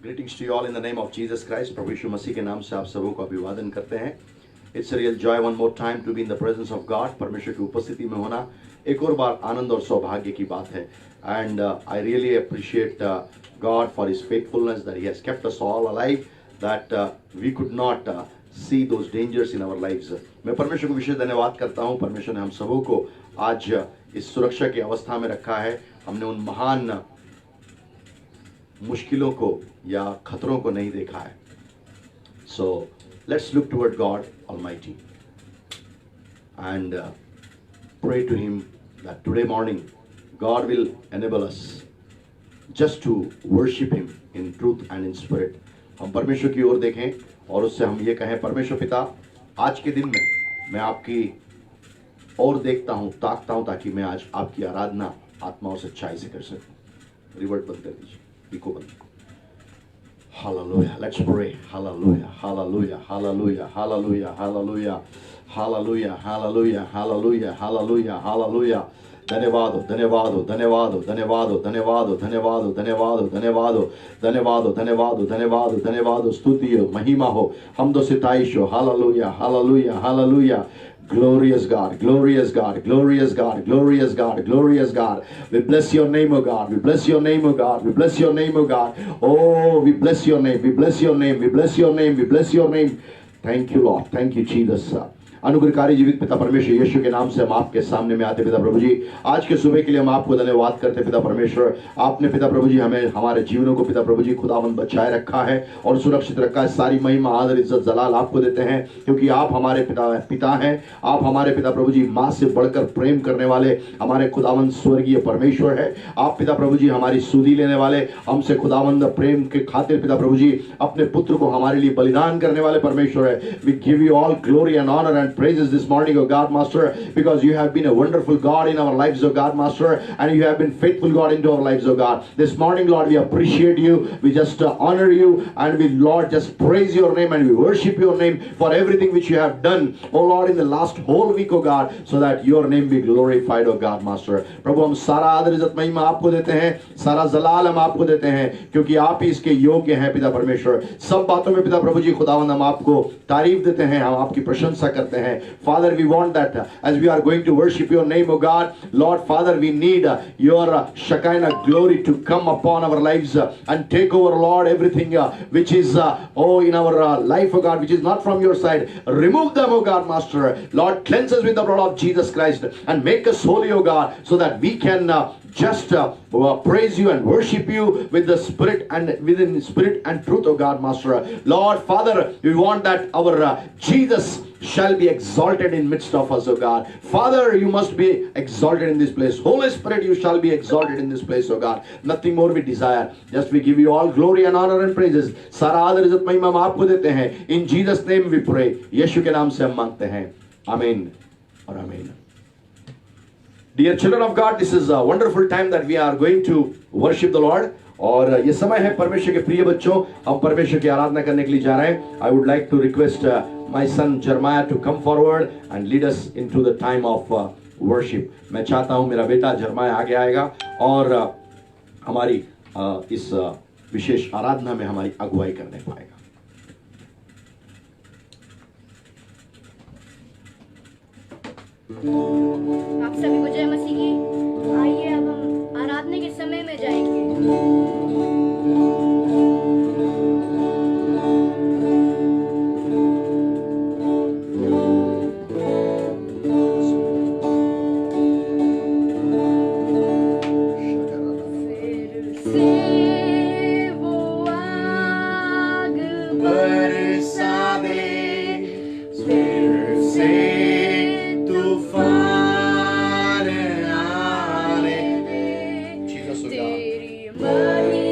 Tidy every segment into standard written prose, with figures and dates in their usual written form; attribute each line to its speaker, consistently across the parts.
Speaker 1: Greetings to you all in the name of Jesus Christ. प्रभु यीशु मसीह के नाम से आप सबों को अभिवादन करते हैं. It's a real joy one more time to be in the presence of God. परमेश्वर की उपस्थिति में होना एक और बार आनंद और सौभाग्य की बात है. And I really appreciate God for His faithfulness that He has kept us all alive, that we could not see those dangers in our lives. मैं परमेश्वर को विशेष धन्यवाद करता हूँ. परमेश्वर ने हम सबों को आज इस सुरक्षा की अवस्था में रखा है. हमने उन महान मुश्किलों को या खतरों को नहीं देखा है. So let's look toward God Almighty and pray to Him that today morning God will enable us just to worship Him in truth and in spirit. हम परमेश्वर की ओर देखें और उससे हम ये कहें, परमेश्वर पिता, आज के दिन में मैं आपकी ओर देखता हूँ, ताकता हूँ, ताकि मैं आज आपकी आराधना आत्मा और सच्चाई से कर सकूं. रिवर्ट बंद कर दीजिए, इको बंद. Hallelujah. Let's pray. Hallelujah. Hallelujah. Hallelujah. Hallelujah. Hallelujah. Hallelujah. Hallelujah. Hallelujah. Hallelujah. Hallelujah. धन्यवाद धन्यवाद धन्यवाद धन्यवाद धन्यवाद धन्यवाद धन्यवाद धन्यवाद धन्यवाद धन्यवाद धन्यवाद धन्यवाद स्तुति हो, महिमा हो, हमदो सिताइश हो. Hallelujah hallelujah hallelujah. Glorious God, glorious God, glorious God, glorious God, glorious God. We bless your name, O God. We bless your name, O God. We bless your name, O God. Oh, we bless your name. We bless your name. We bless your name. We bless your name. Thank you, Lord. Thank you, Jesus. अनुग्रहकारी जीवित पिता परमेश्वर यीशु के नाम से हम आपके सामने में आते पिता प्रभु जी. आज के सुबह के लिए हम आपको धन्यवाद करते पिता परमेश्वर. आपने पिता प्रभु जी हमें हमारे जीवनों को पिता प्रभु जी खुदावंद बचाए रखा है और सुरक्षित रखा है. सारी महिमा आदर इज्जत जलाल आपको देते हैं, क्योंकि आप हमारे पिता हैं. आप हमारे पिता प्रभु जी माँ से बढ़कर प्रेम करने वाले हमारे खुदावंद स्वर्गीय परमेश्वर है. आप पिता प्रभु जी हमारी सुधि लेने वाले, हमसे खुदावंद प्रेम के खातिर पिता प्रभु जी अपने पुत्र को हमारे लिए बलिदान करने वाले परमेश्वर है. We give you all glory and honour and praises this morning, O God Master, because you have been a wonderful God in our lives, O God Master, and you have been faithful God into our lives, O God. This morning, Lord, we appreciate you, we just honor you, and we, Lord, just praise your name and we worship your name for everything which you have done, O Lord, in the last whole week, O God, so that your name be glorified, O God Master. प्रभु हम सारा आदर इज्जत महिमा आपको देते हैं, सारा जलाल हम आपको देते हैं, क्योंकि आप ही इसके योग्य हैं पिता परमेश्वर. सब बातों में पिता प्रभु जी खुदावंद हम आपको तारीफ देते हैं, हम आपकी प्रशंसा करते हैं. Father, we want that as we are going to worship your name, O God, Lord, Father, we need your Shekinah glory to come upon our lives and take over, Lord, everything which is in our life, O God, which is not from your side. Remove them, O God, Master. Lord, cleanse us with the blood of Jesus Christ and make us holy, O God, so that we can just praise you and worship you with the spirit and within spirit and truth, O God Master. Lord Father, we want that our Jesus shall be exalted in midst of us, O God. Father, you must be exalted in this place. Holy Spirit, you shall be exalted in this place, O God. Nothing more we desire. Just we give you all glory and honor and praises. सारा आदर इज्जत महिमा हम आपको देते हैं. In Jesus name we pray. यीशु के नाम से हम मांगते हैं. Amen और amen. Dear children of God, this is a wonderful time that we are going to worship the Lord. और ये समय है परमेश्वर के प्रिय बच्चों, हम परमेश्वर की आराधना करने के लिए जा रहे हैं. I would like to request my son Jeremiah to come forward and lead us into the time of worship. मैं चाहता हूँ मेरा बेटा जरमाया आगे आएगा और हमारी इस विशेष आराधना में हमारी अगुवाई करने पाएगा.
Speaker 2: आप सभी को जय मसीह की. आइए अब हम आराधना के समय में जाएंगे.
Speaker 1: Jesus, O God.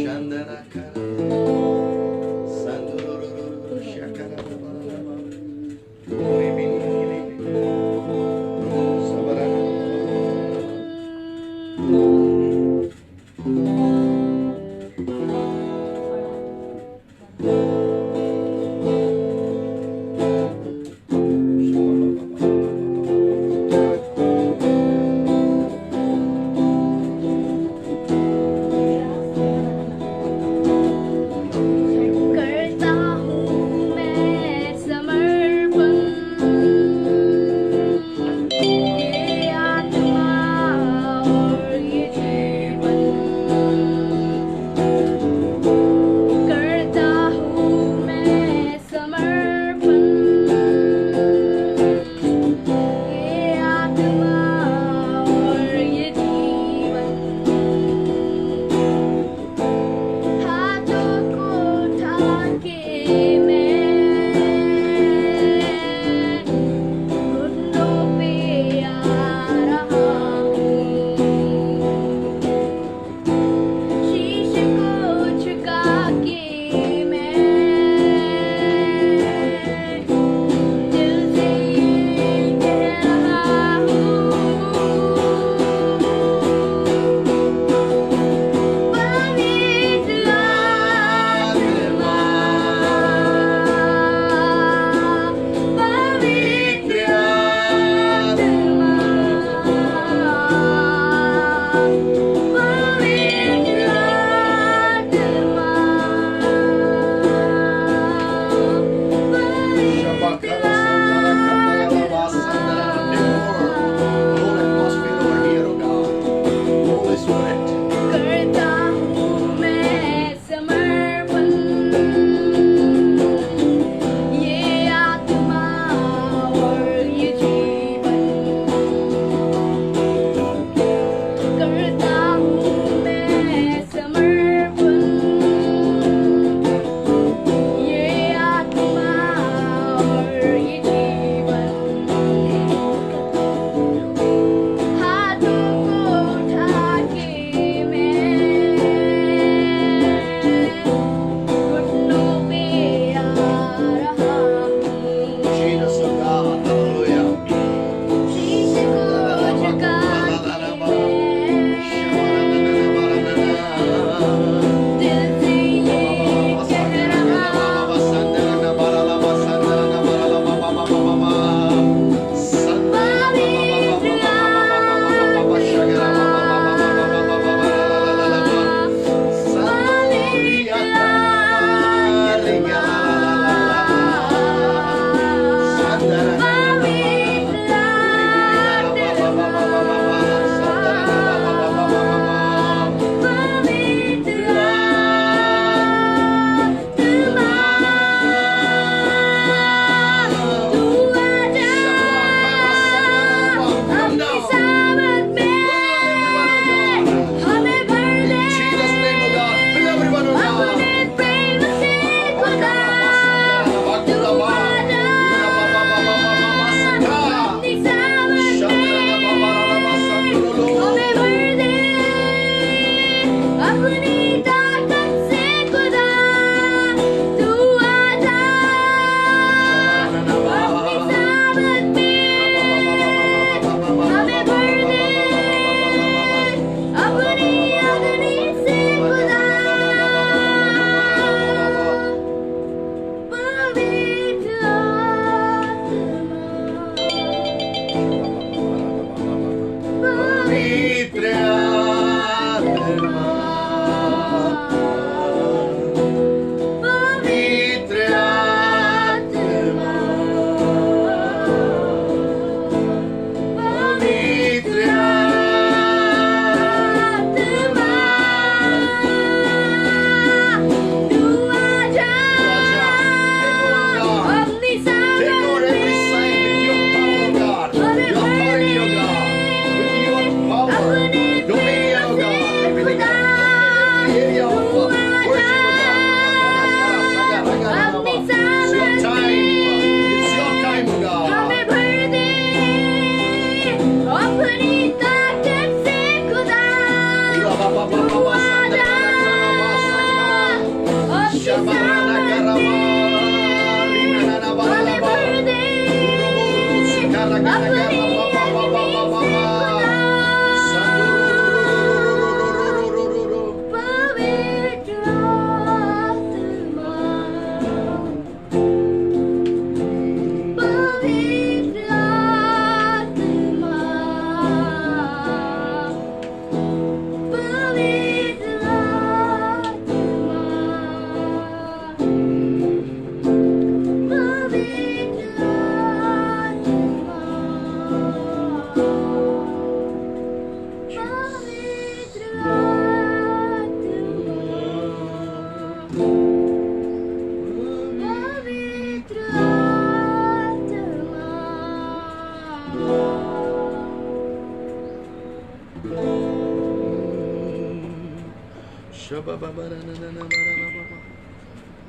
Speaker 1: Shandara kara. Sandururu shakara baba. Oi mini. Sabarana.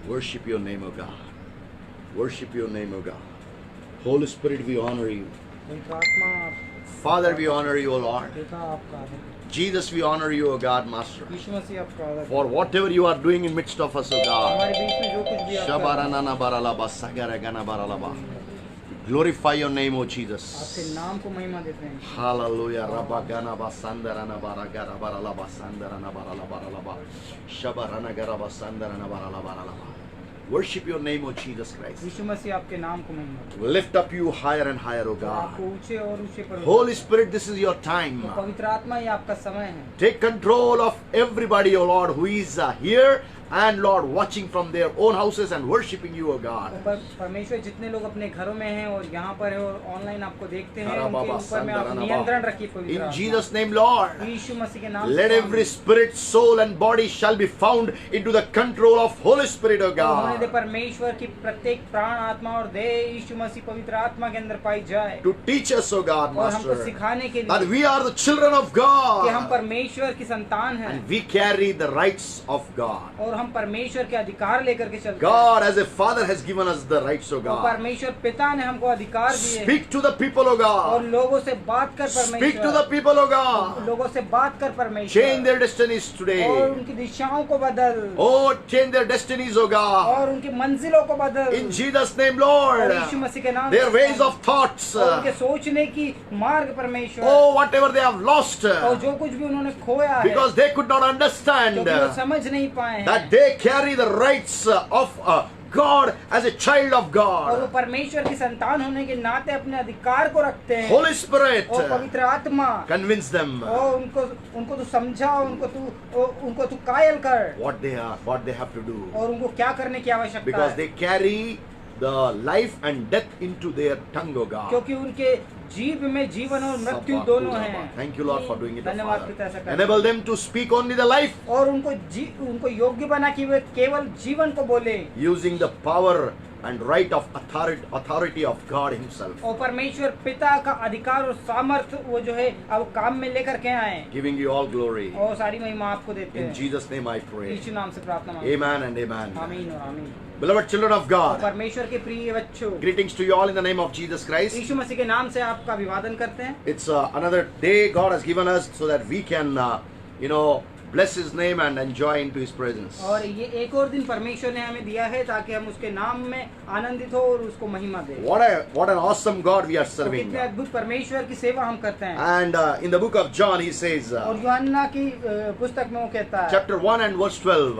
Speaker 1: Worship your name, O God. Worship your name, O God. Holy Spirit, we honor you.
Speaker 3: पवित्र आत्मा आप
Speaker 1: Father, we honor you, O Lord.
Speaker 3: पिता आपका आदर
Speaker 1: Jesus, we honor you, O God, Master.
Speaker 3: यीशु मसीह आपका आदर
Speaker 1: For whatever you are doing in midst of us, O God.
Speaker 3: हमारे बीच में जो कुछ भी आप कर रहे हैं,
Speaker 1: Shabaranana baralaba, sagaragana baralaba. Glorify your name, O Jesus.
Speaker 3: आपके नाम को महिमा देते हैं।
Speaker 1: Hallelujah. Rabagana basandarana baragara baralaba sandarana baralabaralaba. Shabarana garaba sandarana baralabaralaba. Worship your name, O Jesus Christ.
Speaker 3: यीशु मसीह आपके नाम को महिमा देते
Speaker 1: Lift up you higher and higher, O
Speaker 3: हैं।
Speaker 1: God.
Speaker 3: आपको ऊंचे और ऊंचे पर
Speaker 1: Holy Spirit, this is your time.
Speaker 3: तो पवित्र आत्मा ये आपका समय है।
Speaker 1: Take control of everybody, O Lord, who is here and Lord watching from their own houses and worshiping you, O God.
Speaker 3: ऊपर परमेश्वर जितने लोग अपने घरों में हैं और यहाँ पर है और ऑनलाइन आपको देखते हैं उनके ऊपर में आप नियंत्रण रखिए पवित्र
Speaker 1: In
Speaker 3: आत्मा।
Speaker 1: Jesus' name, Lord.
Speaker 3: यीशु मसीह के नाम
Speaker 1: Let
Speaker 3: से
Speaker 1: every spirit, soul, and body shall be found into the control of Holy Spirit, O
Speaker 3: और होने दे
Speaker 1: God,
Speaker 3: परमेश्वर की प्रत्येक प्राण आत्मा और देह यीशु मसीह पवित्र आत्मा के अंदर पाई जाए
Speaker 1: to teach us, O God,
Speaker 3: और हमको
Speaker 1: Master,
Speaker 3: सिखाने के
Speaker 1: that
Speaker 3: लिए
Speaker 1: we are the children of
Speaker 3: कि हम
Speaker 1: God
Speaker 3: परमेश्वर की संतान हैं
Speaker 1: and we carry the rights of God.
Speaker 3: और हम परमेश्वर के अधिकार लेकर के चलते हैं
Speaker 1: God, as a father, has given us the rights, O
Speaker 3: और
Speaker 1: God.
Speaker 3: परमेश्वर पिता ने हमको अधिकार दिए हैं
Speaker 1: Speak to the people, O
Speaker 3: और
Speaker 1: God.
Speaker 3: लोगों से बात कर
Speaker 1: Speak to the
Speaker 3: परमेश्वर
Speaker 1: people, O God.
Speaker 3: लोगों से बात कर
Speaker 1: Change
Speaker 3: परमेश्वर
Speaker 1: their destinies
Speaker 3: और
Speaker 1: today.
Speaker 3: उनकी दिशाओं को बदल
Speaker 1: Oh, change their destinies, O God.
Speaker 3: और उनकी मंजिलों को बदल
Speaker 1: In Jesus' name,
Speaker 3: और
Speaker 1: Lord.
Speaker 3: यीशु मसीह के नाम
Speaker 1: Their
Speaker 3: से
Speaker 1: ways of thoughts.
Speaker 3: और उनके सोचने की मार्ग परमेश्वर
Speaker 1: Oh, whatever they have lost.
Speaker 3: और जो कुछ भी उन्होंने खोया है
Speaker 1: Because they could not understand
Speaker 3: क्योंकि वो समझ नहीं पाए हैं
Speaker 1: that they carry the rights of God as a child of
Speaker 3: और वो
Speaker 1: God.
Speaker 3: परमेश्वर की संतान होने के नाते अपने अधिकार को रखते हैं
Speaker 1: Holy Spirit,
Speaker 3: और पवित्र आत्मा
Speaker 1: convince them
Speaker 3: और उनको तू समझा उनको तू कायल कर
Speaker 1: what they have to do.
Speaker 3: और उनको क्या करने की आवश्यकता
Speaker 1: Because
Speaker 3: है
Speaker 1: they carry the life and death into their tongue, O God.
Speaker 3: क्योंकि उनके जीव में जीवन और मृत्यु दोनों हैं
Speaker 1: Thank you, Lord, for doing it, O
Speaker 3: धन्यवाद
Speaker 1: Father.
Speaker 3: पिता ऐसा करने
Speaker 1: Enable them to speak only the life,
Speaker 3: और उनको योग्य बना कि वे केवल जीवन को बोले
Speaker 1: using the power and right of authority of God Himself.
Speaker 3: और परमेश्वर पिता का अधिकार और सामर्थ वो जो है अब काम में लेकर के आए
Speaker 1: Giving you all glory.
Speaker 3: और सारी महिमा आपको देते
Speaker 1: In
Speaker 3: हैं
Speaker 1: Jesus' name I pray.
Speaker 3: यीशु नाम से प्रार्थना मांगते
Speaker 1: Amen and
Speaker 3: हैं।
Speaker 1: amen.
Speaker 3: आमीन और आमीन।
Speaker 1: Beloved children of
Speaker 3: और
Speaker 1: God,
Speaker 3: परमेश्वर के प्रिय बच्चों
Speaker 1: greetings to you all in the name of Jesus Christ.
Speaker 3: यीशु मसीह के नाम से आपका अभिवादन करते हैं।
Speaker 1: It's another day God has given us so that we can, bless His name and enjoy into His presence.
Speaker 3: और ये एक और दिन परमेश्वर ने हमें दिया है ताकि हम उसके नाम में आनंदित हो और उसको महिमा दें।
Speaker 1: What an awesome God we are
Speaker 3: तो
Speaker 1: serving.
Speaker 3: कितने अद्भुत परमेश्वर की सेवा हम करते हैं।
Speaker 1: And in the book of John, He says,
Speaker 3: और यूहन्ना की पुस्तक में वो कहता है
Speaker 1: chapter 1 and verse 12.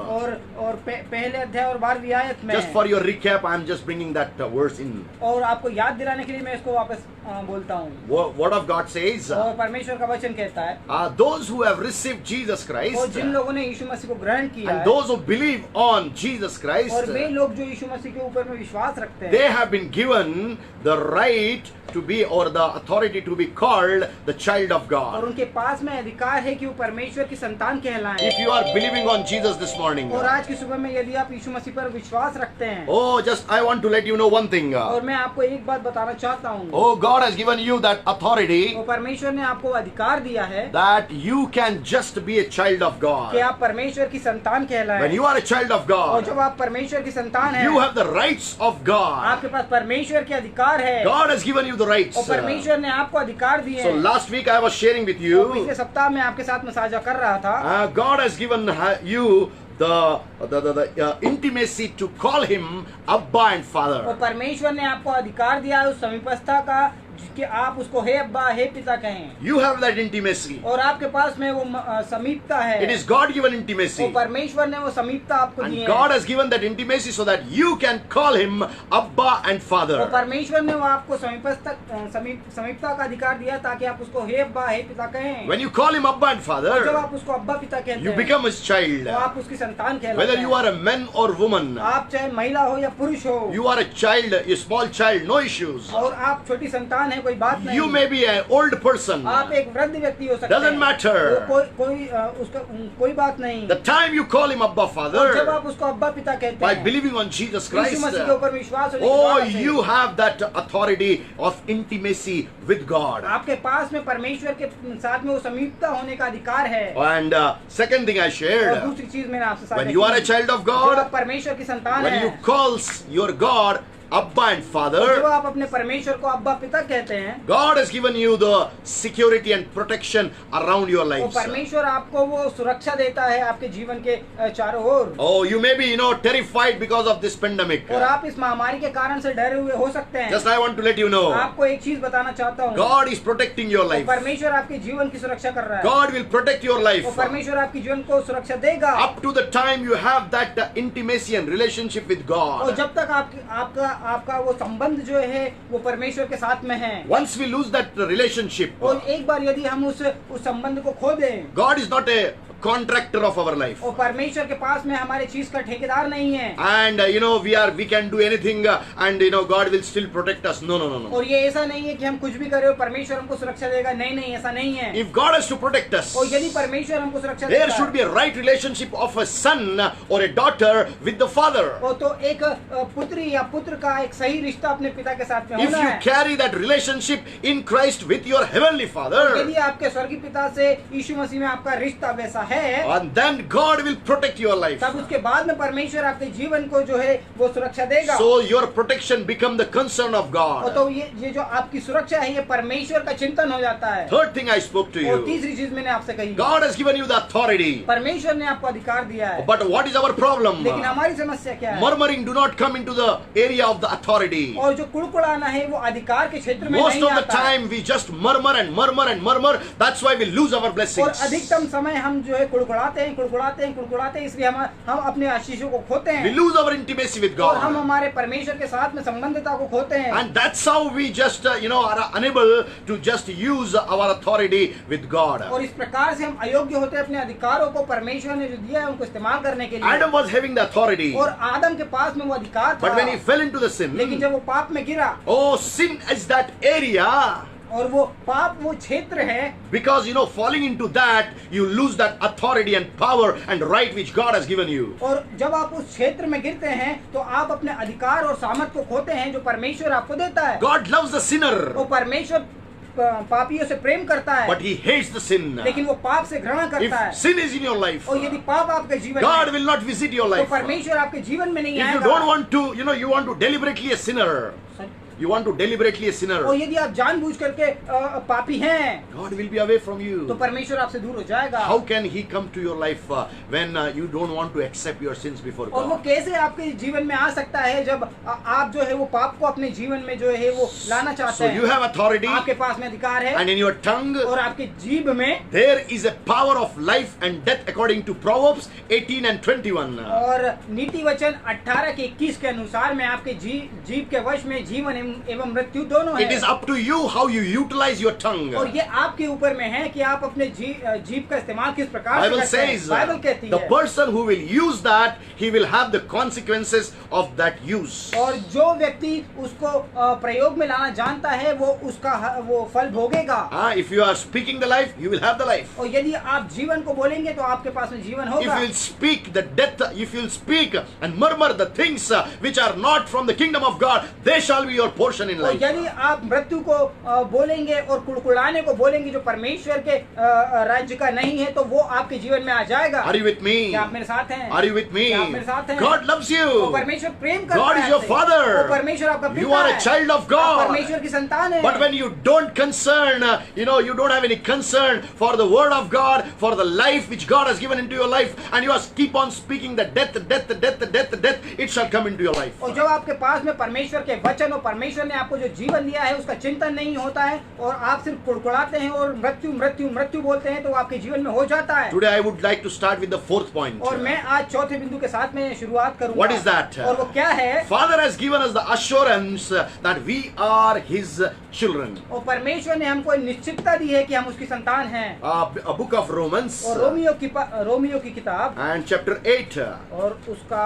Speaker 3: और पहले अध्याय और 12वीं आयत में
Speaker 1: Just for your recap, I am just bringing that verse in.
Speaker 3: और आपको याद दिलाने के लिए मैं इसको वापस बोलता हूँ।
Speaker 1: Word of God says,
Speaker 3: और परमेश्वर का वचन कहता है
Speaker 1: those who have received Jesus Christ
Speaker 3: और जिन लोगों ने यीशु मसीह को ग्रहण किया
Speaker 1: and
Speaker 3: है
Speaker 1: those who believe on Jesus Christ,
Speaker 3: और वे लोग जो यीशु मसीह के ऊपर में विश्वास रखते हैं
Speaker 1: they have been given the right to be or the authority to be called the child of
Speaker 3: और
Speaker 1: God.
Speaker 3: उनके पास में अधिकार है कि वो परमेश्वर की संतान कहलाएं।
Speaker 1: If you are believing on Jesus this morning,
Speaker 3: और आज की सुबह में यदि आप यीशु मसीह पर विश्वास रखते हैं
Speaker 1: oh, just I want to let you know one thing.
Speaker 3: और मैं आपको एक बात बताना चाहता हूँ
Speaker 1: Oh, God has given you that authority
Speaker 3: वो परमेश्वर ने आपको अधिकार दिया है
Speaker 1: that you can just be a child of
Speaker 3: कि
Speaker 1: God.
Speaker 3: आप परमेश्वर की संतान
Speaker 1: When
Speaker 3: कहलाएं।
Speaker 1: you are a child of
Speaker 3: और
Speaker 1: God,
Speaker 3: जब आप परमेश्वर की संतान हैं
Speaker 1: you have the rights of God.
Speaker 3: आपके पास परमेश्वर के अधिकार है
Speaker 1: God has given you the rights.
Speaker 3: और परमेश्वर ने आपको अधिकार दिए
Speaker 1: So
Speaker 3: हैं।
Speaker 1: last week I was sharing with
Speaker 3: और
Speaker 1: you,
Speaker 3: पिछले सप्ताह में आपके साथ में साझा कर रहा था
Speaker 1: God has given you the intimacy to call Him Abba and
Speaker 3: और
Speaker 1: Father.
Speaker 3: परमेश्वर ने आपको अधिकार दिया है उस समीपस्था का कि आप उसको हे अब्बा हे पिता कहें
Speaker 1: You have that intimacy.
Speaker 3: और आपके पास में वो समीपता है
Speaker 1: It is God given
Speaker 3: वो
Speaker 1: intimacy.
Speaker 3: परमेश्वर ने वो समीपता आपको दी
Speaker 1: And
Speaker 3: है
Speaker 1: God has given that intimacy so that you can call Him Abba and
Speaker 3: वो
Speaker 1: Father.
Speaker 3: परमेश्वर ने वो आपको समीपता का अधिकार दिया ताकि आप उसको हे अब्बा हे पिता कहें।
Speaker 1: When you call Him Abba and
Speaker 3: और जब
Speaker 1: Father,
Speaker 3: आप उसको अब्बा पिता कहते
Speaker 1: you
Speaker 3: हैं
Speaker 1: become His child.
Speaker 3: तो आप उसकी संतान कहलाते
Speaker 1: Whether you
Speaker 3: हैं।
Speaker 1: are a man or woman,
Speaker 3: आप चाहे महिला हो या पुरुष हो
Speaker 1: you are a child, a small child, no issues.
Speaker 3: और आप छोटी संतान जवान है कोई बात नहीं।
Speaker 1: You may be an old person.
Speaker 3: आप एक वृद्ध व्यक्ति हो सकते
Speaker 1: Doesn't
Speaker 3: हैं।
Speaker 1: matter.
Speaker 3: उसका कोई बात नहीं।
Speaker 1: The time you call him Abba
Speaker 3: और जब
Speaker 1: Father,
Speaker 3: आप उसको अब्बा पिता कहते
Speaker 1: by
Speaker 3: हैं,
Speaker 1: believing on Jesus
Speaker 3: Yeshu
Speaker 1: Christ,
Speaker 3: मसीह के ऊपर विश्वास होने के
Speaker 1: oh,
Speaker 3: बाद से,
Speaker 1: you have that authority of intimacy with God.
Speaker 3: आपके पास में परमेश्वर के साथ में वो समीपता होने का अधिकार है।
Speaker 1: And second thing I
Speaker 3: और
Speaker 1: shared,
Speaker 3: दूसरी चीज मैंने आपसे साझा
Speaker 1: when you are a
Speaker 3: की,
Speaker 1: child of
Speaker 3: जब
Speaker 1: God,
Speaker 3: आप परमेश्वर की संतान
Speaker 1: when
Speaker 3: हैं,
Speaker 1: you calls your God Abba and
Speaker 3: जब
Speaker 1: Father,
Speaker 3: आप अपने परमेश्वर को अब्बा पिता कहते हैं,
Speaker 1: God has given you the security and protection around your
Speaker 3: तो
Speaker 1: lives.
Speaker 3: परमेश्वर आपको वो सुरक्षा देता है आपके जीवन के चारों ओर।
Speaker 1: Oh, you may be, terrified because of this pandemic.
Speaker 3: और आप इस महामारी के कारण से डरे हुए हो सकते हैं।
Speaker 1: Just I want to let you know,
Speaker 3: आपको एक चीज बताना चाहता हूँ,
Speaker 1: God is protecting your
Speaker 3: तो
Speaker 1: life.
Speaker 3: परमेश्वर आपके जीवन की सुरक्षा कर रहा है।
Speaker 1: God will protect your life.
Speaker 3: वो परमेश्वर आपके जीवन को सुरक्षा देगा।
Speaker 1: Up to the time you have that intimacy and relationship with
Speaker 3: और
Speaker 1: God.
Speaker 3: जब तक आपका वो संबंध जो है वो परमेश्वर के साथ में है।
Speaker 1: Once we lose that relationship,
Speaker 3: और एक बार यदि हम उस संबंध को खो दें,
Speaker 1: God is not a contractor of our life.
Speaker 3: और परमेश्वर के पास में हमारे चीज का ठेकेदार नहीं है।
Speaker 1: And we can do anything and God will still protect us. No.
Speaker 3: और ये ऐसा नहीं है कि हम कुछ भी करें और परमेश्वर हमको सुरक्षा देगा। नहीं, ऐसा नहीं है।
Speaker 1: If God has to protect us,
Speaker 3: और यदि परमेश्वर हमको सुरक्षा
Speaker 1: there
Speaker 3: देगा,
Speaker 1: should be a right relationship of a son or a daughter with the father.
Speaker 3: वो तो एक पुत्री या पुत्र का एक सही रिश्ता अपने पिता के साथ में
Speaker 1: If
Speaker 3: होना
Speaker 1: you
Speaker 3: है।
Speaker 1: carry that relationship in Christ with your heavenly
Speaker 3: यदि
Speaker 1: Father,
Speaker 3: आपके स्वर्गीय पिता से यीशु मसीह में आपका रिश्ता वैसा है,
Speaker 1: and then God will protect your life.
Speaker 3: तब उसके बाद में परमेश्वर आपके जीवन को जो है वो सुरक्षा देगा।
Speaker 1: So your protection become the concern of
Speaker 3: और
Speaker 1: God.
Speaker 3: तो ये जो आपकी सुरक्षा है ये परमेश्वर का चिंतन हो जाता है।
Speaker 1: Third thing I spoke to
Speaker 3: और
Speaker 1: you,
Speaker 3: तीसरी चीज मैंने आपसे कही,
Speaker 1: God has given you the authority.
Speaker 3: परमेश्वर ने आपको अधिकार दिया है।
Speaker 1: But what is our problem?
Speaker 3: लेकिन हमारी समस्या क्या है?
Speaker 1: Murmuring do not come into the area of the authority.
Speaker 3: और जो कुड़कुड़ाना है वो अधिकार के क्षेत्र में
Speaker 1: Most
Speaker 3: नहीं
Speaker 1: of the
Speaker 3: आता है।
Speaker 1: time we just murmur and murmur and murmur. That's why we lose our
Speaker 3: और
Speaker 1: blessings.
Speaker 3: अधिकतम समय हम जो है कुड़कुड़ाते हैं, इसलिए हम अपने आशीषों को खोते
Speaker 1: We
Speaker 3: हैं
Speaker 1: lose our intimacy with
Speaker 3: और हम
Speaker 1: God.
Speaker 3: हमारे परमेश्वर के साथ में संबंधता को खोते हैं।
Speaker 1: And that's how we just, are unable to just use our authority with God.
Speaker 3: और इस प्रकार से हम अयोग्य होते हैं अपने अधिकारों को परमेश्वर ने जो दिया है उनको इस्तेमाल करने के लिए।
Speaker 1: Adam was having the authority.
Speaker 3: और आदम के पास में वो अधिकार था,
Speaker 1: But when he fell into the
Speaker 3: लेकिन
Speaker 1: sin,
Speaker 3: जब वो पाप में गिरा,
Speaker 1: oh, sin is that area.
Speaker 3: और वो पाप वो क्षेत्र है,
Speaker 1: Because, falling into that, you lose that authority and power and right which God has given you.
Speaker 3: और जब आप उस क्षेत्र में गिरते हैं तो आप अपने अधिकार और सामर्थ्य को खोते हैं जो परमेश्वर आपको देता है।
Speaker 1: God loves the sinner,
Speaker 3: वो परमेश्वर पापियों से प्रेम करता है,
Speaker 1: but he hates the sin.
Speaker 3: लेकिन वो पाप से घृणा
Speaker 1: If
Speaker 3: करता है।
Speaker 1: sin is in your life,
Speaker 3: और यदि पाप आपके जीवन
Speaker 1: God
Speaker 3: में,
Speaker 1: will not visit your
Speaker 3: तो
Speaker 1: life.
Speaker 3: परमेश्वर आपके जीवन में नहीं
Speaker 1: If you
Speaker 3: आएगा।
Speaker 1: don't want to, you want to deliberately a sinner. You want to deliberately a
Speaker 3: और
Speaker 1: sinner.
Speaker 3: यदि आप जानबूझ करके पापी हैं,
Speaker 1: God will be away from
Speaker 3: तो
Speaker 1: you.
Speaker 3: परमेश्वर आपसे दूर हो जाएगा।
Speaker 1: How can he come to your life when you don't want to accept your sins before
Speaker 3: और वो
Speaker 1: God?
Speaker 3: कैसे आपके जीवन में आ सकता है जब आप जो है वो पाप को अपने जीवन में जो है वो लाना चाहते
Speaker 1: So you
Speaker 3: हैं।
Speaker 1: have authority,
Speaker 3: आपके पास में अधिकार है
Speaker 1: and in your tongue
Speaker 3: और आपके जीभ में,
Speaker 1: there is a power of life and death according to Proverbs 18 and 21.
Speaker 3: और नीति वचन 18 के 21 के अनुसार में आपके जीभ के वश में जीवन एवं मृत्यु दोनों
Speaker 1: It is
Speaker 3: है।
Speaker 1: up to you how you utilize your tongue.
Speaker 3: और ये आपके ऊपर में है कि आप अपने जीभ का इस्तेमाल किस प्रकार से
Speaker 1: Bible
Speaker 3: करते हैं।
Speaker 1: says
Speaker 3: बाइबल कहती
Speaker 1: the
Speaker 3: है,
Speaker 1: person who will use that, he will have the consequences of that use.
Speaker 3: और जो व्यक्ति उसको प्रयोग में लाना जानता है वो उसका वो फल भोगेगा।
Speaker 1: If you are speaking the life, you will have the life.
Speaker 3: और यदि आप जीवन को बोलेंगे तो आपके पास में जीवन
Speaker 1: If
Speaker 3: होगा।
Speaker 1: you will speak the death, if you will speak and murmur the things which are not from the kingdom of God, they shall be your portion in
Speaker 3: और
Speaker 1: life.
Speaker 3: यदि आप मृत्यु को बोलेंगे और कुड़कुड़ाने को बोलेंगे जो परमेश्वर के राज्य का नहीं है तो वो आपके जीवन में आ जाएगा।
Speaker 1: Are you with me?
Speaker 3: क्या आप मेरे साथ हैं?
Speaker 1: Are you with me?
Speaker 3: क्या आप मेरे साथ हैं?
Speaker 1: God loves
Speaker 3: वो
Speaker 1: you.
Speaker 3: परमेश्वर प्रेम करता
Speaker 1: God
Speaker 3: है
Speaker 1: is your
Speaker 3: आपसे।
Speaker 1: father.
Speaker 3: वो परमेश्वर आपका पिता
Speaker 1: You are a
Speaker 3: है।
Speaker 1: child of
Speaker 3: आप
Speaker 1: God.
Speaker 3: परमेश्वर की संतान है।
Speaker 1: But when you don't concern, you don't have any concern for the word of God, for the life which God has given into your life, and you keep on speaking the death, it shall come into your life.
Speaker 3: और जब आपके पास में परमेश्वर के वचन और परमेश्वर ने आपको जो जीवन दिया है उसका चिंतन नहीं होता है और आप सिर्फ कुड़कुड़ाते हैं और मृत्यु मृत्यु मृत्यु बोलते हैं तो आपके जीवन में हो जाता है।
Speaker 1: Today I would like to start with the fourth point.
Speaker 3: और मैं आज चौथे बिंदु के साथ में शुरुआत करूंगा।
Speaker 1: What is that?
Speaker 3: और वो क्या है?
Speaker 1: Father has given us the assurance that we are His children.
Speaker 3: और परमेश्वर ने हमको निश्चितता दी है कि हम उसकी संतान हैं।
Speaker 1: A book of Romans
Speaker 3: और रोमियो की किताब
Speaker 1: and chapter 8
Speaker 3: और उसका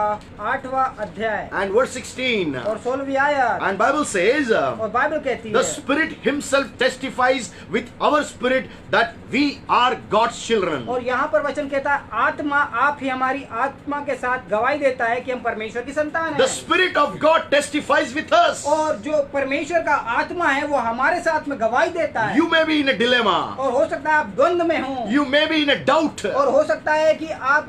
Speaker 3: 8वां अध्याय
Speaker 1: and verse 16.
Speaker 3: और 16वीं आयत।
Speaker 1: And Bible says,
Speaker 3: और बाइबल कहती
Speaker 1: the
Speaker 3: है
Speaker 1: Spirit Himself testifies with our spirit that we are God's children.
Speaker 3: और यहाँ पर वचन कहता है आत्मा आप ही हमारी आत्मा के साथ गवाही देता है कि हम परमेश्वर की संतान
Speaker 1: The
Speaker 3: हैं।
Speaker 1: Spirit of God testifies with us.
Speaker 3: और जो परमेश्वर का आत्मा है वो हमारे साथ में गवाही देता है।
Speaker 1: You may be in a dilemma.
Speaker 3: और हो सकता है आप द्वंद में हो,
Speaker 1: You may be in a doubt.
Speaker 3: और हो सकता है कि आप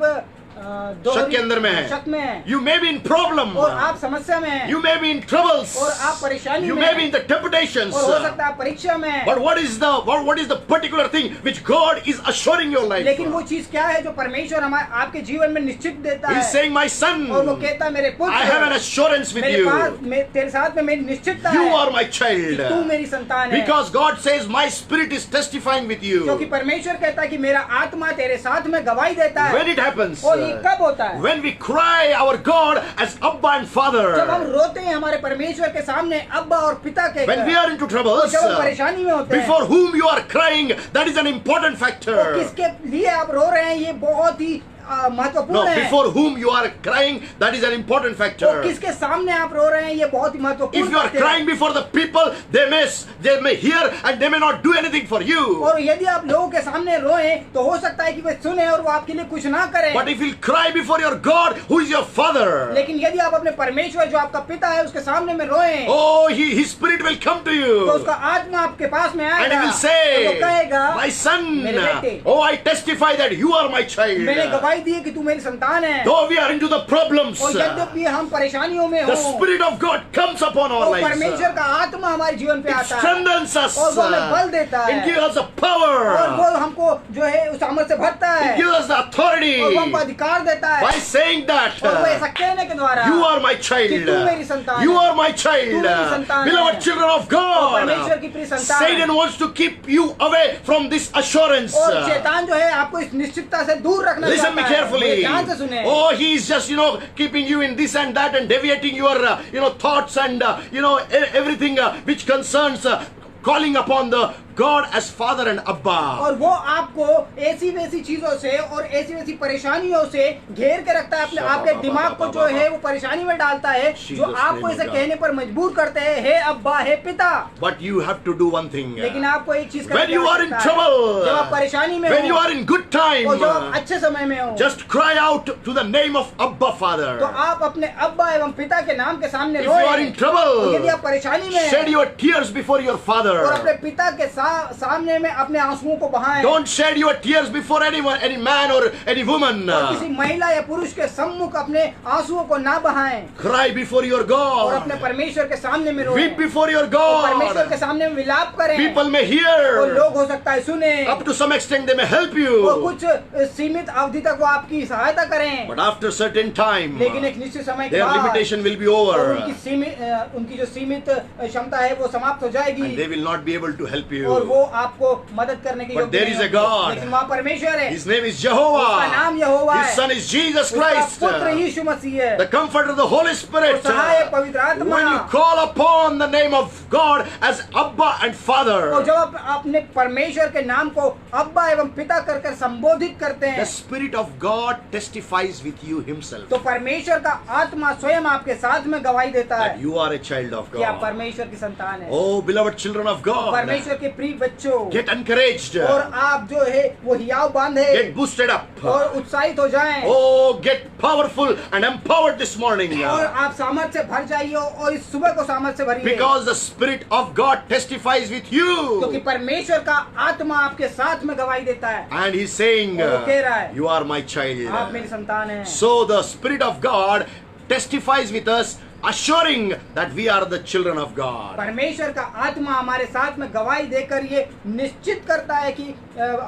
Speaker 1: शक के अंदर में है।
Speaker 3: शक में है,
Speaker 1: You may be in problem.
Speaker 3: और आप समस्या में हैं,
Speaker 1: You may be in troubles.
Speaker 3: और आप परेशानी
Speaker 1: You
Speaker 3: में
Speaker 1: may be
Speaker 3: हैं,
Speaker 1: in the temptations.
Speaker 3: और हो सकता है आप परीक्षा में हैं।
Speaker 1: But what is the particular thing which God is assuring your life?
Speaker 3: लेकिन वो चीज क्या है जो परमेश्वर हमारे आपके जीवन में निश्चित देता
Speaker 1: He
Speaker 3: है?
Speaker 1: is saying, my son,
Speaker 3: और वो कहता है मेरे पुत्र,
Speaker 1: I have an assurance with
Speaker 3: मेरे
Speaker 1: you.
Speaker 3: पास तेरे साथ में मेरी निश्चितता
Speaker 1: You
Speaker 3: है
Speaker 1: are my
Speaker 3: कि
Speaker 1: child.
Speaker 3: तू मेरी संतान है।
Speaker 1: Because God says, my spirit is testifying with
Speaker 3: क्योंकि
Speaker 1: you.
Speaker 3: परमेश्वर कहता है कि मेरा आत्मा तेरे साथ में गवाही देता है।
Speaker 1: When it happens,
Speaker 3: और ये कब होता है?
Speaker 1: when we cry our God as Abba and
Speaker 3: जब हम
Speaker 1: Father,
Speaker 3: रोते हैं हमारे परमेश्वर के सामने अब्बा और पिता के
Speaker 1: when we are into
Speaker 3: और
Speaker 1: troubles,
Speaker 3: जब हम परेशानी में होते हैं,
Speaker 1: before whom you are crying, that is an important
Speaker 3: तो
Speaker 1: factor.
Speaker 3: किसके लिए आप रो रहे हैं ये बहुत ही
Speaker 1: No,
Speaker 3: महत्वपूर्ण है।
Speaker 1: before whom you are crying, that is an important
Speaker 3: तो
Speaker 1: factor.
Speaker 3: किसके सामने आप रो रहे हैं ये बहुत ही महत्वपूर्ण
Speaker 1: If you are
Speaker 3: बात है।
Speaker 1: crying before the people, they may hear and they may not do anything for you.
Speaker 3: और यदि आप लोगों के सामने रोएं तो हो सकता है कि वे सुने और वो आपके लिए कुछ ना करें।
Speaker 1: But if you cry before your God, who is your Father,
Speaker 3: लेकिन यदि आप अपने परमेश्वर जो आपका पिता है उसके सामने में रोएं,
Speaker 1: oh, His Spirit will come to
Speaker 3: तो
Speaker 1: you.
Speaker 3: उसका आत्मा आपके पास में
Speaker 1: And
Speaker 3: आएगा
Speaker 1: He will
Speaker 3: और
Speaker 1: say,
Speaker 3: वो कहेगा
Speaker 1: my son,
Speaker 3: मेरे बेटे,
Speaker 1: oh, I testify that you are my
Speaker 3: मैंने
Speaker 1: child.
Speaker 3: गवाही दी है कि तू मेरी संतान है।
Speaker 1: Though we are into the problems,
Speaker 3: और यद्यपि हम परेशानियों में
Speaker 1: the
Speaker 3: हो,
Speaker 1: Spirit of God comes upon our
Speaker 3: तो
Speaker 1: lives.
Speaker 3: परमेश्वर का आत्मा हमारे जीवन पे
Speaker 1: It
Speaker 3: आता है
Speaker 1: strengthens us.
Speaker 3: और वो हमें बल देता है
Speaker 1: It gives us the
Speaker 3: और
Speaker 1: power.
Speaker 3: वो हमको जो है उस सामर्थ से भरता
Speaker 1: It
Speaker 3: है
Speaker 1: gives us the authority.
Speaker 3: और वो हमको अधिकार देता है
Speaker 1: By saying that,
Speaker 3: और वो ऐसा कहने के द्वारा
Speaker 1: you are my
Speaker 3: कि
Speaker 1: child.
Speaker 3: तू मेरी संतान
Speaker 1: You
Speaker 3: है।
Speaker 1: are my
Speaker 3: तू
Speaker 1: child.
Speaker 3: मेरी संतान
Speaker 1: Beloved
Speaker 3: है।
Speaker 1: children of
Speaker 3: और परमेश्वर
Speaker 1: God.
Speaker 3: की प्रिय संतान है।
Speaker 1: Satan wants to keep you away from this assurance.
Speaker 3: और शैतान जो है आपको इस निश्चितता से दूर रखना
Speaker 1: Listen
Speaker 3: चाहता
Speaker 1: me
Speaker 3: है।
Speaker 1: carefully.
Speaker 3: मुझे ध्यान से सुने।
Speaker 1: Oh, he is just, keeping you in this and that and deviating your, thoughts and, everything which concerns calling upon the God as Father and Abba.
Speaker 3: और वो आपको ऐसी वैसी चीजों से और ऐसी वैसी परेशानियों से घेर के रखता है, अपने आपके दिमाग को जो है वो परेशानी में डालता है, जो आपको ऐसे कहने पर मजबूर करते हैं, हे अब्बा, हे पिता।
Speaker 1: But you have to do one thing.
Speaker 3: लेकिन आपको एक चीज
Speaker 1: When you are in trouble,
Speaker 3: जब आप परेशानी में
Speaker 1: when you
Speaker 3: हो
Speaker 1: are in good time,
Speaker 3: और जब आप अच्छे समय में हो,
Speaker 1: just cry out to the name of Abba Father.
Speaker 3: तो आप अपने अब्बा एवं पिता के नाम के सामने
Speaker 1: If you are in
Speaker 3: रोएं।
Speaker 1: trouble,
Speaker 3: और यदि आप परेशानी में
Speaker 1: shed
Speaker 3: हैं
Speaker 1: your tears before your
Speaker 3: और
Speaker 1: Father.
Speaker 3: अपने पिता के सामने में अपने आंसुओं को बहाएं।
Speaker 1: Don't shed your tears before anyone, any man or any woman.
Speaker 3: और किसी महिला या पुरुष के सम्मुख अपने आंसुओं को ना बहाएं
Speaker 1: Cry before your
Speaker 3: और अपने
Speaker 1: God.
Speaker 3: परमेश्वर के सामने में रोएं।
Speaker 1: Weep before your
Speaker 3: और परमेश्वर के
Speaker 1: God.
Speaker 3: सामने में विलाप करें।
Speaker 1: People may
Speaker 3: और
Speaker 1: hear.
Speaker 3: लोग हो सकता है सुने
Speaker 1: Up to some extent they may help
Speaker 3: और
Speaker 1: you.
Speaker 3: कुछ सीमित अवधि तक वो आपकी सहायता करें,
Speaker 1: But after certain time,
Speaker 3: लेकिन एक निश्चित समय के
Speaker 1: their
Speaker 3: बाद
Speaker 1: limitation will be
Speaker 3: और
Speaker 1: over.
Speaker 3: उनकी जो सीमित क्षमता है वो समाप्त हो
Speaker 1: And
Speaker 3: जाएगी
Speaker 1: they will not be able to help
Speaker 3: और
Speaker 1: you.
Speaker 3: वो आपको मदद करने के
Speaker 1: But
Speaker 3: योग्य
Speaker 1: there
Speaker 3: नहीं
Speaker 1: is a
Speaker 3: होंगे।
Speaker 1: God.
Speaker 3: लेकिन वहाँ परमेश्वर है,
Speaker 1: His name is
Speaker 3: उसका
Speaker 1: Jehovah.
Speaker 3: नाम यहोवा
Speaker 1: His
Speaker 3: है,
Speaker 1: son is Jesus
Speaker 3: उसका
Speaker 1: Christ.
Speaker 3: पुत्र यीशु मसीह है,
Speaker 1: The comforter, the Holy Spirit.
Speaker 3: और सहायक पवित्र आत्मा।
Speaker 1: When you call upon the name of God as Abba and
Speaker 3: और
Speaker 1: Father,
Speaker 3: जब आप अपने परमेश्वर के नाम को अब्बा एवं पिता कर कर संबोधित करते
Speaker 1: the
Speaker 3: हैं
Speaker 1: Spirit of God testifies with you Himself
Speaker 3: तो परमेश्वर का आत्मा स्वयं आपके साथ में गवाही देता
Speaker 1: that
Speaker 3: है
Speaker 1: you are a child of
Speaker 3: कि आप
Speaker 1: God.
Speaker 3: परमेश्वर की संतान है।
Speaker 1: Oh, beloved children of God,
Speaker 3: परमेश्वर के प्रिय बच्चों,
Speaker 1: get encouraged,
Speaker 3: और आप जो है वो हियाव बांधे
Speaker 1: get boosted up,
Speaker 3: और उत्साहित हो जाएं
Speaker 1: oh, get powerful and empowered this morning,
Speaker 3: और आप सामर्थ से भर जाइए और इस सुबह को सामर्थ से भरिए,
Speaker 1: because the Spirit of God testifies with
Speaker 3: क्योंकि
Speaker 1: you.
Speaker 3: परमेश्वर का आत्मा आपके साथ में गवाही देता है,
Speaker 1: And He's saying,
Speaker 3: और वो कह रहा है,
Speaker 1: you are my
Speaker 3: आप
Speaker 1: child.
Speaker 3: मेरी संतान हैं।
Speaker 1: So the Spirit of God testifies with us, assuring that we are the children of God.
Speaker 3: परमेश्वर का आत्मा हमारे साथ में गवाही देकर ये निश्चित करता है कि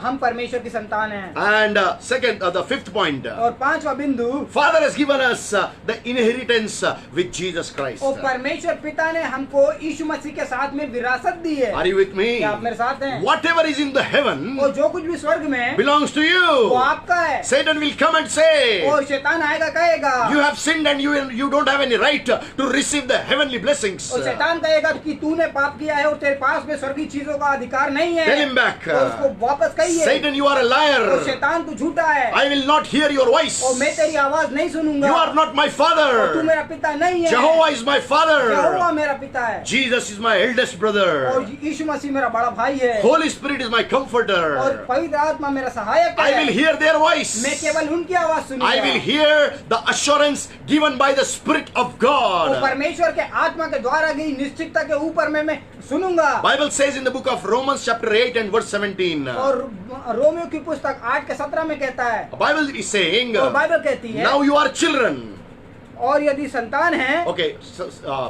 Speaker 3: हम परमेश्वर की संतान हैं।
Speaker 1: And the fifth point,
Speaker 3: और पांचवा बिंदु,
Speaker 1: Father has given us the inheritance with Jesus Christ.
Speaker 3: और परमेश्वर पिता ने हमको यीशु मसीह के साथ में विरासत दी है।
Speaker 1: Are you with me?
Speaker 3: क्या आप मेरे साथ हैं?
Speaker 1: Whatever is in the heaven
Speaker 3: और जो कुछ भी स्वर्ग में है
Speaker 1: belongs to
Speaker 3: वो
Speaker 1: you.
Speaker 3: आपका है।
Speaker 1: Satan will come and say,
Speaker 3: और शैतान आएगा कहेगा
Speaker 1: you have sinned and you don't have any right to receive the heavenly blessings.
Speaker 3: और शैतान कहेगा कि तूने पाप किया है और तेरे पास में स्वर्गीय चीजों का अधिकार नहीं है।
Speaker 1: Tell him back.
Speaker 3: तो उसको वापस कहिए,
Speaker 1: Satan, you are a
Speaker 3: और
Speaker 1: liar.
Speaker 3: शैतान तू झूठा है,
Speaker 1: I will not hear your voice.
Speaker 3: और मैं तेरी आवाज नहीं सुनूंगा।
Speaker 1: You are not my
Speaker 3: और तू
Speaker 1: father.
Speaker 3: मेरा पिता नहीं है।
Speaker 1: Jehovah is my
Speaker 3: Jehovah
Speaker 1: father.
Speaker 3: मेरा पिता है,
Speaker 1: Jesus is my eldest brother.
Speaker 3: और यीशु मसीह मेरा बड़ा भाई है,
Speaker 1: Holy Spirit is my
Speaker 3: और
Speaker 1: comforter.
Speaker 3: पवित्र आत्मा मेरा सहायक
Speaker 1: I will
Speaker 3: है।
Speaker 1: hear their voice.
Speaker 3: मैं केवल उनकी आवाज सुनूंगा।
Speaker 1: I will hear the assurance given by the Spirit of
Speaker 3: और
Speaker 1: God.
Speaker 3: परमेश्वर के आत्मा के द्वारा गई निश्चितता के ऊपर मैं सुनूंगा।
Speaker 1: Bible says in the book of Romans chapter 8 and verse 17.
Speaker 3: और रोमियो की पुस्तक 8 के 17 में कहता है,
Speaker 1: The Bible is saying,
Speaker 3: और बाइबल कहती है,
Speaker 1: now you are children.
Speaker 3: और यदि संतान है,
Speaker 1: Okay,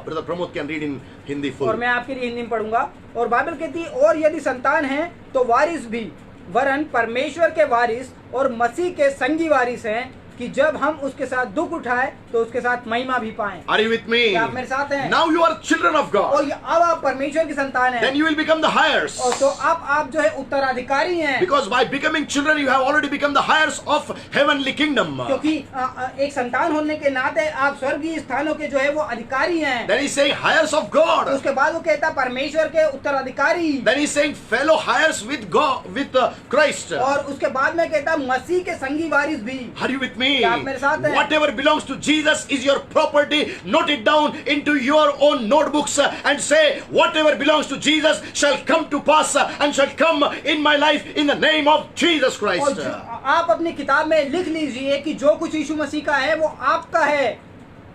Speaker 1: Brother Pramod can read in Hindi full.
Speaker 3: और मैं आपके लिए हिंदी में पढ़ूंगा। और बाइबल कहती है, और यदि संतान है तो वारिस भी, वरन परमेश्वर के वारिस और मसीह के संगी वारिस हैं, कि जब हम उसके साथ दुख उठाए तो उसके साथ महिमा भी पाएं।
Speaker 1: Are you with me?
Speaker 3: क्या आप मेरे साथ हैं?
Speaker 1: Now you are children of
Speaker 3: और
Speaker 1: God.
Speaker 3: अब आप परमेश्वर की संतान हैं,
Speaker 1: Then you will become the heirs.
Speaker 3: और तो अब आप जो है उत्तराधिकारी हैं,
Speaker 1: Because by becoming children, you have already become the heirs of heavenly kingdom.
Speaker 3: क्योंकि एक संतान होने के नाते आप स्वर्गीय स्थानों के जो है वो अधिकारी हैं।
Speaker 1: Then he's saying heirs of God.
Speaker 3: उसके बाद वो कहता है परमेश्वर के उत्तराधिकारी,
Speaker 1: Then he's saying fellow heirs with God, with Christ.
Speaker 3: और उसके बाद में कहता है मसीह के संगी वारिस भी।
Speaker 1: Are you with me?
Speaker 3: क्या आप मेरे साथ हैं?
Speaker 1: Whatever belongs to Jesus is your property. Note it down into your own notebooks and say, whatever belongs to Jesus shall come to pass and shall come in my life in the name of Jesus
Speaker 3: और
Speaker 1: Christ.
Speaker 3: आप अपनी किताब में लिख लीजिए कि जो कुछ यीशु मसीह का है वो आपका है।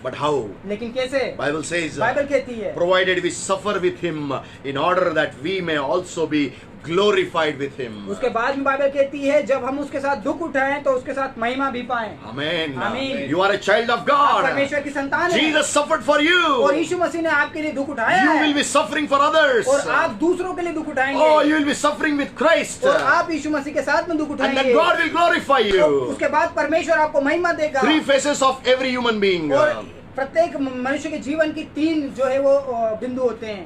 Speaker 1: But how?
Speaker 3: लेकिन कैसे?
Speaker 1: Bible says,
Speaker 3: बाइबल कहती है,
Speaker 1: provided we suffer with him in order that we may also be glorified with him.
Speaker 3: उसके बाद में बाइबल कहती है जब हम उसके साथ दुख उठाएं तो उसके साथ महिमा भी पाएं।
Speaker 1: Amen.
Speaker 3: Amen.
Speaker 1: You are a child of
Speaker 3: आप
Speaker 1: God.
Speaker 3: परमेश्वर की संतान हैं,
Speaker 1: Jesus suffered for
Speaker 3: और
Speaker 1: you.
Speaker 3: यीशु मसीह ने आपके लिए दुख उठाया
Speaker 1: You will
Speaker 3: है,
Speaker 1: be suffering for others.
Speaker 3: और आप दूसरों के लिए दुख उठाएंगे,
Speaker 1: Oh, you will be suffering with Christ.
Speaker 3: और आप यीशु मसीह के साथ में दुख
Speaker 1: And then
Speaker 3: उठाएंगे,
Speaker 1: God will glorify
Speaker 3: और
Speaker 1: you.
Speaker 3: उसके बाद परमेश्वर आपको महिमा देगा।
Speaker 1: Three phases of every human being.
Speaker 3: और प्रत्येक मनुष्य के जीवन की तीन जो है वो बिंदु होते हैं,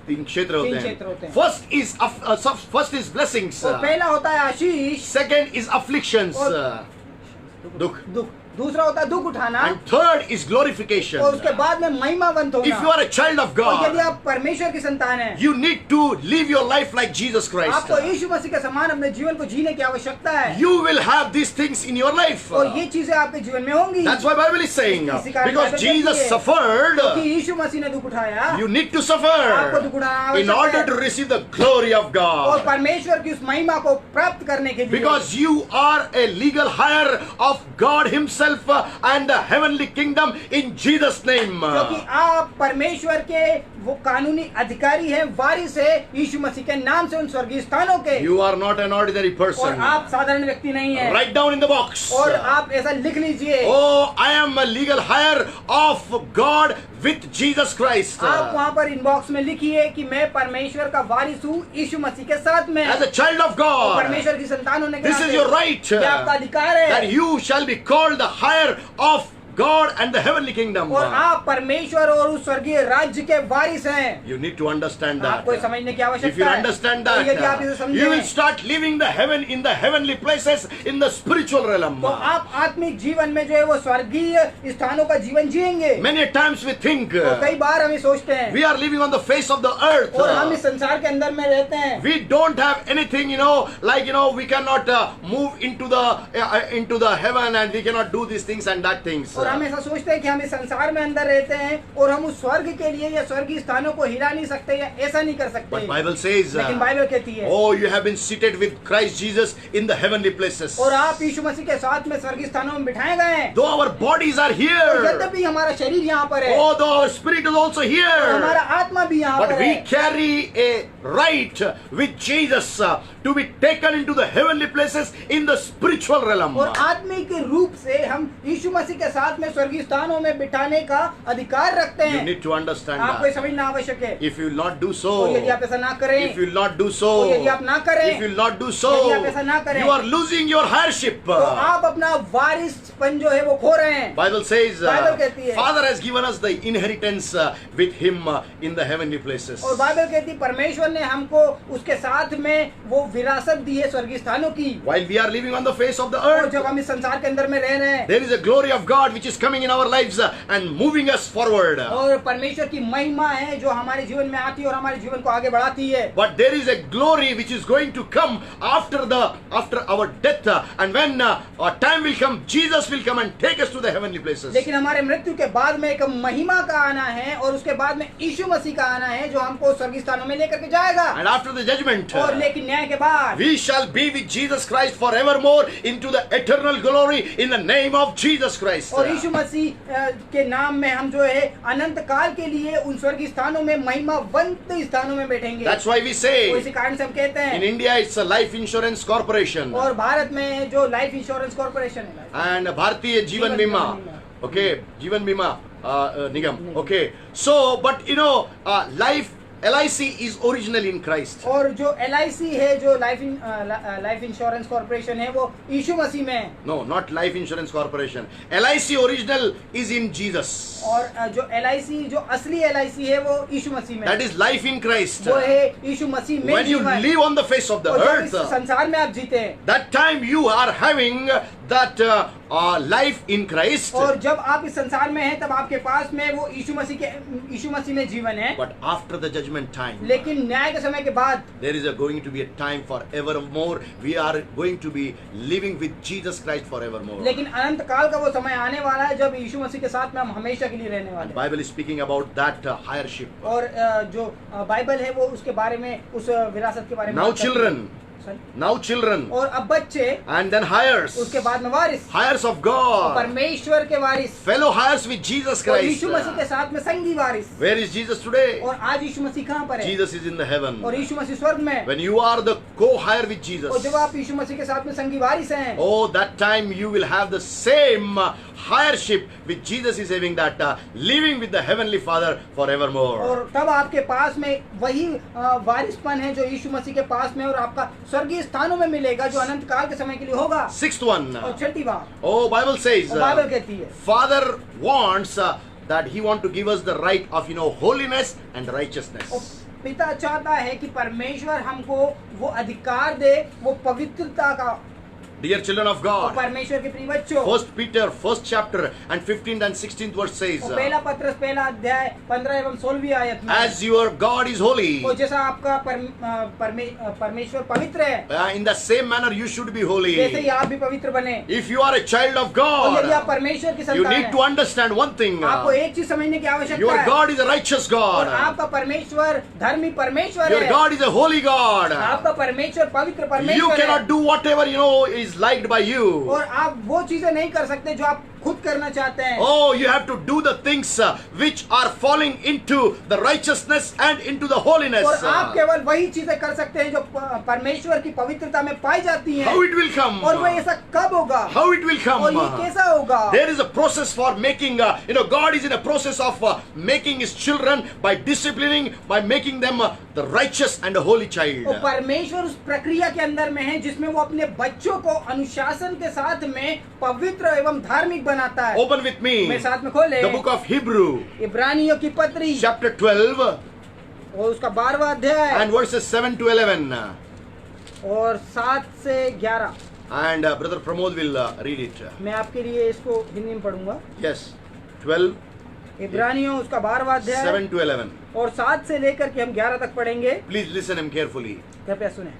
Speaker 1: तीन क्षेत्र
Speaker 3: तीन
Speaker 1: होते
Speaker 3: क्षेत्र होते
Speaker 1: हैं.
Speaker 3: हैं।
Speaker 1: First is blessings.
Speaker 3: और पहला होता है आशीष,
Speaker 1: Second is afflictions.
Speaker 3: और-
Speaker 1: दुख.
Speaker 3: दुख, दूसरा होता है दुख उठाना,
Speaker 1: And third is glorification.
Speaker 3: और उसके बाद में महिमावंत
Speaker 1: If you
Speaker 3: होना।
Speaker 1: are a child of
Speaker 3: और यदि
Speaker 1: God,
Speaker 3: आप परमेश्वर की संतान हैं,
Speaker 1: you need to live your life like Jesus Christ.
Speaker 3: आपको यीशु मसीह के समान अपने जीवन को जीने की आवश्यकता है,
Speaker 1: You will have these things in your life.
Speaker 3: और ये चीजें आपके जीवन में होंगी।
Speaker 1: That's why Bible is saying,
Speaker 3: इसी कारण
Speaker 1: because
Speaker 3: बाइबल
Speaker 1: Jesus
Speaker 3: कहती है,
Speaker 1: suffered,
Speaker 3: क्योंकि यीशु मसीह ने दुख उठाया,
Speaker 1: you need to
Speaker 3: आपको
Speaker 1: suffer
Speaker 3: दुख उठाना
Speaker 1: in
Speaker 3: आवश्यक
Speaker 1: order
Speaker 3: है,
Speaker 1: to receive the glory of
Speaker 3: और
Speaker 1: God.
Speaker 3: परमेश्वर की उस महिमा को प्राप्त करने के लिए,
Speaker 1: Because you are a legal heir of God Himself and the heavenly kingdom in Jesus' name.
Speaker 3: क्योंकि आप परमेश्वर के वो कानूनी अधिकारी हैं, वारिस है यीशु मसीह के नाम से उन स्वर्गीय स्थानों के,
Speaker 1: You are not an ordinary
Speaker 3: और
Speaker 1: person.
Speaker 3: आप साधारण व्यक्ति नहीं हैं।
Speaker 1: Write down in the box.
Speaker 3: और आप ऐसा लिख लीजिए,
Speaker 1: Oh, I am a legal heir of God with Jesus Christ.
Speaker 3: आप वहाँ पर इनबॉक्स में लिखिए कि मैं परमेश्वर का वारिस हूँ यीशु मसीह के साथ में,
Speaker 1: As a child of God,
Speaker 3: परमेश्वर की संतान होने के
Speaker 1: this is
Speaker 3: नाते
Speaker 1: your right.
Speaker 3: ये आपका अधिकार है,
Speaker 1: That you shall be called the heir of God and the heavenly kingdom.
Speaker 3: और आप परमेश्वर और उस स्वर्गीय राज्य के वारिस हैं।
Speaker 1: You need to understand that.
Speaker 3: आपको समझने की
Speaker 1: If
Speaker 3: आवश्यकता
Speaker 1: you
Speaker 3: है।
Speaker 1: understand
Speaker 3: और यदि आप इसे
Speaker 1: that, you will
Speaker 3: समझें
Speaker 1: start living the heaven in the heavenly places in the spiritual realm.
Speaker 3: तो आप आत्मिक जीवन में जो है वो स्वर्गीय स्थानों का जीवन जिएंगे।
Speaker 1: Many times we think
Speaker 3: तो कई बार हम ये सोचते हैं,
Speaker 1: we are living on the face of the earth.
Speaker 3: और हम इस संसार के अंदर में रहते हैं,
Speaker 1: We don't have anything, like we cannot move into the heaven and we cannot do these things and that things.
Speaker 3: और हम ऐसा सोचते हैं कि हम इस संसार में अंदर रहते हैं और हम उस स्वर्ग के लिए या स्वर्गीय स्थानों को हिला नहीं सकते या ऐसा नहीं कर सकते।
Speaker 1: But Bible says,
Speaker 3: लेकिन बाइबल कहती है,
Speaker 1: oh, you have been seated with Christ Jesus in the heavenly places.
Speaker 3: और आप यीशु मसीह के साथ में स्वर्गीय स्थानों में बिठाए गए हैं।
Speaker 1: Though our bodies are
Speaker 3: और
Speaker 1: here,
Speaker 3: यद्यपि हमारा शरीर यहाँ पर है,
Speaker 1: oh, though our spirit is also
Speaker 3: और
Speaker 1: here,
Speaker 3: हमारा आत्मा भी यहाँ
Speaker 1: but
Speaker 3: पर
Speaker 1: we
Speaker 3: है,
Speaker 1: carry a right with Jesus to be taken into the heavenly places in the spiritual realm.
Speaker 3: और आत्मिक रूप से हम यीशु मसीह के साथ में स्वर्गीय स्थानों में बिठाने का अधिकार रखते
Speaker 1: You
Speaker 3: हैं।
Speaker 1: need to understand
Speaker 3: आपको ये
Speaker 1: that.
Speaker 3: समझना आवश्यक है।
Speaker 1: If you will not do
Speaker 3: और
Speaker 1: so,
Speaker 3: यदि आप ऐसा ना करें,
Speaker 1: if you will not do so,
Speaker 3: और यदि आप ना करें,
Speaker 1: if you will not do so,
Speaker 3: यदि आप ऐसा ना करें,
Speaker 1: you are losing your heirship.
Speaker 3: तो आप अपना वारिसपन जो है वो खो रहे हैं।
Speaker 1: Bible says,
Speaker 3: बाइबल कहती है,
Speaker 1: Father has given us the inheritance with Him in the heavenly places.
Speaker 3: और बाइबल कहती है परमेश्वर ने हमको उसके साथ में वो विरासत दी है स्वर्गीय स्थानों की।
Speaker 1: While we are living on the face of the
Speaker 3: और
Speaker 1: earth,
Speaker 3: जब हम इस संसार के अंदर में रह रहे हैं,
Speaker 1: there is a glory of God which is coming in our lives and moving us forward.
Speaker 3: और परमेश्वर की महिमा है जो हमारे जीवन में आती है और हमारे जीवन को आगे बढ़ाती है।
Speaker 1: But there is a glory which is going to come after our death, and when our time will come, Jesus will come and take us to the heavenly places.
Speaker 3: लेकिन हमारे मृत्यु के बाद में एक महिमा का आना है और उसके बाद में यीशु मसीह का आना है जो हमको स्वर्गीय स्थानों में लेकर के जाएगा।
Speaker 1: And after the judgment,
Speaker 3: और लेकिन न्याय के बाद
Speaker 1: we shall be with Jesus Christ forevermore into the eternal glory in the name of Jesus Christ.
Speaker 3: और यीशु मसीह के नाम में हम जो है अनंत काल के लिए उन स्वर्गीय स्थानों में महिमावंत स्थानों में बैठेंगे।
Speaker 1: That's why we say
Speaker 3: इसी कारण से हम कहते हैं
Speaker 1: in India it's a life insurance corporation
Speaker 3: और भारत में जो लाइफ इंश्योरेंस कॉर्पोरेशन है
Speaker 1: and भारतीय जीवन बीमा, okay, जीवन बीमा निगम, okay. So but you know life LIC is originally in Christ.
Speaker 3: और जो LIC है जो लाइफ इंश्योरेंस कॉर्पोरेशन है वो यीशु मसीह में है।
Speaker 1: No, not life insurance corporation. LIC original is in Jesus.
Speaker 3: और जो LIC जो असली LIC है वो यीशु मसीह में
Speaker 1: That is life in Christ.
Speaker 3: वो है यीशु मसीह में
Speaker 1: When you
Speaker 3: जीवन।
Speaker 1: live on the face of the
Speaker 3: और जब इस
Speaker 1: earth,
Speaker 3: संसार में आप जीते हैं
Speaker 1: that time you are having that life in Christ.
Speaker 3: और जब आप इस संसार में हैं तब आपके पास में वो यीशु मसीह में जीवन है।
Speaker 1: But after the judgment time,
Speaker 3: लेकिन न्याय के समय के बाद
Speaker 1: there is going to be a time forevermore. We are going to be living with Jesus Christ forevermore.
Speaker 3: लेकिन अनंत काल का वो समय आने वाला है जब यीशु मसीह के साथ में हम हमेशा के लिए रहने वाले हैं।
Speaker 1: Bible is speaking about that higher ship.
Speaker 3: और जो बाइबल है वो उसके बारे में उस विरासत के बारे में
Speaker 1: Now
Speaker 3: बात करती है।
Speaker 1: children, now children,
Speaker 3: और अब बच्चे
Speaker 1: and then heirs,
Speaker 3: उसके बाद में वारिस,
Speaker 1: heirs of God,
Speaker 3: परमेश्वर के वारिस,
Speaker 1: fellow heirs with Jesus
Speaker 3: और
Speaker 1: Christ.
Speaker 3: यीशु मसीह के साथ में संगी वारिस।
Speaker 1: Where is Jesus today?
Speaker 3: और आज यीशु मसीह कहाँ पर है?
Speaker 1: Jesus is in the heaven.
Speaker 3: और यीशु मसीह स्वर्ग में है।
Speaker 1: When you are the co-heir with
Speaker 3: और
Speaker 1: Jesus,
Speaker 3: जब आप यीशु मसीह के साथ में संगी वारिस हैं,
Speaker 1: oh, that time you will have the same heirship which Jesus is having, that living with the heavenly Father forevermore.
Speaker 3: और तब आपके पास में वही वारिसपन है जो यीशु मसीह के पास में और आपका स्वर्गीय स्थानों में मिलेगा जो अनंत काल के समय के लिए होगा।
Speaker 1: Sixth one.
Speaker 3: और छठी बात,
Speaker 1: Oh, Bible says,
Speaker 3: बाइबल कहती है
Speaker 1: Father wants that He want to give us the right of holiness and
Speaker 3: और
Speaker 1: righteousness.
Speaker 3: पिता चाहता है कि परमेश्वर हमको वो अधिकार दे, वो पवित्रता का।
Speaker 1: Dear children of
Speaker 3: और
Speaker 1: God,
Speaker 3: परमेश्वर के प्रिय बच्चों,
Speaker 1: First Peter, first chapter and 15th and 16th verse says,
Speaker 3: और पहला पत्रस पहला अध्याय 15 एवं 16वीं आयत में,
Speaker 1: as your God is holy,
Speaker 3: और जैसा आपका परमेश्वर पवित्र है,
Speaker 1: in the same manner you should be holy.
Speaker 3: वैसे ही आप भी पवित्र बने।
Speaker 1: If you are a child of
Speaker 3: और यदि आप
Speaker 1: God,
Speaker 3: परमेश्वर की
Speaker 1: you
Speaker 3: संतान
Speaker 1: need to
Speaker 3: हैं,
Speaker 1: understand one thing.
Speaker 3: आपको एक चीज समझने की आवश्यकता
Speaker 1: Your
Speaker 3: है,
Speaker 1: God is a righteous
Speaker 3: और
Speaker 1: God.
Speaker 3: आपका परमेश्वर धर्मी परमेश्वर
Speaker 1: Your
Speaker 3: है,
Speaker 1: God is a holy God.
Speaker 3: आपका परमेश्वर पवित्र
Speaker 1: You
Speaker 3: परमेश्वर है,
Speaker 1: cannot do whatever is liked by you.
Speaker 3: और आप वो चीजें नहीं कर सकते जो आप खुद करना चाहते हैं।
Speaker 1: Oh, you have to do the things which are falling into the righteousness and into the holiness.
Speaker 3: और आप केवल वही चीजें कर सकते हैं जो परमेश्वर की पवित्रता में पाई जाती हैं।
Speaker 1: How it will come?
Speaker 3: और वो ऐसा कब होगा?
Speaker 1: How it will come?
Speaker 3: और ये कैसा होगा?
Speaker 1: There is a process for making, God is in a process of making His children by disciplining, by making them the righteous and the holy child.
Speaker 3: और परमेश्वर उस प्रक्रिया के अंदर में है जिसमें वो अपने बच्चों को अनुशासन के साथ में पवित्र एवं धार्मिक बनाता है।
Speaker 1: Open with me
Speaker 3: मेरे साथ में खोले
Speaker 1: the book of Hebrew,
Speaker 3: इब्रानियों की पत्री
Speaker 1: chapter 12
Speaker 3: और उसका 12वां अध्याय
Speaker 1: and verses 7 to 11.
Speaker 3: और 7 से 11।
Speaker 1: And Brother Pramod will read it.
Speaker 3: मैं आपके लिए इसको हिंदी में पढ़ूंगा।
Speaker 1: Yes, 12,
Speaker 3: इब्रानियों उसका 12वां अध्याय
Speaker 1: 7 to 11.
Speaker 3: और 7 से लेकर के हम 11 तक पढ़ेंगे।
Speaker 1: Please listen him carefully.
Speaker 3: कृपया सुने।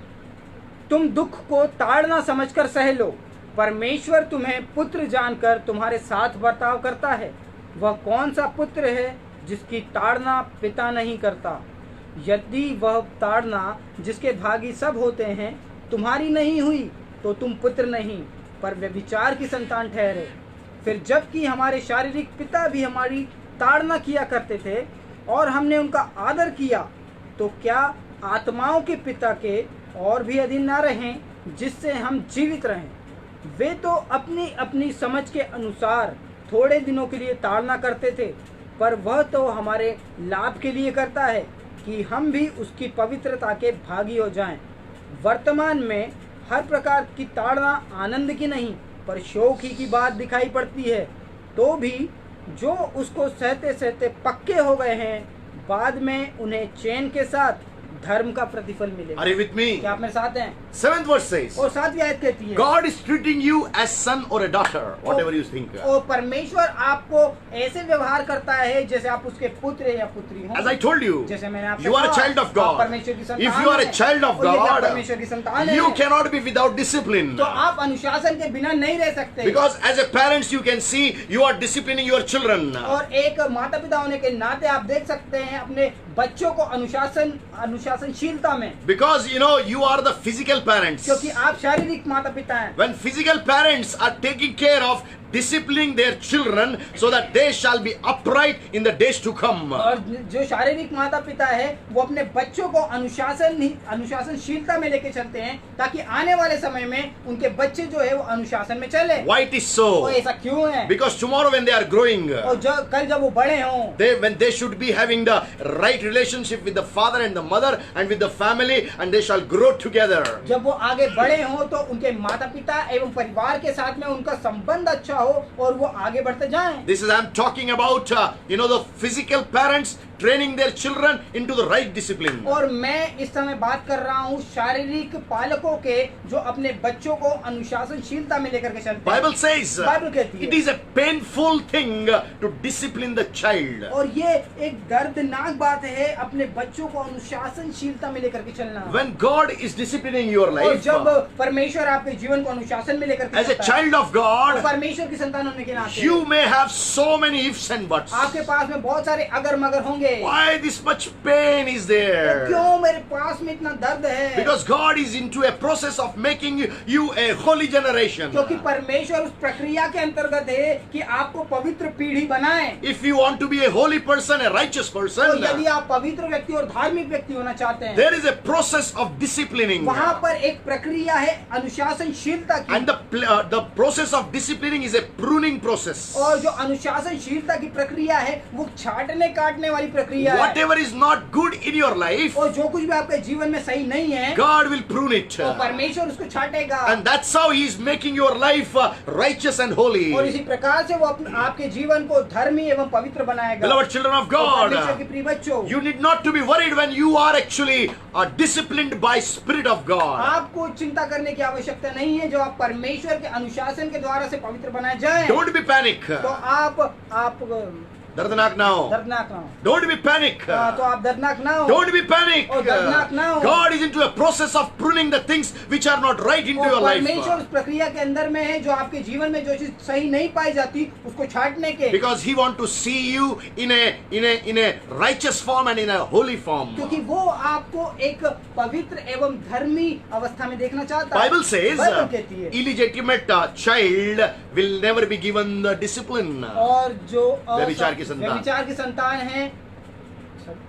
Speaker 3: तुम दुख को ताड़ना समझकर सह लो, परमेश्वर तुम्हें पुत्र जानकर तुम्हारे साथ बर्ताव करता है। वह कौन सा पुत्र है जिसकी ताड़ना पिता नहीं करता? यदि वह ताड़ना जिसके भागी सब होते हैं तुम्हारी नहीं हुई तो तुम पुत्र नहीं पर व्यभिचार की संतान ठहरे। फिर जबकि हमारे शारीरिक पिता भी हमारी ताड़ना किया करते थे और हमने उनका आदर किया, तो क्या आत्माओं के पिता के और भी अधीन ना रहें जिससे हम जीवित रहें? वे तो अपनी अपनी समझ के अनुसार थोड़े दिनों के लिए ताड़ना करते थे, पर वह तो हमारे लाभ के लिए करता है कि हम भी उसकी पवित्रता के भागी हो जाएं। वर्तमान में हर प्रकार की ताड़ना आनंद की नहीं पर शोक ही की बात दिखाई पड़ती है, तो भी जो उसको सहते सहते पक्के हो गए हैं बाद में उन्हें चैन के साथ धर्म का प्रतिफल मिलेगा।
Speaker 1: Are you with me?
Speaker 3: क्या आप मेरे साथ हैं?
Speaker 1: 7th verse says,
Speaker 3: और 7वीं आयत कहती है,
Speaker 1: God is treating you as son or a daughter, whatever you think.
Speaker 3: और परमेश्वर आपको ऐसे व्यवहार करता है जैसे आप उसके पुत्र या पुत्री हो।
Speaker 1: As I told you,
Speaker 3: जैसे मैंने आपसे
Speaker 1: you are a
Speaker 3: कहा,
Speaker 1: child of
Speaker 3: आप
Speaker 1: God.
Speaker 3: परमेश्वर की संतान
Speaker 1: If you are a
Speaker 3: हैं,
Speaker 1: child of
Speaker 3: और यदि आप
Speaker 1: God,
Speaker 3: परमेश्वर की संतान
Speaker 1: you
Speaker 3: हैं,
Speaker 1: cannot be without discipline.
Speaker 3: तो आप अनुशासन के बिना नहीं रह सकते।
Speaker 1: Because as a parents you can see you are disciplining your children.
Speaker 3: और एक माता पिता होने के नाते आप देख सकते हैं अपने बच्चों को अनुशासनशीलता में,
Speaker 1: Because you are the physical parents.
Speaker 3: क्योंकि आप शारीरिक माता पिता हैं।
Speaker 1: When physical parents are taking care of disciplining their children so that they shall be upright in the days to come.
Speaker 3: और जो शारीरिक माता पिता है वो अपने बच्चों को अनुशासनशीलता में लेके चलते हैं ताकि आने वाले समय में उनके बच्चे जो है वो अनुशासन में चले।
Speaker 1: Why it is so?
Speaker 3: तो ऐसा क्यों है?
Speaker 1: Because tomorrow when they are growing,
Speaker 3: और कल जब वो बड़े हों,
Speaker 1: when they should be having the right relationship with the father and the mother and with the family, and they shall grow together.
Speaker 3: जब वो आगे बड़े हों तो उनके माता पिता एवं परिवार के साथ में उनका संबंध अच्छा हो और वो आगे बढ़ते जाएं।
Speaker 1: This is I'm talking about the physical parents training their children into the right discipline.
Speaker 3: और मैं इस समय बात कर रहा हूँ शारीरिक पालकों के जो अपने बच्चों को अनुशासनशीलता में लेकर के चलते हैं।
Speaker 1: Bible says
Speaker 3: बाइबल कहती है
Speaker 1: it is a painful thing to discipline the child.
Speaker 3: और ये एक दर्दनाक बात है अपने बच्चों को अनुशासनशीलता में लेकर के चलना।
Speaker 1: When God is disciplining your
Speaker 3: और
Speaker 1: life
Speaker 3: जब परमेश्वर आपके जीवन को अनुशासन में लेकर के
Speaker 1: as a
Speaker 3: चलता है,
Speaker 1: child of God,
Speaker 3: तो परमेश्वर की संतान होने के नाते
Speaker 1: you may have so many ifs and buts.
Speaker 3: आपके पास में बहुत सारे अगर मगर होंगे।
Speaker 1: Why this much pain is
Speaker 3: तो
Speaker 1: there?
Speaker 3: क्यों मेरे पास में इतना दर्द है?
Speaker 1: Because God is into a process of making you a holy generation.
Speaker 3: क्योंकि परमेश्वर उस प्रक्रिया के अंतर्गत है कि आपको पवित्र पीढ़ी बनाए।
Speaker 1: If you want to be a holy person, a righteous
Speaker 3: तो
Speaker 1: person,
Speaker 3: यदि आप पवित्र व्यक्ति और धार्मिक व्यक्ति होना चाहते हैं,
Speaker 1: there is a process of disciplining.
Speaker 3: वहाँ पर एक प्रक्रिया है अनुशासनशीलता की।
Speaker 1: And the process of disciplining is a pruning process.
Speaker 3: और जो अनुशासनशीलता की प्रक्रिया है वो छाटने काटने वाली प्रक्रिया है।
Speaker 1: Whatever is not good in your life,
Speaker 3: और जो कुछ भी आपके जीवन में सही नहीं है,
Speaker 1: God will prune it.
Speaker 3: तो परमेश्वर उसको छाटेगा।
Speaker 1: And that's how He is making your life righteous and holy.
Speaker 3: और इसी प्रकार से वो आपके जीवन को धर्मी एवं पवित्र बनाएगा।
Speaker 1: Beloved children of
Speaker 3: तो
Speaker 1: God,
Speaker 3: परमेश्वर के प्रिय बच्चों,
Speaker 1: you need not to be worried when you are actually disciplined by Spirit of God.
Speaker 3: आपको चिंता करने की आवश्यकता नहीं है जो आप परमेश्वर के अनुशासन के द्वारा से पवित्र बनाए जाएं।
Speaker 1: Don't be panic.
Speaker 3: तो आप
Speaker 1: दर्दनाक ना हो.
Speaker 3: दर्दनाक ना हो।
Speaker 1: Don't be panic.
Speaker 3: तो आप दर्दनाक ना हो।
Speaker 1: Don't be panic.
Speaker 3: और दर्दनाक ना हो।
Speaker 1: God is into a process of pruning the things which are not right into your life.
Speaker 3: परमेश्वर उस प्रक्रिया के अंदर में है जो आपके जीवन में जो चीज सही नहीं पाई जाती उसको छाटने के।
Speaker 1: Because He want to see you in a righteous form and in a holy form.
Speaker 3: क्योंकि वो आपको एक पवित्र एवं धर्मी अवस्था में देखना चाहता है।
Speaker 1: Bible says
Speaker 3: बाइबल कहती है
Speaker 1: illegitimate child will never be given the discipline.
Speaker 3: और जो
Speaker 1: व्यभिचार की संतान
Speaker 3: है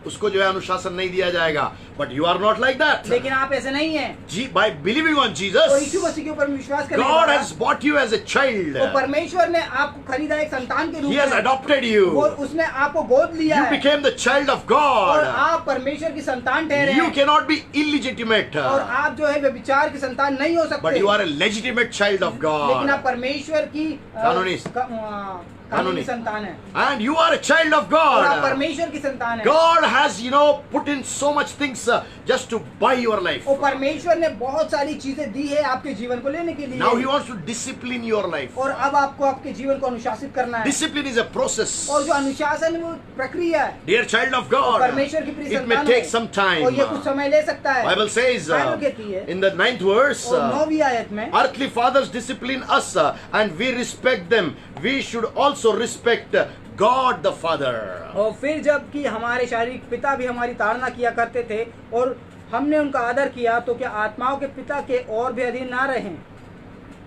Speaker 1: उसको जो है अनुशासन नहीं दिया जाएगा. But you are not like that.
Speaker 3: लेकिन आप ऐसे नहीं हैं।
Speaker 1: By believing on
Speaker 3: तो
Speaker 1: Jesus,
Speaker 3: यीशु मसीह के ऊपर विश्वास करने के
Speaker 1: God
Speaker 3: द्वारा
Speaker 1: has bought you as a child.
Speaker 3: तो परमेश्वर ने आपको खरीदा एक संतान के रूप
Speaker 1: He has
Speaker 3: में।
Speaker 1: adopted you.
Speaker 3: वो उसने आपको गोद लिया
Speaker 1: You
Speaker 3: है
Speaker 1: became the child of
Speaker 3: और
Speaker 1: God.
Speaker 3: आप परमेश्वर की संतान ठहरे
Speaker 1: You
Speaker 3: हैं
Speaker 1: cannot be illegitimate.
Speaker 3: और आप जो है व्यभिचार की संतान नहीं हो सकते।
Speaker 1: But you are a legitimate child of
Speaker 3: लेकिन आप
Speaker 1: God.
Speaker 3: परमेश्वर की कानूनी संतान है
Speaker 1: And you are a child of
Speaker 3: और आप
Speaker 1: God.
Speaker 3: परमेश्वर की संतान है।
Speaker 1: God has, put in so much things just to buy your life.
Speaker 3: और परमेश्वर ने बहुत सारी चीजें दी है आपके जीवन को लेने के लिए।
Speaker 1: Now He wants to discipline your life.
Speaker 3: और अब आपको आपके जीवन को अनुशासित करना है।
Speaker 1: Discipline is a process.
Speaker 3: और जो अनुशासन है वो प्रक्रिया है।
Speaker 1: Dear child of God,
Speaker 3: परमेश्वर की प्रिय
Speaker 1: it may
Speaker 3: संतान
Speaker 1: take
Speaker 3: है।
Speaker 1: some time.
Speaker 3: और ये कुछ समय ले सकता है।
Speaker 1: Bible says
Speaker 3: बाइबल कहती है
Speaker 1: in the 9th verse,
Speaker 3: और 9वीं आयत में
Speaker 1: earthly fathers discipline us and we respect them. We should also respect God the Father.
Speaker 3: और फिर जबकि हमारे शारीरिक पिता भी हमारी ताड़ना किया करते थे और हमने उनका आदर किया तो क्या आत्माओं के पिता के और भी अधीन ना रहें।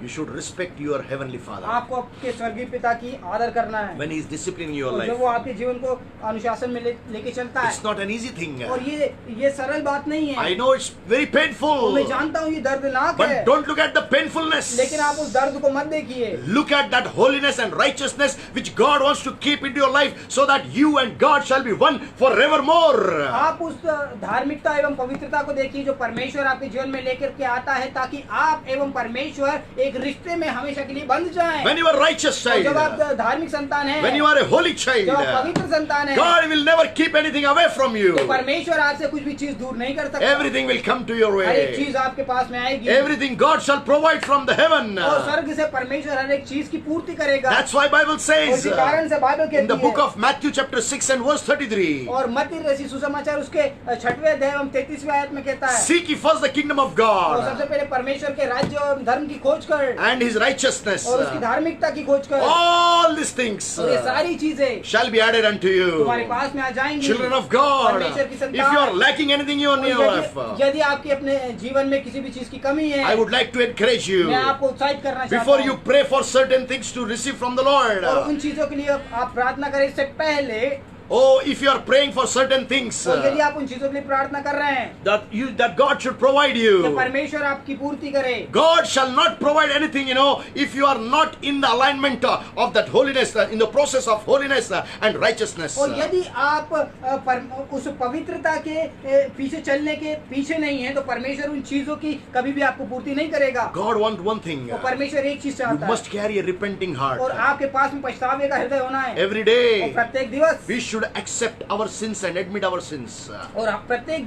Speaker 1: You should respect your heavenly Father
Speaker 3: आपको आपके स्वर्गीय पिता की आदर करना है
Speaker 1: when He is disciplining your
Speaker 3: और
Speaker 1: life.
Speaker 3: जब वो आपके जीवन को अनुशासन में लेके चलता है।
Speaker 1: It's not an easy thing.
Speaker 3: और ये सरल बात नहीं है।
Speaker 1: I know it's very
Speaker 3: और
Speaker 1: painful.
Speaker 3: मैं जानता हूँ ये दर्दनाक है।
Speaker 1: But don't look at the painfulness.
Speaker 3: लेकिन आप उस दर्द को मत देखिए।
Speaker 1: Look at that holiness and righteousness which God wants to keep into your life so that you and God shall be one forevermore.
Speaker 3: आप उस धार्मिकता एवं पवित्रता को देखिए जो परमेश्वर आपके जीवन में लेकर के आता है ताकि आप एवं परमेश्वर एक रिश्ते में हमेशा के लिए बंध जाएं।
Speaker 1: When you are a righteous
Speaker 3: और
Speaker 1: child,
Speaker 3: जब आप धार्मिक संतान हैं,
Speaker 1: when you are a holy child,
Speaker 3: जब आप पवित्र संतान हैं,
Speaker 1: God will never keep anything away from you.
Speaker 3: तो परमेश्वर आपसे कुछ भी चीज दूर नहीं कर सकता।
Speaker 1: Everything will come to your
Speaker 3: हर एक
Speaker 1: way.
Speaker 3: चीज आपके पास में आएगी।
Speaker 1: Everything God shall provide from the heaven.
Speaker 3: और स्वर्ग से परमेश्वर हर एक चीज की पूर्ति करेगा।
Speaker 1: That's why Bible
Speaker 3: और
Speaker 1: says
Speaker 3: इसी कारण से बाइबल
Speaker 1: in the
Speaker 3: कहती
Speaker 1: book
Speaker 3: है,
Speaker 1: of Matthew chapter 6 and verse 33,
Speaker 3: और मत्ती रची सुसमाचार उसके 6वें अध्याय एवं 33वें आयत में कहता है,
Speaker 1: seek ye first the kingdom of
Speaker 3: और
Speaker 1: God
Speaker 3: सबसे पहले परमेश्वर के राज्य और धर्म की खोज कर
Speaker 1: and his righteousness.
Speaker 3: और उसकी धार्मिकता की खोज कर,
Speaker 1: All these things
Speaker 3: और ये सारी चीजें
Speaker 1: shall be added unto you.
Speaker 3: तुम्हारे पास में आ जाएंगी।
Speaker 1: Children of God,
Speaker 3: परमेश्वर की
Speaker 1: if
Speaker 3: संतान,
Speaker 1: you are lacking anything in your life,
Speaker 3: यदि आपकी अपने जीवन में किसी भी चीज की कमी है,
Speaker 1: I would like to encourage you,
Speaker 3: मैं आपको उत्साहित करना चाहता
Speaker 1: before
Speaker 3: हूँ।
Speaker 1: you pray for certain things to receive from the Lord.
Speaker 3: और उन चीजों के लिए आप प्रार्थना करें इससे पहले,
Speaker 1: Oh, if you are praying for certain things,
Speaker 3: और यदि आप उन चीजों के लिए प्रार्थना कर रहे हैं
Speaker 1: that God should provide
Speaker 3: कि
Speaker 1: you.
Speaker 3: परमेश्वर आपकी पूर्ति करे,
Speaker 1: God shall not provide anything, if you are not in the alignment of that holiness, in the process of holiness and righteousness.
Speaker 3: और यदि आप उस पवित्रता के पीछे चलने के पीछे नहीं है, तो परमेश्वर उन चीजों की कभी भी आपको पूर्ति नहीं करेगा।
Speaker 1: God wants one thing.
Speaker 3: तो परमेश्वर एक चीज
Speaker 1: You
Speaker 3: चाहता
Speaker 1: must
Speaker 3: है,
Speaker 1: carry a repenting heart.
Speaker 3: और आपके पास में पछतावे का हृदय होना है।
Speaker 1: Every
Speaker 3: और
Speaker 1: day,
Speaker 3: प्रत्येक दिवस,
Speaker 1: we should accept our sins and admit our sins.
Speaker 3: और प्रत्येक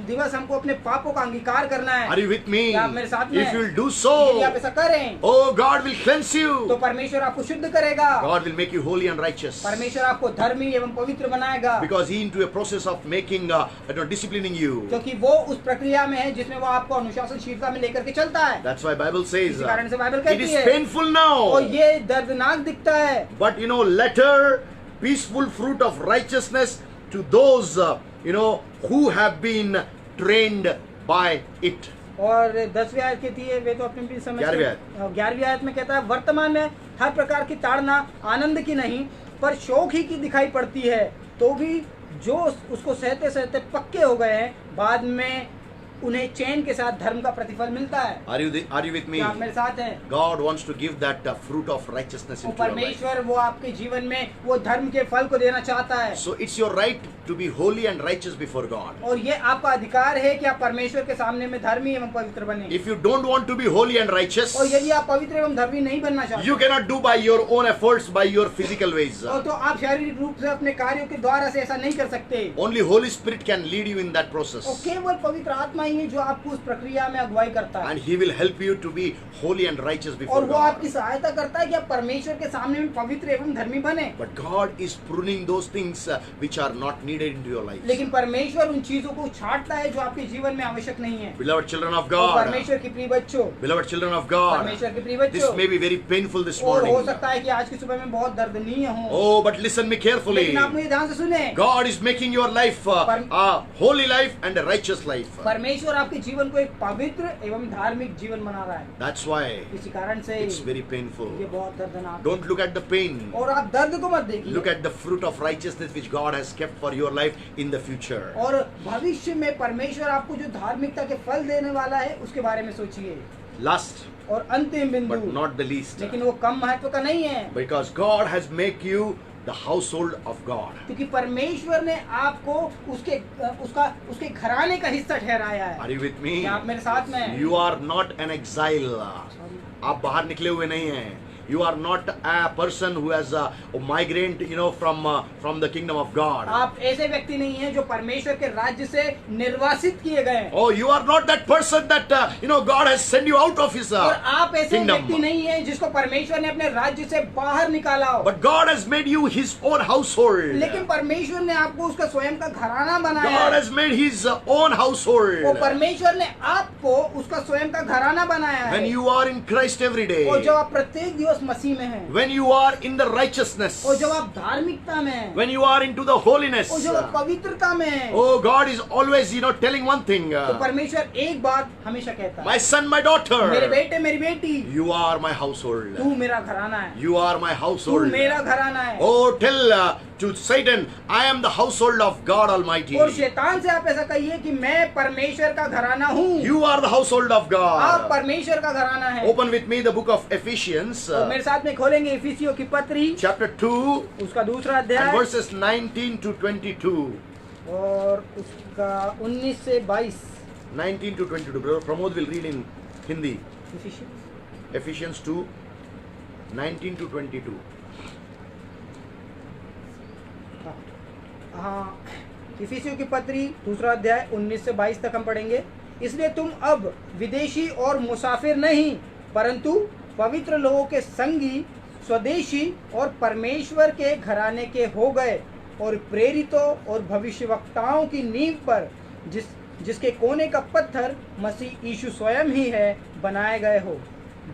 Speaker 3: दिवस हमको अपने पापों का अंगीकार करना है।
Speaker 1: Are you with me?
Speaker 3: क्या आप मेरे साथ में
Speaker 1: If
Speaker 3: हैं?
Speaker 1: you will do
Speaker 3: यदि आप
Speaker 1: so,
Speaker 3: ऐसा करें,
Speaker 1: oh, God will cleanse
Speaker 3: तो
Speaker 1: you.
Speaker 3: परमेश्वर आपको शुद्ध करेगा।
Speaker 1: God will make you holy and righteous.
Speaker 3: परमेश्वर आपको धर्मी एवं पवित्र बनाएगा,
Speaker 1: Because He into a process of making, disciplining you.
Speaker 3: क्योंकि वो उस प्रक्रिया में है जिसमें वो आपको अनुशासनशीलता में लेकर के चलता है।
Speaker 1: That's why Bible says,
Speaker 3: इसी कारण से बाइबल
Speaker 1: it
Speaker 3: कहती
Speaker 1: is
Speaker 3: है,
Speaker 1: painful now.
Speaker 3: और ये दर्दनाक दिखता है,
Speaker 1: But later, peaceful fruit of righteousness to those, who have been trained by it.
Speaker 3: और 10वीं आयत कहती है, वे तो अपने भी समझ 11वीं आयत में कहता है, वर्तमान में हर प्रकार की ताड़ना आनंद की नहीं पर शौक ही की दिखाई पड़ती है, तो भी जो उसको सहते सहते पक्के हो गए हैं, बाद में उन्हें चैन के साथ धर्म का प्रतिफल मिलता है।
Speaker 1: Are you with me?
Speaker 3: क्या आप मेरे साथ हैं?
Speaker 1: God wants to give that fruit of righteousness into your life.
Speaker 3: परमेश्वर वो आपके जीवन में वो धर्म के फल को देना चाहता है।
Speaker 1: So it's your right to be holy and righteous before God.
Speaker 3: और ये आपका अधिकार है कि आप परमेश्वर के सामने में धर्मी एवं पवित्र बने।
Speaker 1: If you don't want to be holy and righteous,
Speaker 3: और यदि आप पवित्र एवं धर्मी नहीं बनना चाहते,
Speaker 1: you cannot do by your own efforts, by your physical ways.
Speaker 3: और तो आप शारीरिक रूप से अपने कार्यों के द्वारा से ऐसा नहीं कर सकते।
Speaker 1: Only Holy Spirit can lead you in that process.
Speaker 3: और केवल पवित्र आत्मा ही है जो आपको उस प्रक्रिया में अगुवाई करता है,
Speaker 1: And He will help you to be holy and righteous before
Speaker 3: और वो
Speaker 1: God.
Speaker 3: आपकी सहायता करता है कि आप परमेश्वर के सामने में पवित्र एवं धर्मी बने।
Speaker 1: But God is pruning those things which are not needed into your life.
Speaker 3: लेकिन परमेश्वर उन चीजों को छांटता है जो आपके जीवन में आवश्यक नहीं है।
Speaker 1: Beloved children of
Speaker 3: और
Speaker 1: God,
Speaker 3: परमेश्वर की प्रिय बच्चों,
Speaker 1: beloved children of God,
Speaker 3: परमेश्वर के प्रिय
Speaker 1: this
Speaker 3: बच्चों,
Speaker 1: may be very painful this
Speaker 3: और हो
Speaker 1: morning.
Speaker 3: सकता है कि आज की सुबह में बहुत दर्दनीय हो,
Speaker 1: Oh, but listen me carefully.
Speaker 3: लेकिन आप मुझे ध्यान से सुने,
Speaker 1: God is making your life a holy life and a righteous life.
Speaker 3: परमेश्वर आपके जीवन को एक पवित्र एवं धार्मिक जीवन बना रहा है।
Speaker 1: That's why
Speaker 3: इसी कारण से
Speaker 1: it's very painful.
Speaker 3: ये बहुत दर्दनाक
Speaker 1: Don't look at the pain.
Speaker 3: है। और आप दर्द को मत देखिए,
Speaker 1: Look at the fruit of righteousness which God has kept for your life in the future.
Speaker 3: और भविष्य में परमेश्वर आपको जो धार्मिकता के फल देने वाला है उसके बारे में सोचिए।
Speaker 1: Last
Speaker 3: और अंतिम बिंदु,
Speaker 1: but not the least,
Speaker 3: लेकिन वो कम महत्व का नहीं है,
Speaker 1: because God has make you the household of God.
Speaker 3: क्योंकि परमेश्वर ने आपको उसके घराने का हिस्सा ठहराया है।
Speaker 1: Are you with me?
Speaker 3: क्या आप मेरे साथ में हैं?
Speaker 1: You are not an exile. आप बाहर निकले हुए नहीं हैं. You are not a person who has migrant, from the kingdom of God.
Speaker 3: आप ऐसे व्यक्ति नहीं हैं जो परमेश्वर के राज्य से निर्वासित किए गए हैं।
Speaker 1: Oh, you are not that person that God has sent you out of His
Speaker 3: और आप ऐसे
Speaker 1: kingdom.
Speaker 3: व्यक्ति नहीं हैं जिसको परमेश्वर ने अपने राज्य से बाहर निकाला हो,
Speaker 1: But God has made you His own household.
Speaker 3: लेकिन परमेश्वर ने आपको उसका स्वयं का घराना बनाया
Speaker 1: God
Speaker 3: है।
Speaker 1: has made His own household.
Speaker 3: और परमेश्वर ने आपको उसका स्वयं का घराना बनाया
Speaker 1: When
Speaker 3: है।
Speaker 1: you are in Christ every day,
Speaker 3: और जब आप प्रत्येक दिवस मसीह में हैं,
Speaker 1: when you are in the righteousness,
Speaker 3: और जब आप धार्मिकता में हैं,
Speaker 1: when you are into the holiness,
Speaker 3: और जब आप पवित्रता में हैं,
Speaker 1: oh, God is always, telling one thing.
Speaker 3: तो परमेश्वर एक बात हमेशा कहता है,
Speaker 1: My son, my
Speaker 3: मेरे
Speaker 1: daughter,
Speaker 3: बेटे मेरी बेटी,
Speaker 1: you are my household.
Speaker 3: तू मेरा घराना है,
Speaker 1: You are my
Speaker 3: तू
Speaker 1: household.
Speaker 3: मेरा घराना है।
Speaker 1: Oh, tell to Satan, I am the household of God Almighty.
Speaker 3: और शैतान से आप ऐसा कहिए कि मैं परमेश्वर का घराना हूँ।
Speaker 1: You are the household of
Speaker 3: आप
Speaker 1: God.
Speaker 3: परमेश्वर का घराना है।
Speaker 1: Open with me the book of Ephesians,
Speaker 3: तो मेरे साथ में खोलेंगे इफिसियों की पत्री,
Speaker 1: chapter 2,
Speaker 3: उसका दूसरा
Speaker 1: and
Speaker 3: अध्याय
Speaker 1: verses 19 to 22.
Speaker 3: और उसका 19 से 22।
Speaker 1: 19 to 22. Brother Pramod will read in Hindi.
Speaker 3: इफिसियों
Speaker 1: Ephesians 2, 19 to 22.
Speaker 3: हाँ, इफिसियों की पत्री दूसरा अध्याय 19 से 22 तक हम पढ़ेंगे। इसलिए तुम अब विदेशी और मुसाफिर नहीं, परंतु पवित्र लोगों के संगी, स्वदेशी और परमेश्वर के घराने के हो गए, और प्रेरितों और भविष्यवक्ताओं की नींव पर जिसके कोने का पत्थर मसीह यीशु स्वयं ही है, बनाए गए हो,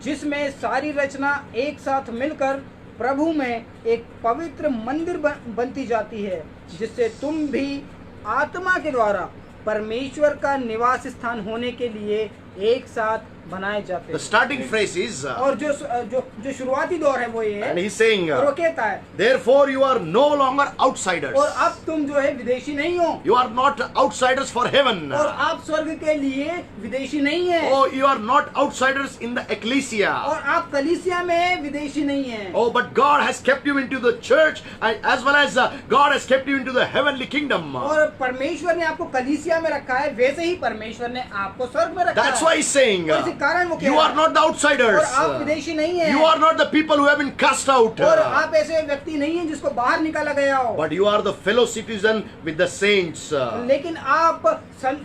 Speaker 3: जिसमें सारी रचना एक साथ मिलकर प्रभु में एक पवित्र मंदिर बनती जाती है, जिससे तुम भी आत्मा के द्वारा परमेश्वर का निवास स्थान होने के लिए एक साथ बनाए जाते
Speaker 1: The
Speaker 3: हैं।
Speaker 1: starting phrase is,
Speaker 3: और जो शुरुआती दौर है वो ये
Speaker 1: and
Speaker 3: है,
Speaker 1: he's saying,
Speaker 3: और वो कहता है,
Speaker 1: therefore you are no longer outsiders.
Speaker 3: और अब तुम जो है विदेशी नहीं हो,
Speaker 1: You are not outsiders for heaven.
Speaker 3: और आप स्वर्ग के लिए विदेशी नहीं है,
Speaker 1: Oh, you are not outsiders in the ecclesia.
Speaker 3: और आप कलीसिया में विदेशी नहीं है।
Speaker 1: Oh, but God has kept you into the church, as well as God has kept you into the heavenly kingdom.
Speaker 3: और परमेश्वर ने आपको कलीसिया में रखा है, वैसे ही परमेश्वर ने आपको स्वर्ग में रखा
Speaker 1: That's
Speaker 3: है।
Speaker 1: why he's saying,
Speaker 3: और इसी कारण वो कह
Speaker 1: you
Speaker 3: रहा
Speaker 1: are
Speaker 3: है,
Speaker 1: not the outsiders.
Speaker 3: और आप विदेशी नहीं है,
Speaker 1: You are not the people who have been cast out.
Speaker 3: और आप ऐसे व्यक्ति नहीं है जिसको बाहर निकाला गया हो,
Speaker 1: But you are the fellow citizen with the saints.
Speaker 3: लेकिन आप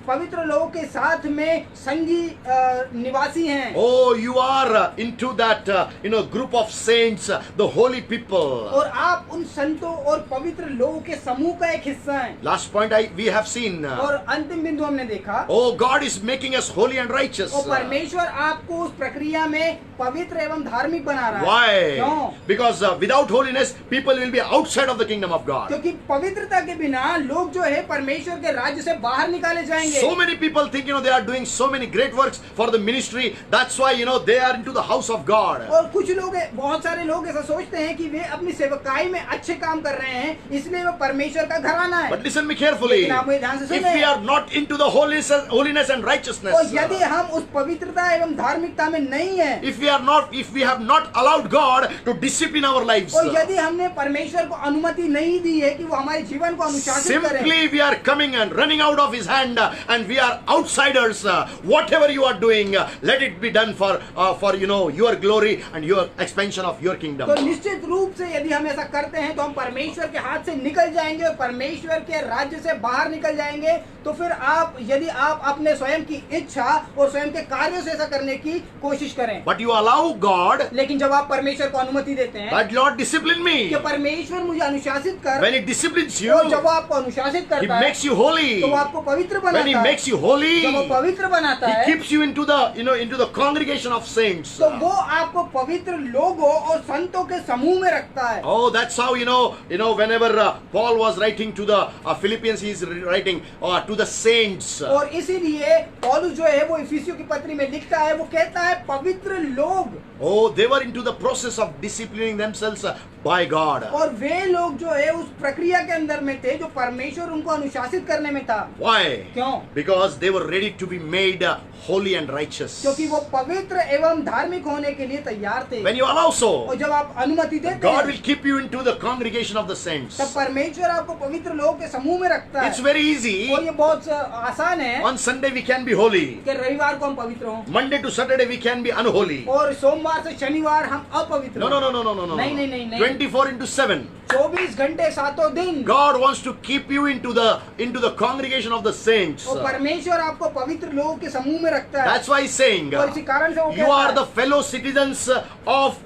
Speaker 3: पवित्र लोगों के साथ में संगी निवासी हैं।
Speaker 1: Oh, you are into that group of saints, the holy people.
Speaker 3: और आप उन संतों और पवित्र लोगों के समूह का एक हिस्सा हैं।
Speaker 1: Last point we have seen.
Speaker 3: और अंतिम बिंदु हमने देखा,
Speaker 1: Oh, God is making us holy and righteous.
Speaker 3: और परमेश्वर आपको उस प्रक्रिया में पवित्र एवं धार्मिक बना रहा है।
Speaker 1: Why?
Speaker 3: क्यों?
Speaker 1: Because without holiness, people will be outside of the kingdom of God.
Speaker 3: क्योंकि पवित्रता के बिना लोग जो है परमेश्वर के राज्य से बाहर निकाले जाएंगे।
Speaker 1: So many people think, they are doing so many great works for the ministry. That's why, they are into the house of God.
Speaker 3: और कुछ लोग, बहुत सारे लोग ऐसा सोचते हैं कि वे अपनी सेवकाई में अच्छे काम कर रहे हैं, इसलिए वो परमेश्वर का घराना है।
Speaker 1: But listen me carefully.
Speaker 3: लेकिन आप मुझे ध्यान से
Speaker 1: If
Speaker 3: सुनें।
Speaker 1: we are not into the holiness and righteousness,
Speaker 3: और यदि हम उस पवित्रता एवं धार्मिकता में नहीं है,
Speaker 1: if we have not allowed God to discipline our lives,
Speaker 3: और यदि हमने परमेश्वर को अनुमति नहीं दी है कि वो हमारे जीवन को अनुशासित करे,
Speaker 1: simply we are coming and running out of His hand, and we are outsiders. Whatever you are doing, let it be done for your glory and your expansion of your kingdom.
Speaker 3: तो निश्चित रूप से यदि हम ऐसा करते हैं तो हम परमेश्वर के हाथ से निकल जाएंगे और परमेश्वर के राज्य से बाहर निकल जाएंगे। तो फिर यदि आप अपने स्वयं की इच्छा और स्वयं के कार्यों से ऐसा करने की कोशिश करें,
Speaker 1: But you allow God,
Speaker 3: लेकिन जब आप परमेश्वर को अनुमति देते हैं
Speaker 1: that Lord discipline me.
Speaker 3: कि परमेश्वर मुझे अनुशासित कर,
Speaker 1: When He disciplines you,
Speaker 3: और जब वो आपको अनुशासित
Speaker 1: He
Speaker 3: करता है
Speaker 1: makes you holy.
Speaker 3: तो वो आपको पवित्र
Speaker 1: When He
Speaker 3: बनाता है।
Speaker 1: makes you holy,
Speaker 3: जब वो पवित्र बनाता
Speaker 1: He
Speaker 3: है
Speaker 1: keeps you into the congregation of saints.
Speaker 3: तो वो आपको पवित्र लोगों और संतों के समूह में रखता है।
Speaker 1: Oh, that's how whenever Paul was writing to the Philippians, he is writing to the saints.
Speaker 3: और इसीलिए पौलुस जो है वो इफिसियों की पत्री में लिखता है, वो कहता है पवित्र लोग,
Speaker 1: Oh, they were into the process of disciplining themselves by God.
Speaker 3: और वे लोग जो है उस प्रक्रिया के अंदर में थे जो परमेश्वर उनको अनुशासित करने में था।
Speaker 1: Why?
Speaker 3: क्यों?
Speaker 1: Because they were ready to be made holy and righteous.
Speaker 3: क्योंकि वो पवित्र एवं धार्मिक होने के लिए तैयार थे।
Speaker 1: When you allow
Speaker 3: और
Speaker 1: so,
Speaker 3: जब आप अनुमति देते
Speaker 1: God
Speaker 3: हैं
Speaker 1: will keep you into the congregation of the saints.
Speaker 3: तब परमेश्वर आपको पवित्र लोगों के समूह में रखता
Speaker 1: It's
Speaker 3: है।
Speaker 1: very easy.
Speaker 3: और ये बहुत आसान है
Speaker 1: On Sunday we can be holy.
Speaker 3: कि रविवार को हम पवित्र हों
Speaker 1: Monday to Saturday we can be unholy.
Speaker 3: और सोमवार से शनिवार हम अपवित्र
Speaker 1: No,
Speaker 3: हों।
Speaker 1: no, no, no, no, no, no.
Speaker 3: नहीं।
Speaker 1: 24/7.
Speaker 3: 24 घंटे सातों दिन
Speaker 1: God wants to keep you into the congregation of the saints.
Speaker 3: और परमेश्वर आपको पवित्र लोगों के समूह में रखता है।
Speaker 1: That's why he's saying,
Speaker 3: और इसी कारण से वो
Speaker 1: you
Speaker 3: कहता
Speaker 1: are
Speaker 3: है,
Speaker 1: the fellow citizens of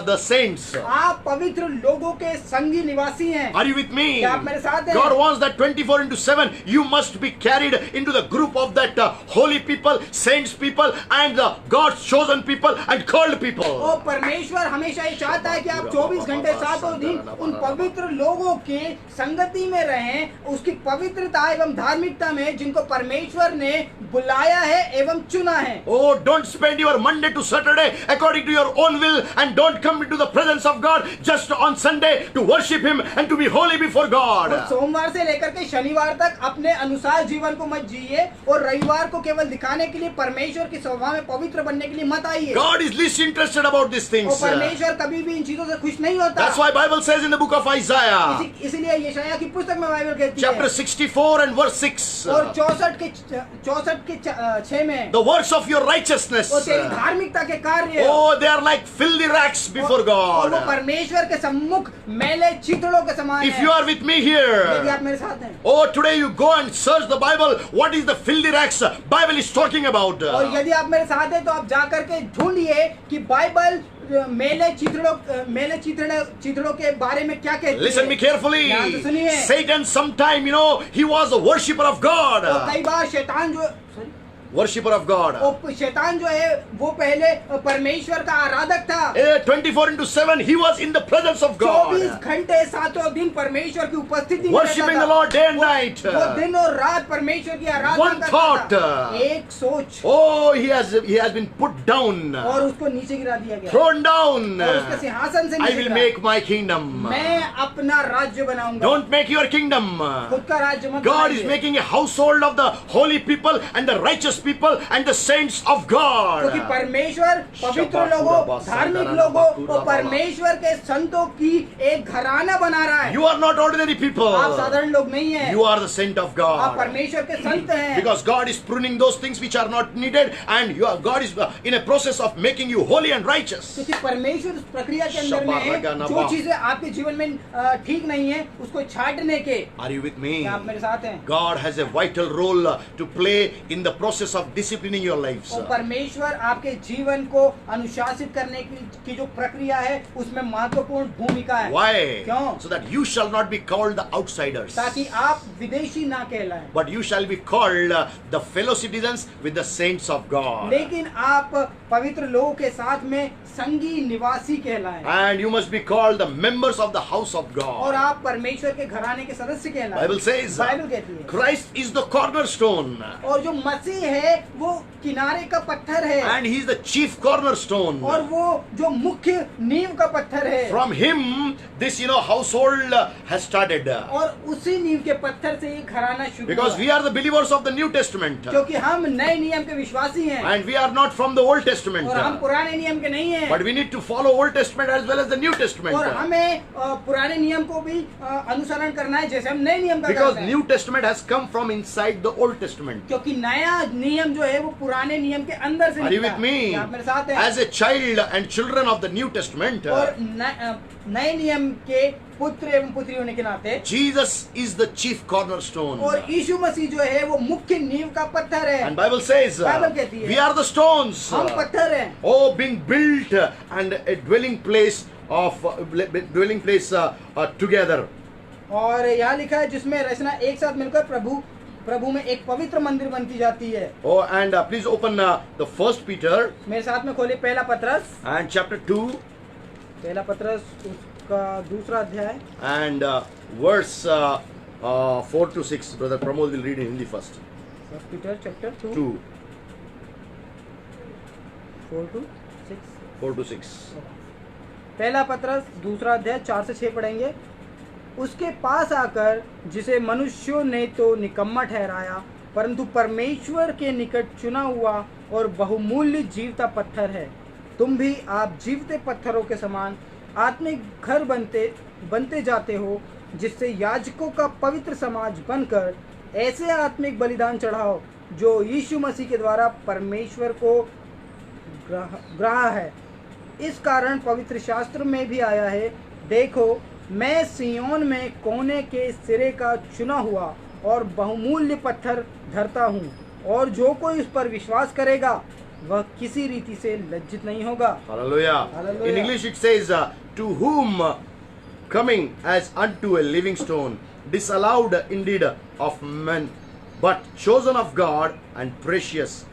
Speaker 1: the saints.
Speaker 3: आप पवित्र लोगों के संगी निवासी हैं।
Speaker 1: Are you with me?
Speaker 3: क्या आप मेरे साथ हैं?
Speaker 1: God wants that 24/7 you must be carried into the group of that holy people, saints people, and the God's chosen people and called people.
Speaker 3: और परमेश्वर हमेशा ये चाहता है कि आप 24 घंटे सातों दिन उन पवित्र लोगों के संगति में रहें, उसकी पवित्रता एवं धार्मिकता में जिनको परमेश्वर ने बुलाया है एवं चुना है।
Speaker 1: Oh, don't spend your Monday to Saturday according to your own will, and don't don't come into the presence of God just on Sunday to worship Him and to be holy before God.
Speaker 3: और सोमवार से लेकर के शनिवार तक अपने अनुसार जीवन को मत जिए और रविवार को केवल दिखाने के लिए परमेश्वर की सभा में पवित्र बनने के लिए मत आइए।
Speaker 1: God is least interested about these things.
Speaker 3: और परमेश्वर कभी भी इन चीजों से खुश नहीं होता।
Speaker 1: That's why Bible says in the book of Isaiah,
Speaker 3: इसीलिए यशायाह की पुस्तक में बाइबल कहती
Speaker 1: chapter
Speaker 3: है
Speaker 1: 64 and verse 6,
Speaker 3: और 64 के 6 में
Speaker 1: the works of your righteousness,
Speaker 3: और तेरी धार्मिकता के कार्य
Speaker 1: oh, they are like filthy rags before
Speaker 3: और वो
Speaker 1: God.
Speaker 3: परमेश्वर के सम्मुख मैले चितड़ों के समान
Speaker 1: If
Speaker 3: है।
Speaker 1: you are with me
Speaker 3: यदि
Speaker 1: here,
Speaker 3: आप मेरे साथ हैं
Speaker 1: oh, today you go and search the Bible. What is the filthy rags Bible is talking about?
Speaker 3: और यदि आप मेरे साथ हैं तो आप जा करके ढूंढिए कि बाइबल मेले चित्रों के बारे में क्या कहती है।
Speaker 1: Listen me carefully.
Speaker 3: ध्यान से सुनिए।
Speaker 1: Satan sometime, he was a worshipper of God.
Speaker 3: और कई बार शैतान जो
Speaker 1: Worshipper of God.
Speaker 3: शैतान जो है वो पहले परमेश्वर का आराधक था।
Speaker 1: 24/7 he was in the presence of
Speaker 3: 24
Speaker 1: God.
Speaker 3: घंटे सातों दिन परमेश्वर की उपस्थिति में
Speaker 1: Worshiping
Speaker 3: रहता
Speaker 1: the
Speaker 3: था।
Speaker 1: Lord day and night.
Speaker 3: वो दिन और रात परमेश्वर की आराधना
Speaker 1: One
Speaker 3: करता
Speaker 1: thought.
Speaker 3: था। एक सोच
Speaker 1: Oh, he has been put down,
Speaker 3: और उसको नीचे गिरा दिया गया
Speaker 1: thrown down.
Speaker 3: और उसके सिंहासन से
Speaker 1: I
Speaker 3: नीचे
Speaker 1: will
Speaker 3: गिरा।
Speaker 1: make my kingdom.
Speaker 3: मैं अपना राज्य बनाऊंगा।
Speaker 1: Don't make your kingdom.
Speaker 3: खुद का राज्य मत
Speaker 1: God is
Speaker 3: बनाइए।
Speaker 1: making a household of the holy people and the righteous people and the saints of God.
Speaker 3: क्योंकि परमेश्वर पवित्र लोगों, धार्मिक लोगों और परमेश्वर के संतों की एक घराना बना रहा है।
Speaker 1: You are not ordinary people.
Speaker 3: आप साधारण लोग नहीं हैं।
Speaker 1: You are the saint of
Speaker 3: आप
Speaker 1: God.
Speaker 3: परमेश्वर के संत हैं।
Speaker 1: Because God is pruning those things which are not needed, and God is in a process of making you holy and righteous.
Speaker 3: क्योंकि परमेश्वर उस प्रक्रिया के अंदर में है, जो चीजें आपके जीवन में ठीक नहीं है उसको छांटने के।
Speaker 1: Are you with me?
Speaker 3: क्या आप मेरे साथ हैं?
Speaker 1: God has a vital role to play in the process of disciplining your lives.
Speaker 3: और परमेश्वर आपके जीवन को अनुशासित करने की जो प्रक्रिया है उसमें महत्वपूर्ण भूमिका है।
Speaker 1: Why?
Speaker 3: क्यों?
Speaker 1: So that you shall not be called the outsiders,
Speaker 3: ताकि आप विदेशी ना कहलाएं,
Speaker 1: but you shall be called the fellow citizens with the saints of God.
Speaker 3: लेकिन आप पवित्र लोगों के साथ में संगी निवासी कहलाएं।
Speaker 1: And you must be called the members of the house of
Speaker 3: और
Speaker 1: God.
Speaker 3: आप परमेश्वर के घराने के सदस्य कहलाएं।
Speaker 1: Bible says
Speaker 3: बाइबल कहती है
Speaker 1: Christ is the cornerstone,
Speaker 3: और जो मसीह है वो किनारे का पत्थर है
Speaker 1: and he is the chief cornerstone.
Speaker 3: और वो जो मुख्य नींव का पत्थर है
Speaker 1: From him, this household has started.
Speaker 3: और उसी नींव के पत्थर से ये घराना शुरू
Speaker 1: Because
Speaker 3: हुआ।
Speaker 1: we are the believers of the New Testament,
Speaker 3: क्योंकि हम नए नियम के विश्वासी हैं
Speaker 1: and we are not from the Old Testament.
Speaker 3: और हम पुराने नियम के नहीं हैं
Speaker 1: But we need to follow Old Testament as well as the New Testament.
Speaker 3: और हमें पुराने नियम को भी अनुसरण करना है जैसे हम नए नियम का
Speaker 1: Because
Speaker 3: करते हैं।
Speaker 1: New Testament has come from inside the Old Testament.
Speaker 3: क्योंकि नया नियम जो है वो पुराने नियम के अंदर से
Speaker 1: Are you
Speaker 3: निकला।
Speaker 1: with me?
Speaker 3: क्या आप मेरे साथ हैं?
Speaker 1: As a child and children of the New Testament,
Speaker 3: और नए नियम के पुत्र एवं पुत्री होने के नाते
Speaker 1: Jesus is the chief cornerstone.
Speaker 3: और यीशु मसीह जो है वो मुख्य नींव का पत्थर है।
Speaker 1: And Bible says,
Speaker 3: Bible कहती है,
Speaker 1: we are the stones.
Speaker 3: हम पत्थर हैं
Speaker 1: Oh, being built and a dwelling place together.
Speaker 3: और यहाँ लिखा है जिसमें रचना एक साथ मिलकर प्रभु में एक पवित्र मंदिर बनती जाती है।
Speaker 1: Oh, and please open the First Peter
Speaker 3: मेरे साथ में खोले पहला पत्रस
Speaker 1: and chapter 2
Speaker 3: उसका दूसरा अध्याय
Speaker 1: and verse 4 to 6. Brother Pramod will read in Hindi first.
Speaker 3: First Peter chapter
Speaker 1: 2,
Speaker 3: 4 to 6
Speaker 1: 4 to 6.
Speaker 3: पहला पत्रस दूसरा अध्याय 4 से 6 पढ़ेंगे। उसके पास आकर जिसे मनुष्यों ने तो निकम्मा ठहराया परंतु परमेश्वर के निकट चुना हुआ और बहुमूल्य जीवता पत्थर है। तुम भी आप जीवते पत्थरों के समान आत्मिक घर बनते जाते हो जिससे याजकों का पवित्र समाज बनकर ऐसे आत्मिक बलिदान चढ़ाओ जो यीशु मसीह के द्वारा परमेश्वर को ग्राह्य है। इस कारण पवित्र शास्त्र में भी आया है, देखो मैं सियोन में कोने के सिरे का चुना हुआ और बहुमूल्य पत्थर धरता हूँ और जो कोई उस पर विश्वास करेगा वह किसी रीति से लज्जित नहीं होगा।
Speaker 1: Hallelujah.
Speaker 3: Hallelujah.
Speaker 1: In English it says, to whom coming as unto a living stone, disallowed indeed of men, but chosen of God and precious.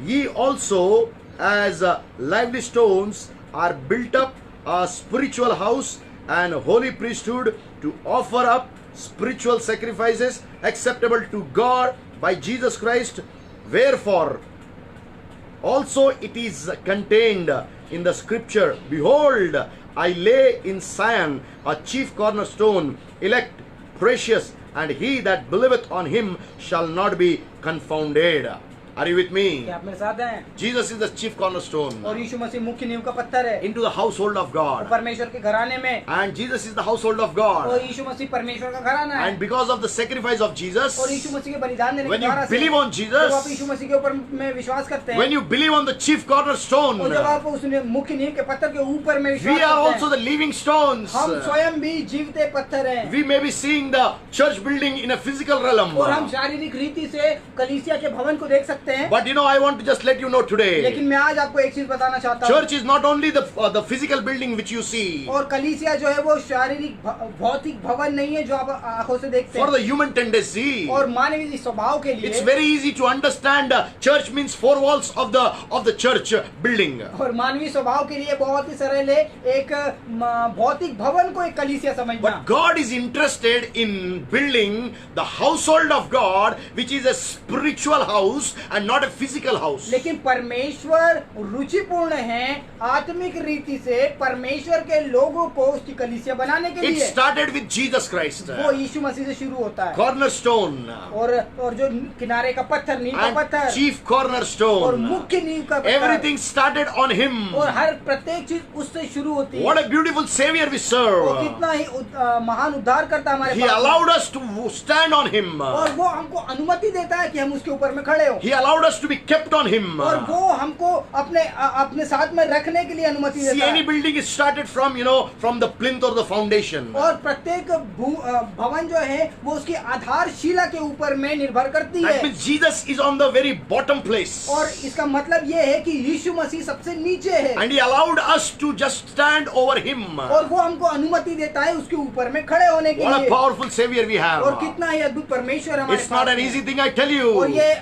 Speaker 1: Ye also as lively stones are built up a spiritual house and holy priesthood to offer up spiritual sacrifices acceptable to God by Jesus Christ. Wherefore also it is contained in the scripture, behold, I lay in Zion a chief cornerstone, elect, precious, and he that believeth on him shall not be confounded. Are you with me?
Speaker 3: क्या आप मेरे साथ हैं?
Speaker 1: Jesus is the chief cornerstone
Speaker 3: और यीशु मसीह मुख्य नींव का पत्थर है
Speaker 1: into the household of God.
Speaker 3: परमेश्वर के घराने में,
Speaker 1: And Jesus is the household of
Speaker 3: और
Speaker 1: God.
Speaker 3: यीशु मसीह परमेश्वर का घराना है।
Speaker 1: And because of the sacrifice of Jesus,
Speaker 3: और यीशु मसीह के बलिदान देने
Speaker 1: when
Speaker 3: के
Speaker 1: you
Speaker 3: द्वारा से
Speaker 1: believe on
Speaker 3: जब आप
Speaker 1: Jesus,
Speaker 3: यीशु मसीह के ऊपर में विश्वास करते हैं,
Speaker 1: when you believe on the chief cornerstone,
Speaker 3: और जब आप उस मुख्य नींव के पत्थर के ऊपर में
Speaker 1: we
Speaker 3: विश्वास
Speaker 1: are
Speaker 3: करते
Speaker 1: also
Speaker 3: हैं,
Speaker 1: the living stones.
Speaker 3: हम स्वयं भी जीवते पत्थर हैं।
Speaker 1: We may be seeing the church building in a physical realm.
Speaker 3: और हम शारीरिक रीति से कलीसिया के भवन को देख सकते हैं।
Speaker 1: But you know, I want to just let you know today,
Speaker 3: लेकिन मैं आज आपको एक चीज बताना चाहता हूँ,
Speaker 1: church is not only the physical building which you see.
Speaker 3: और कलीसिया जो है वो शारीरिक भौतिक भवन नहीं है जो आप आंखों से देखते
Speaker 1: For
Speaker 3: हैं,
Speaker 1: the human tendency,
Speaker 3: और मानवीय स्वभाव के
Speaker 1: it's
Speaker 3: लिए,
Speaker 1: very easy to understand church means four walls of the church building.
Speaker 3: और मानवीय स्वभाव के लिए बहुत ही सरल है एक भौतिक भवन को एक कलीसिया समझना।
Speaker 1: But God is interested in building the household of God, which is a spiritual house and not a physical house.
Speaker 3: लेकिन परमेश्वर रुचिपूर्ण है आत्मिक रीति से परमेश्वर के लोगों को उसकी कलीसिया बनाने के
Speaker 1: It
Speaker 3: लिए।
Speaker 1: started with Jesus Christ,
Speaker 3: वो यीशु मसीह से शुरू होता है,
Speaker 1: cornerstone
Speaker 3: और जो किनारे का पत्थर, नींव का
Speaker 1: and
Speaker 3: पत्थर,
Speaker 1: chief
Speaker 3: और
Speaker 1: cornerstone.
Speaker 3: मुख्य नींव का पत्थर,
Speaker 1: Everything started on him.
Speaker 3: और हर प्रत्येक चीज उससे शुरू होती है।
Speaker 1: What a beautiful Savior we
Speaker 3: वो
Speaker 1: serve.
Speaker 3: कितना ही महान उद्धार करता हमारे
Speaker 1: He
Speaker 3: पास में।
Speaker 1: allowed us to stand on him.
Speaker 3: और वो हमको अनुमति देता है कि हम उसके ऊपर में खड़े हो,
Speaker 1: He allowed us to be kept on him.
Speaker 3: और वो हमको अपने साथ में रखने के लिए अनुमति
Speaker 1: See,
Speaker 3: देता
Speaker 1: any
Speaker 3: है।
Speaker 1: building is started from, from the plinth or the foundation.
Speaker 3: और प्रत्येक भवन जो है वो उसकी आधारशिला के ऊपर में निर्भर करती
Speaker 1: That
Speaker 3: है,
Speaker 1: means Jesus is on the very bottom place.
Speaker 3: और इसका मतलब ये है कि यीशु मसीह सबसे नीचे है,
Speaker 1: And he allowed us to just stand over him.
Speaker 3: और वो हमको अनुमति देता है उसके ऊपर में खड़े होने के
Speaker 1: What a
Speaker 3: लिए।
Speaker 1: powerful Savior we have.
Speaker 3: और कितना ही अद्भुत परमेश्वर हमारे
Speaker 1: It's not
Speaker 3: पास
Speaker 1: an
Speaker 3: है।
Speaker 1: easy thing, I tell you.
Speaker 3: और ये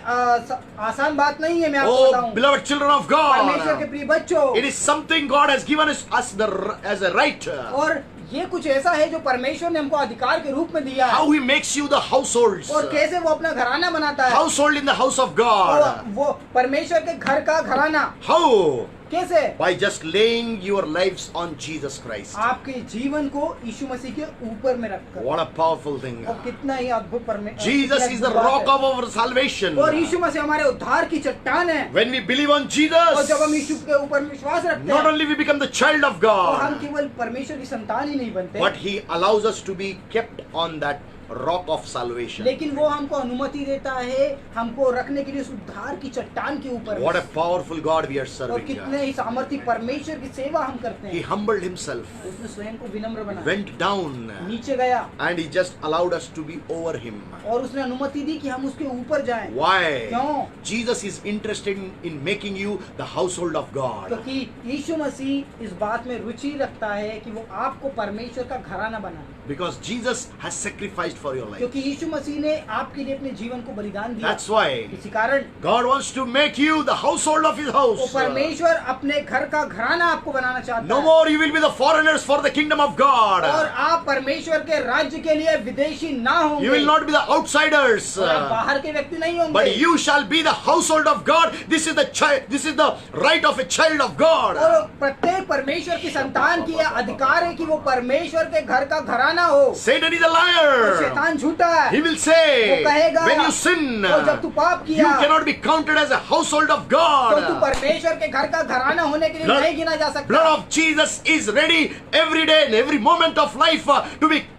Speaker 3: आसान बात नहीं है, मैं आपको
Speaker 1: Oh,
Speaker 3: बताऊं।
Speaker 1: beloved children of
Speaker 3: परमेश्वर के
Speaker 1: God,
Speaker 3: प्रिय बच्चों,
Speaker 1: it is something God has given us as a right.
Speaker 3: और ये कुछ ऐसा है जो परमेश्वर ने हमको अधिकार के रूप में दिया है,
Speaker 1: How he makes you the households.
Speaker 3: और कैसे वो अपना घराना बनाता है।
Speaker 1: Household in the house of God.
Speaker 3: वो परमेश्वर के घर का घराना
Speaker 1: How?
Speaker 3: कैसे?
Speaker 1: By just laying your lives on Jesus Christ.
Speaker 3: आपके जीवन को यीशु मसीह के ऊपर में रखकर।
Speaker 1: What a powerful thing.
Speaker 3: और कितना ही अद्भुत
Speaker 1: Jesus is the rock of our salvation.
Speaker 3: और यीशु मसीह हमारे उद्धार की चट्टान है।
Speaker 1: When we believe on
Speaker 3: और
Speaker 1: Jesus,
Speaker 3: जब हम यीशु के ऊपर विश्वास रखते
Speaker 1: not
Speaker 3: हैं,
Speaker 1: only we become the child of
Speaker 3: और हम
Speaker 1: God,
Speaker 3: केवल परमेश्वर की संतान ही नहीं बनते,
Speaker 1: but he allows us to be kept on that rock of salvation.
Speaker 3: लेकिन वो हमको अनुमति देता है हमको रखने के लिए उस उद्धार की चट्टान के ऊपर।
Speaker 1: What a powerful God we are
Speaker 3: और
Speaker 1: serving.
Speaker 3: कितने ही सामर्थी परमेश्वर की सेवा हम करते
Speaker 1: He
Speaker 3: हैं।
Speaker 1: humbled himself,
Speaker 3: उसने स्वयं को विनम्र बनाया,
Speaker 1: went down,
Speaker 3: नीचे गया,
Speaker 1: and he just allowed us to be over him.
Speaker 3: और उसने अनुमति दी कि हम उसके ऊपर जाएं।
Speaker 1: Why?
Speaker 3: क्यों?
Speaker 1: Jesus is interested in making you the household of God.
Speaker 3: क्योंकि यीशु मसीह इस बात में रुचि रखता है कि वो आपको परमेश्वर का घराना बनाए,
Speaker 1: Because Jesus has sacrificed for your life.
Speaker 3: क्योंकि यीशु मसीह ने आपके लिए अपने जीवन को बलिदान दिया।
Speaker 1: That's why
Speaker 3: इसी कारण
Speaker 1: God wants to make you the household of his
Speaker 3: वो
Speaker 1: house.
Speaker 3: परमेश्वर अपने घर का घराना आपको बनाना चाहता
Speaker 1: No
Speaker 3: है,
Speaker 1: more you will be the foreigners for the kingdom of God.
Speaker 3: और आप परमेश्वर के राज्य के लिए विदेशी ना होंगे,
Speaker 1: You will not be the outsiders.
Speaker 3: और आप बाहर के व्यक्ति नहीं होंगे,
Speaker 1: But you shall be the household of God. This is the right of a child of God.
Speaker 3: और प्रत्येक परमेश्वर की संतान की यह अधिकार है कि वो परमेश्वर के घर का घराना हो।
Speaker 1: Satan is a
Speaker 3: और
Speaker 1: liar.
Speaker 3: शैतान झूठा है,
Speaker 1: He will say,
Speaker 3: वो कहेगा,
Speaker 1: when you sin,
Speaker 3: और जब तू पाप
Speaker 1: you
Speaker 3: किया,
Speaker 1: cannot be counted as a household of
Speaker 3: तो तू
Speaker 1: God.
Speaker 3: परमेश्वर के घर का घराना होने के लिए
Speaker 1: Blood-
Speaker 3: नहीं गिना जा
Speaker 1: Blood
Speaker 3: सकता।
Speaker 1: of Jesus is ready every day and every moment of life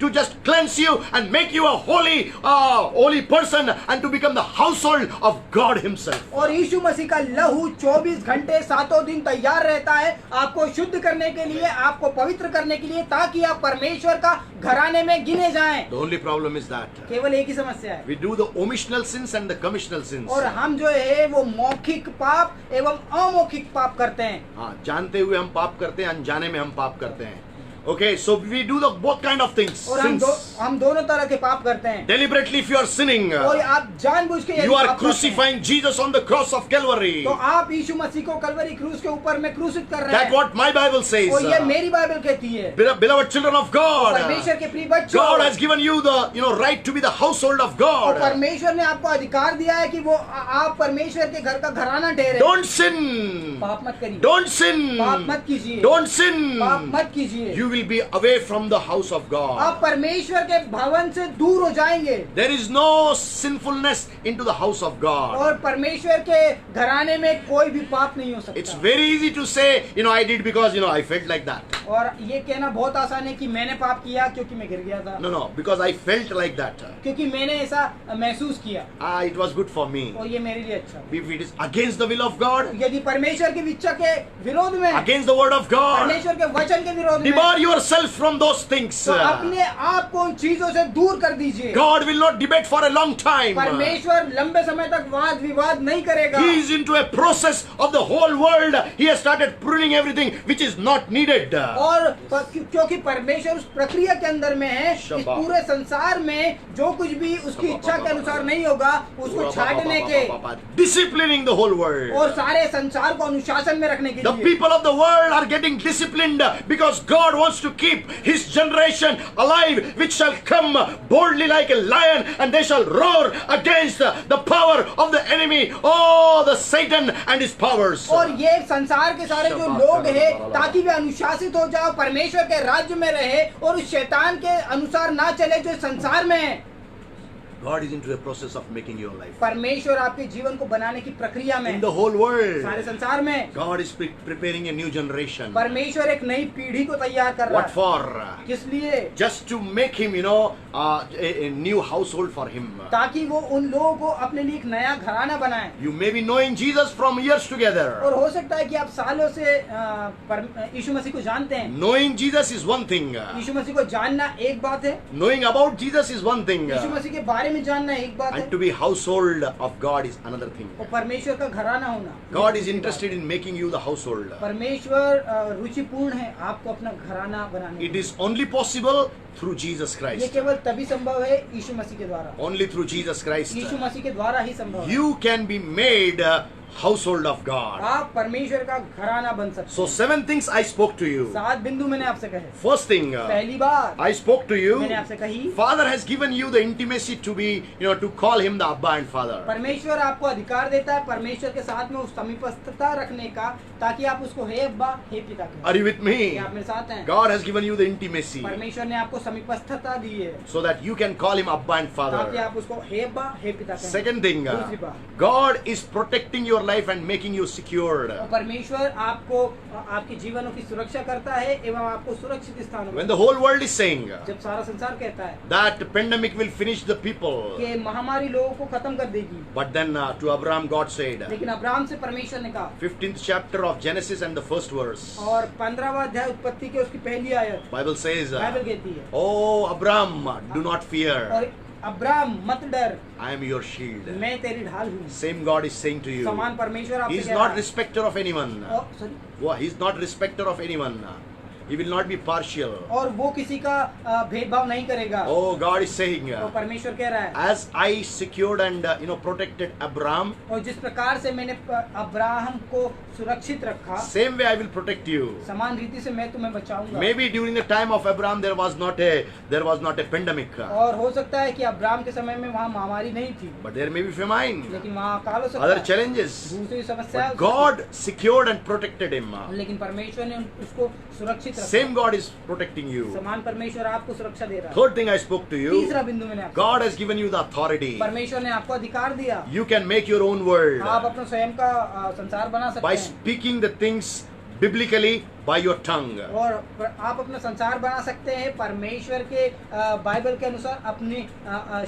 Speaker 1: to just cleanse you and make you a holy person and to become the household of God himself.
Speaker 3: और यीशु मसीह का लहू 24 घंटे सातों दिन तैयार रहता है आपको शुद्ध करने के लिए, आपको पवित्र करने के लिए, ताकि आप परमेश्वर का घराने में गिने जाएं।
Speaker 1: The only problem is that
Speaker 3: केवल एक ही समस्या है,
Speaker 1: we do the omissional sins and the commissional sins.
Speaker 3: और हम जो है वो मौखिक पाप एवं अमौखिक पाप करते हैं।
Speaker 1: हाँ, जानते हुए हम पाप करते हैं, अनजाने में हम पाप करते हैं. Okay, so we do the both kind of things.
Speaker 3: और
Speaker 1: Sins.
Speaker 3: हम दोनों तरह के पाप करते हैं।
Speaker 1: Deliberately, if you are sinning,
Speaker 3: और आप जानबूझ के यदि
Speaker 1: you are
Speaker 3: पाप करते हैं,
Speaker 1: crucifying Jesus on the cross of Calvary.
Speaker 3: तो आप यीशु मसीह को कलवरी क्रूस के ऊपर में क्रूसित कर रहे
Speaker 1: That's
Speaker 3: हैं।
Speaker 1: what my Bible says.
Speaker 3: और ये मेरी बाइबल कहती है।
Speaker 1: Beloved children of God,
Speaker 3: परमेश्वर के प्रिय बच्चों,
Speaker 1: God has given you the right to be the household of
Speaker 3: और
Speaker 1: God.
Speaker 3: परमेश्वर ने आपको अधिकार दिया है कि वो आप परमेश्वर के घर का घराना ठहरे।
Speaker 1: Don't sin.
Speaker 3: पाप मत करिए।
Speaker 1: Don't sin.
Speaker 3: पाप मत कीजिए।
Speaker 1: Don't sin.
Speaker 3: पाप मत कीजिए।
Speaker 1: You will be away from the house of
Speaker 3: आप
Speaker 1: God.
Speaker 3: परमेश्वर के भवन से दूर हो जाएंगे।
Speaker 1: There is no sinfulness into the house of God.
Speaker 3: और परमेश्वर के घराने में कोई भी पाप नहीं हो
Speaker 1: It's
Speaker 3: सकता।
Speaker 1: very easy to say, I did because, I felt like that.
Speaker 3: और ये कहना बहुत आसान है कि मैंने पाप किया क्योंकि मैं गिर गया था,
Speaker 1: No, because I felt like that.
Speaker 3: क्योंकि मैंने ऐसा महसूस किया
Speaker 1: It was good for me.
Speaker 3: और ये मेरे लिए अच्छा।
Speaker 1: If it is against the will of God,
Speaker 3: यदि परमेश्वर की इच्छा के विरोध में,
Speaker 1: against the word of God,
Speaker 3: परमेश्वर के वचन के विरोध में,
Speaker 1: debar yourself from those things.
Speaker 3: तो अपने आप को उन चीजों से दूर कर दीजिए।
Speaker 1: God will not debate for a long time.
Speaker 3: परमेश्वर लंबे समय तक वाद विवाद नहीं करेगा।
Speaker 1: He is into a process of the whole world. He has started pruning everything which is not needed.
Speaker 3: और क्योंकि परमेश्वर उस प्रक्रिया के अंदर में है, इस पूरे संसार में जो कुछ भी उसकी इच्छा के अनुसार नहीं होगा उसको छाटने के,
Speaker 1: disciplining the whole world.
Speaker 3: और सारे संसार को अनुशासन में रखने के
Speaker 1: The
Speaker 3: लिए।
Speaker 1: people of the world are getting disciplined because God wants to keep His generation alive, which shall come boldly like a lion, and they shall roar against the power of the enemy, oh, the Satan and his powers.
Speaker 3: और ये संसार के सारे जो लोग हैं ताकि वे अनुशासित हो जाओ, परमेश्वर के राज्य में रहे और उस शैतान के अनुसार ना चले जो इस संसार में है।
Speaker 1: God is into a process of making your life.
Speaker 3: परमेश्वर आपके जीवन को बनाने की प्रक्रिया में,
Speaker 1: In the whole world,
Speaker 3: सारे संसार में
Speaker 1: God is preparing a new generation.
Speaker 3: परमेश्वर एक नई पीढ़ी को तैयार कर रहा
Speaker 1: What
Speaker 3: है।
Speaker 1: for?
Speaker 3: किस लिए?
Speaker 1: Just to make him, a new household for him.
Speaker 3: ताकि वो उन लोगों को अपने लिए एक नया घराना बनाए।
Speaker 1: You may be knowing Jesus from years together.
Speaker 3: और हो सकता है कि आप सालों से यीशु मसीह को जानते हैं।
Speaker 1: Knowing Jesus is one thing.
Speaker 3: यीशु मसीह को जानना एक बात है,
Speaker 1: Knowing about Jesus is one thing.
Speaker 3: यीशु मसीह के बारे में जानना एक बात है,
Speaker 1: And to be household of God is another thing.
Speaker 3: और परमेश्वर का घराना होना।
Speaker 1: God is interested in making you the household.
Speaker 3: परमेश्वर रुचिपूर्ण है आपको अपना घराना बनाने
Speaker 1: It
Speaker 3: में।
Speaker 1: is only possible through Jesus
Speaker 3: ये
Speaker 1: Christ.
Speaker 3: केवल तभी संभव है यीशु मसीह के द्वारा,
Speaker 1: Only through Jesus Christ.
Speaker 3: यीशु मसीह के द्वारा ही संभव है।
Speaker 1: You can be made household of God.
Speaker 3: आप परमेश्वर का घराना बन सकते
Speaker 1: So
Speaker 3: हैं।
Speaker 1: 7 things I spoke to you.
Speaker 3: 7 बिंदु मैंने आपसे कहे।
Speaker 1: First thing,
Speaker 3: पहली बात
Speaker 1: I spoke to you.
Speaker 3: मैंने आपसे कही,
Speaker 1: Father has given you the intimacy to be, to call him the Abba and Father.
Speaker 3: परमेश्वर आपको अधिकार देता है परमेश्वर के साथ में उस समीपस्थता रखने का, ताकि आप उसको हे अब्बा हे पिता कहें।
Speaker 1: Are you with me?
Speaker 3: क्या आप मेरे साथ हैं?
Speaker 1: God has given you the intimacy
Speaker 3: परमेश्वर ने आपको समीपस्थता दी है
Speaker 1: so that you can call him Abba and
Speaker 3: ताकि
Speaker 1: Father.
Speaker 3: आप उसको हे अब्बा हे पिता कहें।
Speaker 1: Second thing,
Speaker 3: दूसरी बात,
Speaker 1: God is protecting your life and making you secured.
Speaker 3: और परमेश्वर आपको आपके जीवनों की सुरक्षा करता है एवं आपको सुरक्षित स्थानों
Speaker 1: When
Speaker 3: में,
Speaker 1: the whole world is saying
Speaker 3: जब सारा संसार कहता है
Speaker 1: that pandemic will finish the people,
Speaker 3: कि महामारी लोगों को खत्म कर देगी,
Speaker 1: but then to Abraham God said,
Speaker 3: लेकिन अब्राहम से परमेश्वर ने कहा,
Speaker 1: 15th chapter of Genesis and the first verse,
Speaker 3: और 15वां अध्याय उत्पत्ति के उसकी पहली आयत
Speaker 1: Bible says,
Speaker 3: बाइबल कहती है,
Speaker 1: Oh Abraham, do not fear,
Speaker 3: और अब्राहम मत डर,
Speaker 1: I am your shield.
Speaker 3: मैं तेरी ढाल हूँ।
Speaker 1: Same God is saying to you,
Speaker 3: समान परमेश्वर
Speaker 1: He
Speaker 3: आपसे
Speaker 1: is
Speaker 3: कह
Speaker 1: not
Speaker 3: रहा है।
Speaker 1: respecter of anyone. He is not respecter of anyone. He will not be partial.
Speaker 3: और वो किसी का भेदभाव नहीं करेगा।
Speaker 1: Oh, God is saying,
Speaker 3: तो परमेश्वर कह रहा है,
Speaker 1: as I secured and protected Abraham,
Speaker 3: और जिस प्रकार से मैंने अब्राहम को सुरक्षित रखा,
Speaker 1: same way I will protect you.
Speaker 3: समान रीति से मैं तुम्हें बचाऊंगा।
Speaker 1: Maybe during the time of Abraham there was not a pandemic,
Speaker 3: और हो सकता है कि अब्राहम के समय में वहाँ महामारी नहीं थी,
Speaker 1: but there may be famine,
Speaker 3: लेकिन वहाँ अकाल हो सकता
Speaker 1: other
Speaker 3: है,
Speaker 1: challenges.
Speaker 3: दूसरी समस्या
Speaker 1: But God secured and protected him.
Speaker 3: लेकिन परमेश्वर ने उसको सुरक्षित रखा।
Speaker 1: Same God is protecting you.
Speaker 3: समान परमेश्वर आपको सुरक्षा दे रहा है।
Speaker 1: Third thing I spoke to you,
Speaker 3: तीसरा बिंदु मैंने आपको,
Speaker 1: God has given you the authority.
Speaker 3: परमेश्वर ने आपको अधिकार दिया,
Speaker 1: You can make your own world
Speaker 3: आप अपना स्वयं का संसार बना सकते
Speaker 1: by
Speaker 3: हैं,
Speaker 1: speaking the things biblically by your tongue.
Speaker 3: और आप अपना संसार बना सकते हैं परमेश्वर के बाइबल के अनुसार अपने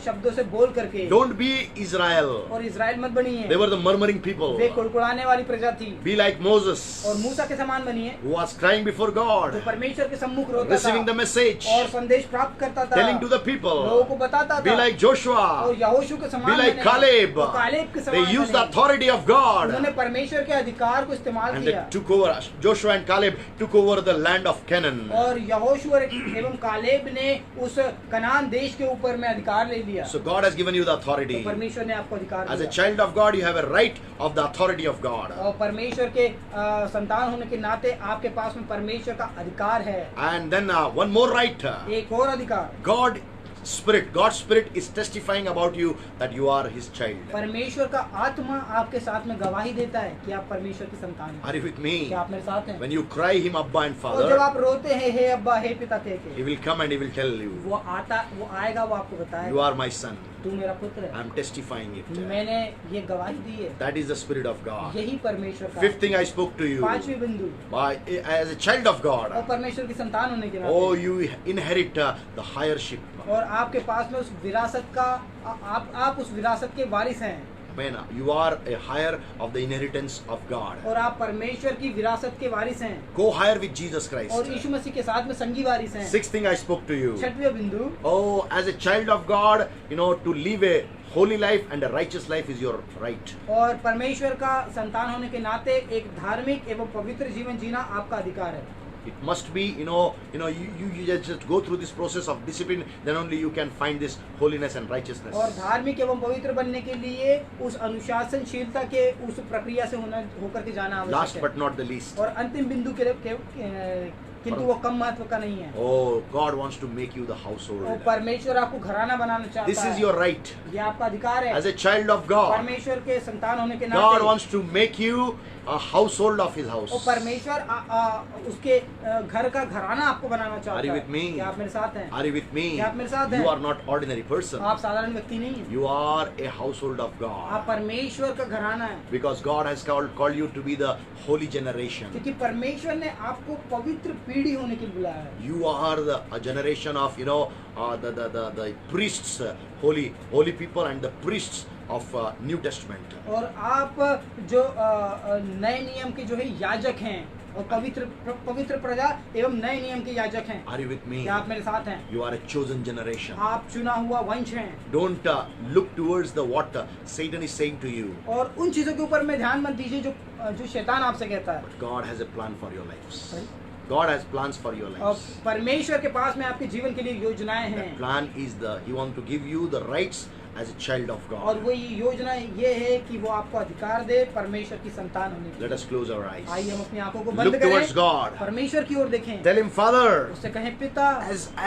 Speaker 3: शब्दों से बोल करके।
Speaker 1: Don't be Israel.
Speaker 3: और इजराइल मत बनिए,
Speaker 1: They were the murmuring people.
Speaker 3: वे कुड़कुड़ाने वाली प्रजा थी।
Speaker 1: Be like Moses,
Speaker 3: और मूसा के समान बनिए,
Speaker 1: who was crying before
Speaker 3: जो
Speaker 1: God,
Speaker 3: परमेश्वर के सम्मुख रोता
Speaker 1: receiving the
Speaker 3: था
Speaker 1: message,
Speaker 3: और संदेश प्राप्त करता था,
Speaker 1: telling to the
Speaker 3: लोगों
Speaker 1: people.
Speaker 3: को बताता
Speaker 1: Be
Speaker 3: था।
Speaker 1: like Joshua.
Speaker 3: और यहोशू के समान
Speaker 1: Be like
Speaker 3: बने।
Speaker 1: Caleb.
Speaker 3: वो कालेब के
Speaker 1: They
Speaker 3: समान
Speaker 1: used the
Speaker 3: बने।
Speaker 1: authority of God.
Speaker 3: उन्होंने परमेश्वर के अधिकार को इस्तेमाल
Speaker 1: And they
Speaker 3: किया,
Speaker 1: took over. Joshua and Caleb took over the land of Canaan.
Speaker 3: और यहोशू एवं कालेब ने उस कनान देश के ऊपर में अधिकार ले लिया।
Speaker 1: So God has given you the authority.
Speaker 3: तो परमेश्वर ने आपको अधिकार
Speaker 1: As a
Speaker 3: दिया।
Speaker 1: child of God, you have a right of the authority of God.
Speaker 3: और परमेश्वर के संतान होने के नाते आपके पास में परमेश्वर का अधिकार है।
Speaker 1: And then one more right.
Speaker 3: एक और अधिकार,
Speaker 1: God's Spirit is testifying about you that you are His child.
Speaker 3: परमेश्वर का आत्मा आपके साथ में गवाही देता है कि आप परमेश्वर की संतान हैं।
Speaker 1: Are you with me?
Speaker 3: क्या आप मेरे साथ हैं?
Speaker 1: When you cry Him Abba and
Speaker 3: और जब
Speaker 1: Father,
Speaker 3: आप रोते हैं हे अब्बा हे पिता कह के,
Speaker 1: He will come and He will tell you,
Speaker 3: वो आएगा, वो आपको
Speaker 1: you
Speaker 3: बताएगा
Speaker 1: are my son.
Speaker 3: तू मेरा पुत्र है।
Speaker 1: I am testifying it.
Speaker 3: मैंने ये गवाही दी है।
Speaker 1: That is the Spirit of God.
Speaker 3: यही परमेश्वर का।
Speaker 1: Fifth thing I spoke to you.
Speaker 3: पांचवी बिंदु,
Speaker 1: As a child of
Speaker 3: और
Speaker 1: God,
Speaker 3: परमेश्वर की संतान होने के
Speaker 1: oh,
Speaker 3: नाते,
Speaker 1: you inherit the higher ship.
Speaker 3: और आपके पास में उस विरासत का आप उस विरासत के वारिस हैं।
Speaker 1: Amen. You are a higher of the inheritance of God.
Speaker 3: और आप परमेश्वर की विरासत के वारिस हैं।
Speaker 1: Go higher with Jesus Christ.
Speaker 3: और यीशु मसीह के साथ में संगी वारिस हैं।
Speaker 1: Sixth thing I spoke to you.
Speaker 3: छठवीं बिंदु,
Speaker 1: Oh, as a child of God, to live a holy life and a righteous life is your right.
Speaker 3: और परमेश्वर का संतान होने के नाते एक धार्मिक एवं पवित्र जीवन जीना आपका अधिकार है।
Speaker 1: It must be, you just go through this process of discipline, then only you can find this holiness and righteousness.
Speaker 3: और धार्मिक एवं पवित्र बनने के लिए उस अनुशासनशीलता के उस प्रक्रिया से होकर के जाना आवश्यक
Speaker 1: Last
Speaker 3: है।
Speaker 1: but not the least.
Speaker 3: और अंतिम बिंदु किंतु वो कम महत्व का नहीं है।
Speaker 1: Oh, God wants to make you the
Speaker 3: और
Speaker 1: household.
Speaker 3: परमेश्वर आपको घराना बनाना चाहता
Speaker 1: This
Speaker 3: है।
Speaker 1: is your right.
Speaker 3: ये आपका अधिकार है।
Speaker 1: As a child of God,
Speaker 3: परमेश्वर के संतान होने के
Speaker 1: God
Speaker 3: नाते
Speaker 1: wants to make you a household of His house.
Speaker 3: और परमेश्वर उसके घर का घराना आपको बनाना चाहता
Speaker 1: Are you
Speaker 3: है।
Speaker 1: with me?
Speaker 3: क्या आप मेरे साथ हैं?
Speaker 1: Are you with me?
Speaker 3: क्या आप मेरे साथ हैं?
Speaker 1: You are not ordinary person.
Speaker 3: आप साधारण व्यक्ति नहीं हैं।
Speaker 1: You are a household of
Speaker 3: आप
Speaker 1: God.
Speaker 3: परमेश्वर का घराना है।
Speaker 1: Because God has called you to be the holy generation.
Speaker 3: क्योंकि परमेश्वर ने आपको पवित्र पीढ़ी होने के लिए बुलाया है।
Speaker 1: You are a generation of the priests, holy people and the priests of New Testament.
Speaker 3: और आप जो नए नियम के जो है याजक हैं और पवित्र प्रजा एवं नए नियम के याजक हैं।
Speaker 1: Are you with me?
Speaker 3: क्या आप मेरे साथ हैं?
Speaker 1: You are a chosen generation.
Speaker 3: आप चुना हुआ वंश हैं।
Speaker 1: Don't look towards what Satan is saying to you.
Speaker 3: और उन चीजों के ऊपर में ध्यान मत दीजिए जो शैतान आपसे कहता है।
Speaker 1: But God has a plan for your lives. God has plans for your
Speaker 3: और
Speaker 1: lives.
Speaker 3: परमेश्वर के पास में आपके जीवन के लिए योजनाएं
Speaker 1: The
Speaker 3: हैं।
Speaker 1: plan is He wants to give you the rights as a child of
Speaker 3: और
Speaker 1: God.
Speaker 3: वो योजना ये है कि वो आपको अधिकार दे परमेश्वर की संतान होने की।
Speaker 1: Let us close our eyes.
Speaker 3: आइए हम अपनी आंखों को बंद
Speaker 1: Look towards
Speaker 3: करें,
Speaker 1: God.
Speaker 3: परमेश्वर की ओर देखें,
Speaker 1: Tell Him, Father,
Speaker 3: उससे कहें पिता,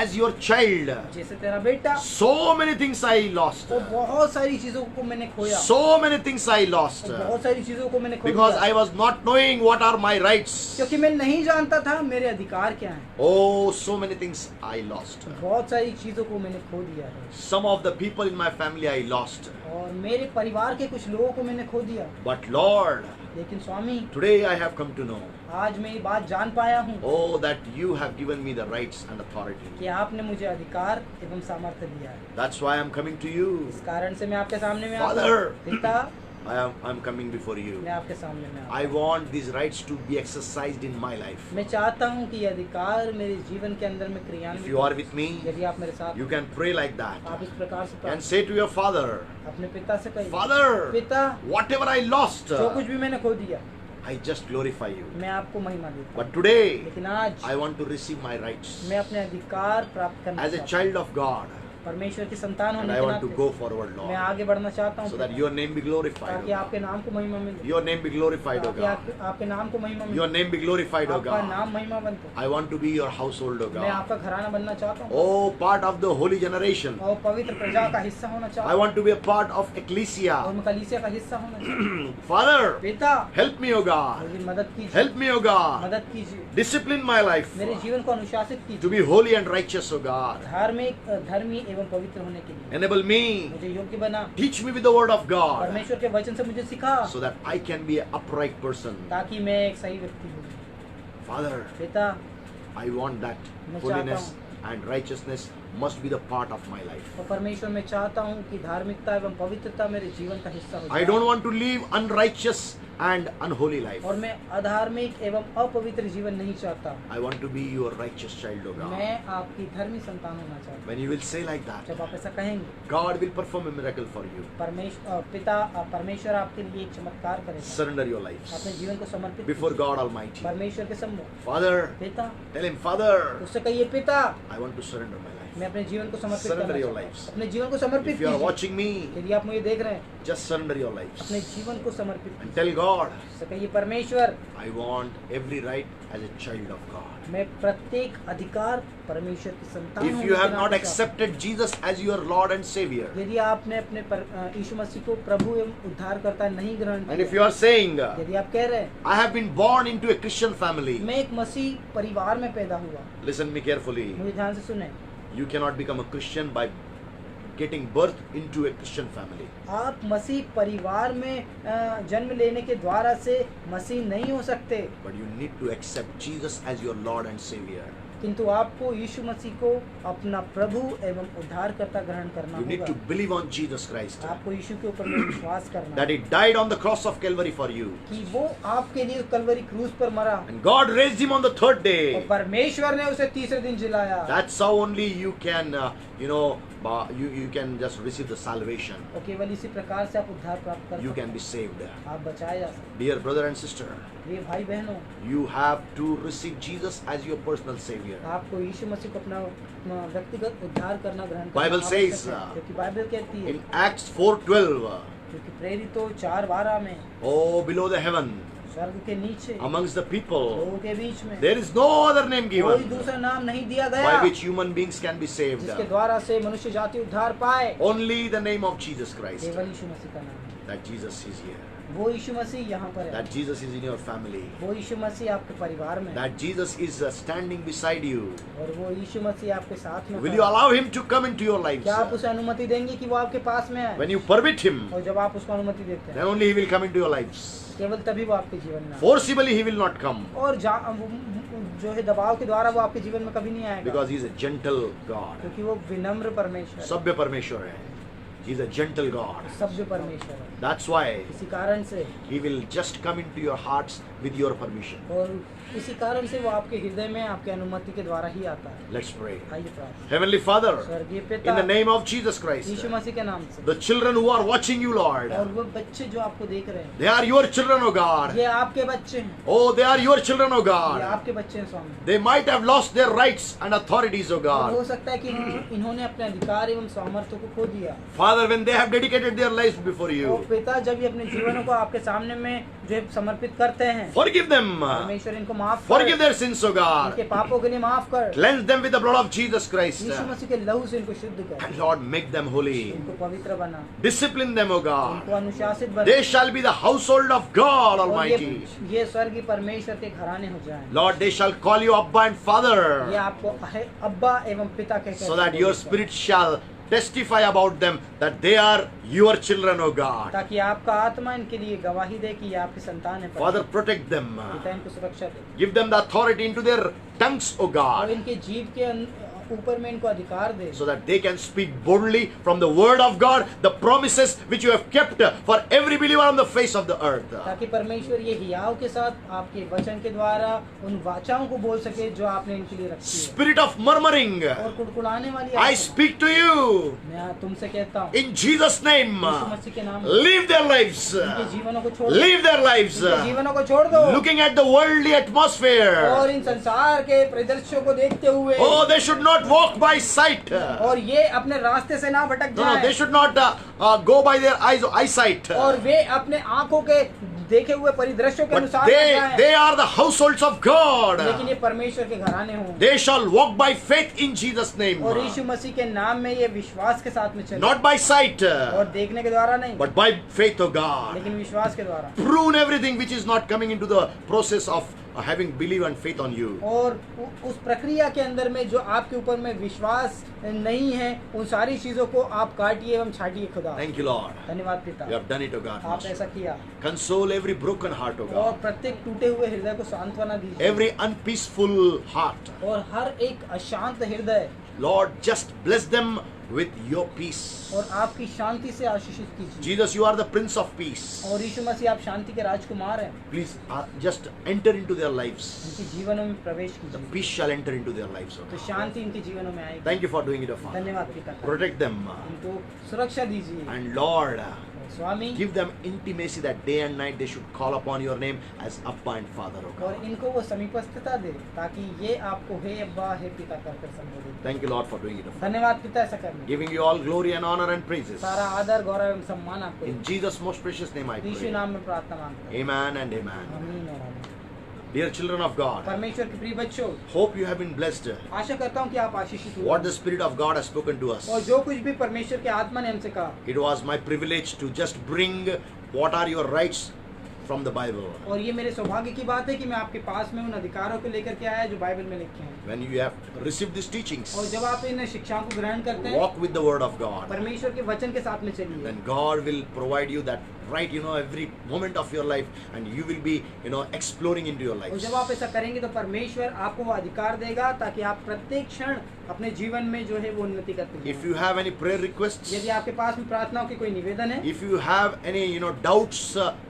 Speaker 1: as your child,
Speaker 3: जैसे तेरा बेटा,
Speaker 1: so many things I lost.
Speaker 3: तो बहुत सारी चीजों को मैंने खोया,
Speaker 1: So many things I lost.
Speaker 3: तो बहुत सारी चीजों को मैंने खो
Speaker 1: Because
Speaker 3: दिया,
Speaker 1: I was not knowing what are my rights.
Speaker 3: क्योंकि मैं नहीं जानता था मेरे अधिकार क्या हैं।
Speaker 1: Oh, so many things I lost.
Speaker 3: बहुत सारी चीजों को मैंने खो दिया है
Speaker 1: Some of the people in my family I lost.
Speaker 3: और मेरे परिवार के कुछ लोगों को मैंने खो दिया।
Speaker 1: But Lord,
Speaker 3: लेकिन स्वामी,
Speaker 1: today I have come to know,
Speaker 3: आज मैं ये बात जान पाया हूँ
Speaker 1: oh, that you have given me the rights and authority.
Speaker 3: कि आपने मुझे अधिकार एवं सामर्थ्य दिया है।
Speaker 1: That's why I'm coming to you.
Speaker 3: इस कारण से मैं आपके सामने में आता
Speaker 1: Father.
Speaker 3: हूँ। पिता,
Speaker 1: I'm coming before you.
Speaker 3: मैं आपके सामने में आता
Speaker 1: I want these rights to be exercised in my life.
Speaker 3: हूँ। मैं चाहता हूँ कि ये अधिकार मेरे जीवन के अंदर में
Speaker 1: If
Speaker 3: क्रियान्वित
Speaker 1: you are with me,
Speaker 3: यदि आप मेरे साथ
Speaker 1: you can pray like that.
Speaker 3: आप इस प्रकार से
Speaker 1: And
Speaker 3: प्रार्थना
Speaker 1: say to your father,
Speaker 3: अपने पिता से कहिए,
Speaker 1: Father,
Speaker 3: पिता,
Speaker 1: whatever I lost,
Speaker 3: जो कुछ भी मैंने खो दिया
Speaker 1: I just glorify you.
Speaker 3: मैं आपको महिमा देता हूँ।
Speaker 1: But today,
Speaker 3: लेकिन आज
Speaker 1: I want to receive my rights
Speaker 3: मैं अपने अधिकार प्राप्त करना
Speaker 1: as a
Speaker 3: चाहता हूँ।
Speaker 1: child of God.
Speaker 3: परमेश्वर की संतान
Speaker 1: And
Speaker 3: होने
Speaker 1: I
Speaker 3: के
Speaker 1: want to
Speaker 3: नाते
Speaker 1: go forward,
Speaker 3: मैं
Speaker 1: Lord,
Speaker 3: आगे बढ़ना चाहता हूँ
Speaker 1: so that your name be glorified,
Speaker 3: ताकि
Speaker 1: O
Speaker 3: आपके
Speaker 1: God.
Speaker 3: नाम को महिमा मिले,
Speaker 1: Your name be glorified, O
Speaker 3: ताकि
Speaker 1: God.
Speaker 3: आपके नाम को महिमा
Speaker 1: Your
Speaker 3: मिले,
Speaker 1: name be glorified, O
Speaker 3: आपका
Speaker 1: God.
Speaker 3: नाम महिमावंत हो।
Speaker 1: I want to be your household, O
Speaker 3: मैं
Speaker 1: God.
Speaker 3: आपका घराना बनना चाहता हूँ
Speaker 1: Oh, part of the holy generation.
Speaker 3: और पवित्र प्रजा का हिस्सा होना
Speaker 1: I
Speaker 3: चाहता हूँ
Speaker 1: want to be a part of
Speaker 3: और
Speaker 1: ecclesia.
Speaker 3: मैं कलीसिया का हिस्सा होना चाहता हूँ।
Speaker 1: Father,
Speaker 3: पिता,
Speaker 1: help me, O God.
Speaker 3: मेरी मदद कीजिए,
Speaker 1: Help me, O God.
Speaker 3: मदद कीजिए,
Speaker 1: Discipline my life
Speaker 3: मेरे जीवन को अनुशासित
Speaker 1: to
Speaker 3: कीजिए,
Speaker 1: be holy and righteous, O God.
Speaker 3: धार्मिक, धर्मी एवं पवित्र होने के लिए
Speaker 1: Enable me.
Speaker 3: मुझे योग्य बना।
Speaker 1: Teach me with the word of God
Speaker 3: परमेश्वर के वचन से मुझे सिखा
Speaker 1: so that I can be an upright person.
Speaker 3: ताकि मैं एक सही व्यक्ति हूँ।
Speaker 1: Father,
Speaker 3: पिता,
Speaker 1: I want that
Speaker 3: मैं
Speaker 1: holiness
Speaker 3: चाहता
Speaker 1: and righteousness must be the part of my life.
Speaker 3: और परमेश्वर मैं चाहता हूँ कि धार्मिकता एवं पवित्रता मेरे जीवन का हिस्सा हो
Speaker 1: I
Speaker 3: जाए।
Speaker 1: don't want to live unrighteous and unholy life.
Speaker 3: और मैं अधार्मिक एवं अपवित्र जीवन नहीं चाहता।
Speaker 1: I want to be your righteous child, O God.
Speaker 3: मैं आपकी धर्मी संतान होना चाहता हूँ।
Speaker 1: When you will say like that,
Speaker 3: जब आप ऐसा कहेंगे,
Speaker 1: God will perform a miracle for you.
Speaker 3: परमेश्वर आपके लिए एक चमत्कार करेगा।
Speaker 1: Surrender your lives
Speaker 3: अपने जीवन को समर्पित
Speaker 1: before
Speaker 3: कीजिए।
Speaker 1: God Almighty.
Speaker 3: परमेश्वर के सम्मुख
Speaker 1: Father,
Speaker 3: पिता,
Speaker 1: tell him, Father,
Speaker 3: उससे कहिए पिता,
Speaker 1: I want to surrender my life.
Speaker 3: मैं अपने जीवन को समर्पित
Speaker 1: Surrender
Speaker 3: करना
Speaker 1: your
Speaker 3: चाहता
Speaker 1: lives.
Speaker 3: हूँ। अपने जीवन को समर्पित
Speaker 1: If you are
Speaker 3: कीजिए।
Speaker 1: watching me,
Speaker 3: यदि आप मुझे देख रहे हैं,
Speaker 1: just surrender your lives.
Speaker 3: अपने जीवन को समर्पित
Speaker 1: And
Speaker 3: कीजिए।
Speaker 1: tell God,
Speaker 3: उससे कहिए परमेश्वर,
Speaker 1: I want every right as a child of God.
Speaker 3: मैं प्रत्येक अधिकार परमेश्वर की संतान
Speaker 1: If
Speaker 3: होने
Speaker 1: you
Speaker 3: के
Speaker 1: have
Speaker 3: नाते
Speaker 1: not
Speaker 3: चाहता
Speaker 1: accepted Jesus as your Lord and Savior,
Speaker 3: हूँ। यदि आपने अपने यीशु मसीह को प्रभु एवं उद्धारकर्ता नहीं ग्रहण
Speaker 1: and if
Speaker 3: किया,
Speaker 1: you are saying,
Speaker 3: यदि आप कह रहे हैं
Speaker 1: I have been born into a Christian family,
Speaker 3: मैं एक मसीह परिवार में पैदा हुआ,
Speaker 1: listen me carefully.
Speaker 3: मुझे ध्यान से सुने,
Speaker 1: You cannot become a Christian by getting birth into a Christian family.
Speaker 3: आप मसीह परिवार में जन्म लेने के द्वारा से मसीह नहीं हो सकते,
Speaker 1: But you need to accept Jesus as your Lord and Savior.
Speaker 3: किंतु आपको यीशु मसीह को अपना प्रभु एवं उद्धारकर्ता ग्रहण करना
Speaker 1: You need
Speaker 3: होगा।
Speaker 1: to believe on Jesus Christ.
Speaker 3: आपको यीशु के ऊपर में विश्वास करना
Speaker 1: That He died on the cross of Calvary for you.
Speaker 3: कि वो आपके लिए कलवरी क्रूस पर मरा
Speaker 1: And God raised Him on the third
Speaker 3: और
Speaker 1: day.
Speaker 3: परमेश्वर ने उसे तीसरे दिन जिलाया।
Speaker 1: That's how only you can, you can just receive the salvation.
Speaker 3: और केवल इसी प्रकार से आप उद्धार प्राप्त कर
Speaker 1: You
Speaker 3: सकते
Speaker 1: can be saved.
Speaker 3: हैं। आप बचाए जा सकते
Speaker 1: Dear brother and sister,
Speaker 3: हैं। प्रिय भाई बहनों,
Speaker 1: you have to receive Jesus as your personal Savior.
Speaker 3: आपको यीशु मसीह को अपना व्यक्तिगत उद्धार करना ग्रहण करना
Speaker 1: Bible
Speaker 3: आवश्यक
Speaker 1: says,
Speaker 3: है। क्योंकि बाइबल कहती है,
Speaker 1: In Acts 4:12,
Speaker 3: क्योंकि प्रेरितों 4:12 में
Speaker 1: oh, below the heaven,
Speaker 3: स्वर्ग के नीचे
Speaker 1: amongst the people,
Speaker 3: लोगों के बीच में
Speaker 1: there is no other name
Speaker 3: कोई
Speaker 1: given
Speaker 3: दूसरा नाम नहीं दिया गया
Speaker 1: by which human beings can be saved.
Speaker 3: जिसके द्वारा से मनुष्य जाति उद्धार पाए,
Speaker 1: Only the name of Jesus Christ.
Speaker 3: केवल यीशु मसीह का नाम है।
Speaker 1: That Jesus is here.
Speaker 3: वो यीशु मसीह यहाँ पर है,
Speaker 1: That Jesus is in your family.
Speaker 3: वो यीशु मसीह आपके परिवार में है,
Speaker 1: That Jesus is standing beside you.
Speaker 3: और वो यीशु मसीह आपके साथ में
Speaker 1: Will
Speaker 3: खड़ा
Speaker 1: you
Speaker 3: है।
Speaker 1: allow Him to come into your lives?
Speaker 3: क्या आप उसे अनुमति देंगे कि वो आपके पास में आए?
Speaker 1: When you permit Him,
Speaker 3: और जब आप उसको अनुमति देते
Speaker 1: then
Speaker 3: हैं,
Speaker 1: only He will come into your lives.
Speaker 3: केवल तभी वो आपके जीवन में आए।
Speaker 1: Forcibly He will not come,
Speaker 3: और जो है दबाव के द्वारा वो आपके जीवन में कभी नहीं आएगा,
Speaker 1: because He is a gentle God.
Speaker 3: क्योंकि वो विनम्र परमेश्वर है,
Speaker 1: सभ्य परमेश्वर है. He is a gentle God.
Speaker 3: सभ्य परमेश्वर है।
Speaker 1: That's why
Speaker 3: इसी कारण से
Speaker 1: He will just come into your hearts with your permission.
Speaker 3: और इसी कारण से वो आपके हृदय में आपके अनुमति के द्वारा ही आता है।
Speaker 1: Let's pray.
Speaker 3: आइए प्रार्थना।
Speaker 1: Heavenly Father,
Speaker 3: स्वर्गीय
Speaker 1: in
Speaker 3: पिता,
Speaker 1: the name of Jesus Christ,
Speaker 3: यीशु मसीह के नाम से,
Speaker 1: the children who are watching you, Lord,
Speaker 3: और वो बच्चे जो आपको देख रहे हैं,
Speaker 1: they are your children, O God.
Speaker 3: ये आपके बच्चे हैं,
Speaker 1: Oh, they are your children, O
Speaker 3: ये
Speaker 1: God.
Speaker 3: आपके बच्चे हैं स्वामी।
Speaker 1: They might have lost their rights and authorities, O
Speaker 3: और हो
Speaker 1: God.
Speaker 3: सकता है कि इन्होंने अपने अधिकार एवं सामर्थ्य को खो दिया।
Speaker 1: Father, when they have dedicated their lives before
Speaker 3: और
Speaker 1: you,
Speaker 3: पिता जब ये अपने जीवनों को आपके सामने में जो है समर्पित करते हैं,
Speaker 1: forgive them.
Speaker 3: परमेश्वर इनको माफ कर,
Speaker 1: Forgive their sins, O God.
Speaker 3: इनके पापों के लिए माफ कर,
Speaker 1: Cleanse them with the blood of Jesus Christ.
Speaker 3: यीशु मसीह के लहू से इनको शुद्ध कर,
Speaker 1: And Lord, make them holy.
Speaker 3: इनको पवित्र बना,
Speaker 1: Discipline them, O God.
Speaker 3: इनको अनुशासित बना,
Speaker 1: They shall be the household of God
Speaker 3: और
Speaker 1: Almighty.
Speaker 3: ये स्वर्गीय परमेश्वर के घराने हो जाएं।
Speaker 1: Lord, they shall call you Abba and
Speaker 3: ये
Speaker 1: Father,
Speaker 3: आपको अब्बा एवं पिता कहकर
Speaker 1: so that your Spirit shall testify about them that they are your children, O God.
Speaker 3: ताकि आपका आत्मा इनके लिए गवाही दे कि ये आपकी संतान है।
Speaker 1: Father, protect them.
Speaker 3: पिता इनको सुरक्षा दे,
Speaker 1: Give them the authority into their tongues, O
Speaker 3: और
Speaker 1: God,
Speaker 3: इनके जीव के ऊपर में इनको अधिकार दे,
Speaker 1: so that they can speak boldly from the word of God, the promises which you have kept for every believer on the face of the earth.
Speaker 3: ताकि परमेश्वर ये हियाव के साथ आपके वचन के द्वारा उन वाचाओं को बोल सके जो आपने इनके लिए रखी है।
Speaker 1: Spirit of murmuring,
Speaker 3: और कुड़कुड़ाने वाली
Speaker 1: I
Speaker 3: आत्मा,
Speaker 1: speak to you
Speaker 3: मैं तुमसे कहता हूँ,
Speaker 1: in Jesus' name.
Speaker 3: यीशु मसीह के नाम में
Speaker 1: Live their lives.
Speaker 3: इनके जीवनों को छोड़ दो,
Speaker 1: Live their lives.
Speaker 3: इनके जीवनों को छोड़ दो,
Speaker 1: Looking at the worldly atmosphere.
Speaker 3: और इन संसार के परिदृश्यों को देखते हुए,
Speaker 1: Oh, they should not walk by sight.
Speaker 3: और ये अपने रास्ते से ना भटक
Speaker 1: No, they
Speaker 3: जाएं,
Speaker 1: should not go by their eyesight.
Speaker 3: और वे अपने आंखों के देखे हुए परिदृश्यों के
Speaker 1: But
Speaker 3: अनुसार न जाएं,
Speaker 1: they are the households of God.
Speaker 3: लेकिन ये परमेश्वर के घराने हों,
Speaker 1: They shall walk by faith in Jesus' name.
Speaker 3: और यीशु मसीह के नाम में ये विश्वास के साथ में चले,
Speaker 1: Not by sight,
Speaker 3: और देखने के द्वारा नहीं,
Speaker 1: but by faith of God.
Speaker 3: लेकिन विश्वास के द्वारा,
Speaker 1: Prune everything which is not coming into the process of having belief and faith on you.
Speaker 3: और उस प्रक्रिया के अंदर में जो आपके ऊपर में विश्वास नहीं है, उन सारी चीजों को आप काटिए एवं छाटिए खुदा।
Speaker 1: Thank you, Lord.
Speaker 3: धन्यवाद पिता,
Speaker 1: You have done it, O God.
Speaker 3: आपने ऐसा किया,
Speaker 1: Console every broken heart, O
Speaker 3: और
Speaker 1: God.
Speaker 3: प्रत्येक टूटे हुए हृदय को सांत्वना दीजिए,
Speaker 1: Every unpeaceful heart.
Speaker 3: और हर एक अशांत हृदय
Speaker 1: Lord, just bless them with your peace.
Speaker 3: और आपकी शांति से आशीषित कीजिए।
Speaker 1: Jesus, you are the Prince of Peace.
Speaker 3: और यीशु मसीह आप शांति के राजकुमार हैं।
Speaker 1: Please just enter into their lives.
Speaker 3: उनके जीवनों में प्रवेश
Speaker 1: The
Speaker 3: कीजिए,
Speaker 1: peace shall enter into their lives. O
Speaker 3: तो
Speaker 1: God.
Speaker 3: शांति इनके जीवनों में आएगी।
Speaker 1: Thank you for doing it, O Father.
Speaker 3: धन्यवाद पिता का।
Speaker 1: Protect them.
Speaker 3: उनको सुरक्षा दीजिए।
Speaker 1: And Lord,
Speaker 3: Swami,
Speaker 1: give them intimacy that day and night they should call upon your name as Abba and Father, O
Speaker 3: और
Speaker 1: God.
Speaker 3: इनको वो समीपस्थता दे ताकि ये आपको हे अब्बा हे पिता कहकर संबोधित।
Speaker 1: Thank you, Lord, for doing it, O Father.
Speaker 3: धन्यवाद पिता ऐसा करने।
Speaker 1: Giving you all glory and honor and praises.
Speaker 3: सारा आदर गौरव एवं सम्मान आपको।
Speaker 1: In Jesus' most precious name I
Speaker 3: Yeshu
Speaker 1: pray.
Speaker 3: नाम में प्रार्थना मांगता हूं।
Speaker 1: Amen and amen.
Speaker 3: आमीन और आमीन।
Speaker 1: Dear children of God,
Speaker 3: परमेश्वर के प्रिय बच्चों,
Speaker 1: hope you have been blessed.
Speaker 3: आशा करता हूँ कि आप आशीषित हुए।
Speaker 1: What the Spirit of God has spoken to us.
Speaker 3: और जो कुछ भी परमेश्वर के आत्मा ने हमसे कहा,
Speaker 1: It was my privilege to just bring what are your rights from the Bible.
Speaker 3: और ये मेरे सौभाग्य की बात है कि मैं आपके पास में उन अधिकारों को लेकर के आया जो बाइबल में लिखे हैं।
Speaker 1: When you have received these teachings,
Speaker 3: और जब आप इन शिक्षाओं को ग्रहण करते हैं,
Speaker 1: walk with the Word of God.
Speaker 3: परमेश्वर के वचन के साथ में चलिए,
Speaker 1: Then God will provide you that right, every moment of your life, and you will be, exploring into your
Speaker 3: और
Speaker 1: life.
Speaker 3: जब आप ऐसा करेंगे तो परमेश्वर आपको वो अधिकार देगा ताकि आप प्रत्येक क्षण अपने जीवन में जो है वो उन्नति करते
Speaker 1: If
Speaker 3: जाएं।
Speaker 1: you have any prayer requests,
Speaker 3: यदि आपके पास में प्रार्थनाओं के कोई निवेदन है,
Speaker 1: if you have any, doubts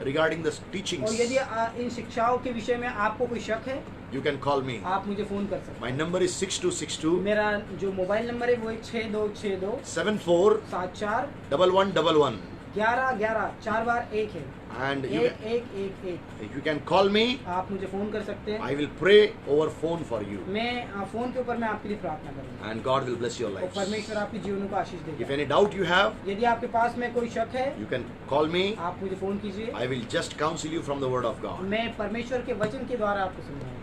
Speaker 1: regarding the teachings,
Speaker 3: और यदि इन शिक्षाओं के विषय में आपको कोई शक है,
Speaker 1: you can call me.
Speaker 3: आप मुझे फोन कर सकते
Speaker 1: My number is 6262
Speaker 3: हैं। मेरा जो मोबाइल नंबर है वो है 6262
Speaker 1: 74
Speaker 3: 74
Speaker 1: 1111,
Speaker 3: 11 11 4 बार 1 है,
Speaker 1: and you
Speaker 3: 1 1 1 1।
Speaker 1: can call me.
Speaker 3: आप मुझे फोन कर सकते हैं।
Speaker 1: I will pray over phone for you,
Speaker 3: मैं फोन के ऊपर मैं आपके लिए प्रार्थना करूंगा
Speaker 1: and God will bless your
Speaker 3: और
Speaker 1: lives.
Speaker 3: परमेश्वर आपके जीवनों को आशीष
Speaker 1: If
Speaker 3: देगा।
Speaker 1: any doubt you have,
Speaker 3: यदि आपके पास में कोई शक है,
Speaker 1: you can call me.
Speaker 3: आप मुझे फोन कीजिए।
Speaker 1: I will just counsel you from the Word of God.
Speaker 3: मैं परमेश्वर के वचन के द्वारा आपको समझाऊंगा।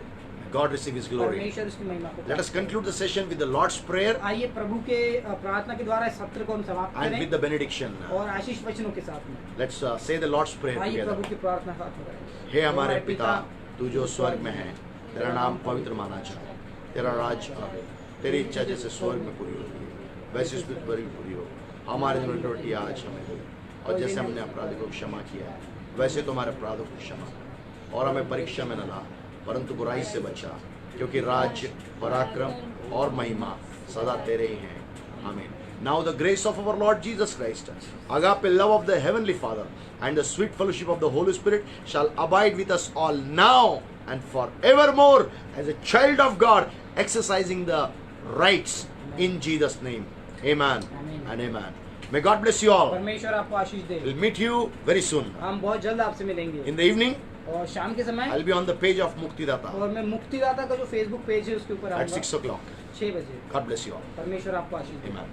Speaker 1: God receive His glory.
Speaker 3: परमेश्वर उसकी महिमा को
Speaker 1: Let us conclude the session with the Lord's Prayer
Speaker 3: आइए प्रभु के प्रार्थना के द्वारा इस सत्र को हम समाप्त
Speaker 1: and with
Speaker 3: करें
Speaker 1: the benediction.
Speaker 3: और आशीष वचनों के साथ में
Speaker 1: Let's say the Lord's Prayer
Speaker 3: आइए
Speaker 1: together.
Speaker 3: प्रभु की प्रार्थना साथ में करें।
Speaker 1: हे हमारे पिता, तू जो स्वर्ग में है, तेरा नाम पवित्र माना जाए, तेरा राज आए, तेरी इच्छा जैसे स्वर्ग में पूरी होती है वैसे इस पृथ्वी पर भी पूरी हो। हमारे दिन की रोटी आज हमें दे, और जैसे हमने अपराधी को क्षमा किया है वैसे तुम्हारे अपराधों को क्षमा कर, और हमें परीक्षा में न ला परंतु बुराई से बचा, क्योंकि राज्य, पराक्रम और महिमा सदा तेरे ही हैं। आमीन। Now the grace of our Lord Jesus Christ, agape love of the Heavenly Father, and the sweet fellowship of the Holy Spirit shall abide with us all now and forevermore as a child of God, exercising the rights in Jesus' name. Amen
Speaker 3: Amen.
Speaker 1: and amen. May God bless you all.
Speaker 3: परमेश्वर आपको आशीष दे।
Speaker 1: We'll meet you very soon.
Speaker 3: हम बहुत जल्द आपसे मिलेंगे
Speaker 1: In the evening,
Speaker 3: और शाम के समय,
Speaker 1: I'll be on the page of Muktidata
Speaker 3: और मैं मुक्तिदाता का जो फेसबुक पेज है उसके ऊपर
Speaker 1: at
Speaker 3: आऊंगा
Speaker 1: 6 o'clock.
Speaker 3: 6 बजे।
Speaker 1: God bless you all.
Speaker 3: परमेश्वर आपको आशीष दे।
Speaker 1: Amen.